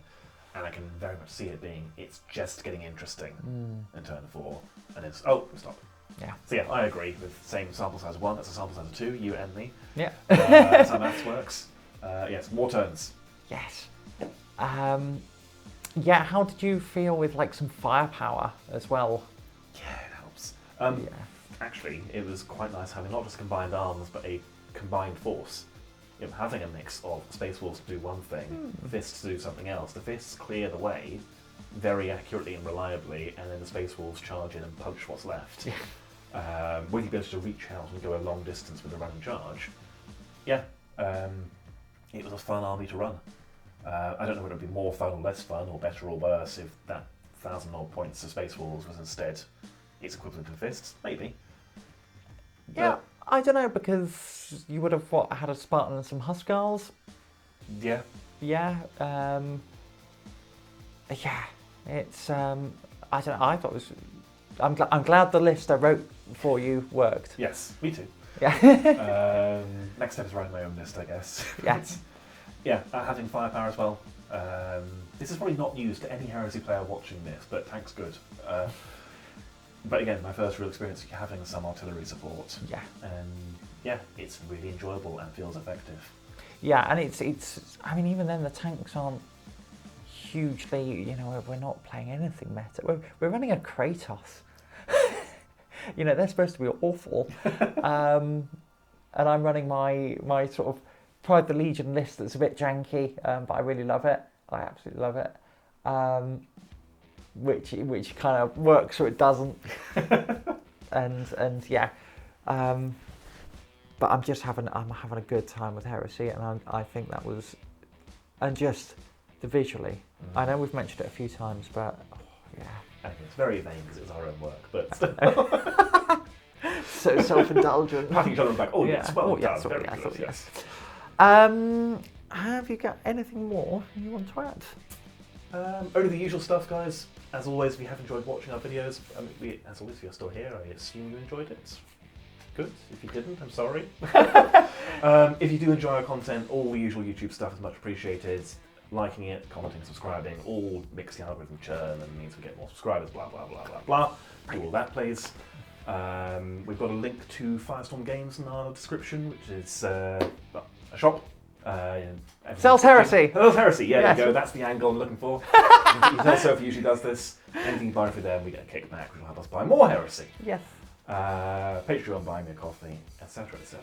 S2: and I can very much see it being it's just getting interesting in turn 4, and it's stop.
S1: Yeah.
S2: So yeah, I agree with same sample size of 1. That's a sample size of 2. You and me.
S1: Yeah.
S2: That's how maths works. Yes, more turns.
S1: Yes. Yeah, how did you feel with like some firepower as well?
S2: Yeah, it helps.
S1: Yeah.
S2: Actually, it was quite nice having not just combined arms, but a combined force. You know, having a mix of Space Wolves to do one thing, Fists to do something else. The Fists clear the way very accurately and reliably, and then the Space Wolves charge in and punch what's left. With the ability to reach out and go a long distance with a running charge. Yeah, it was a fun army to run. I don't know whether it would be more fun or less fun, or better or worse, if that 1,000 odd points of Space Wolves was instead its equivalent to Fists. Maybe.
S1: Yeah, I don't know, because you would have had a Spartan and some Huskarls.
S2: Yeah.
S1: Yeah. Yeah. It's I don't know. I thought it was. I'm glad the list I wrote for you worked.
S2: Yes, me too.
S1: Yeah.
S2: Next step is writing my own list, I guess.
S1: Yes.
S2: Yeah, having firepower as well. This is probably not news to any Heresy player watching this, but tank's good. But again, my first real experience having some artillery support.
S1: Yeah.
S2: And yeah, it's really enjoyable and feels effective.
S1: Yeah, and it's. I mean, even then, the tanks aren't hugely. You know, we're not playing anything meta. We're running a Kratos. You know, they're supposed to be awful. And I'm running my sort of Pride of the Legion list that's a bit janky, but I really love it. I absolutely love it. Which kind of works or it doesn't. and yeah. But I'm having a good time with Heresy, and I think that was, and just the visually. I know we've mentioned it a few times, but yeah.
S2: I think it's very vain because it's our own work, but
S1: so self-indulgent.
S2: patting each other on the back. Oh yes, well done.
S1: Sorry,
S2: Very good,
S1: yes. Have you got anything more you want to add?
S2: Only the usual stuff, guys. As always, if you have enjoyed watching our videos, as always, if you're still here, I assume you enjoyed it. Good. If you didn't, I'm sorry. If you do enjoy our content, all the usual YouTube stuff is much appreciated. Liking it, commenting, subscribing, all makes the algorithm churn and means we get more subscribers, blah, blah, blah, blah, blah. Do all that, please. We've got a link to Firestorm Games in our description, which is a shop.
S1: Sales Heresy.
S2: Sales Heresy, yeah,
S1: Yes.
S2: there you go. That's the angle I'm looking for. You tell Sophie usually does this. Anything you buy through there, we get a kickback, which will help us buy more Heresy.
S1: Yes.
S2: Patreon, buy me a coffee, etc., etc.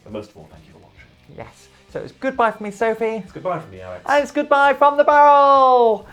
S2: But most of all, thank you for watching.
S1: Yes. So it's goodbye from me, Sophie.
S2: It's goodbye from me, Alex.
S1: And it's goodbye from the barrel.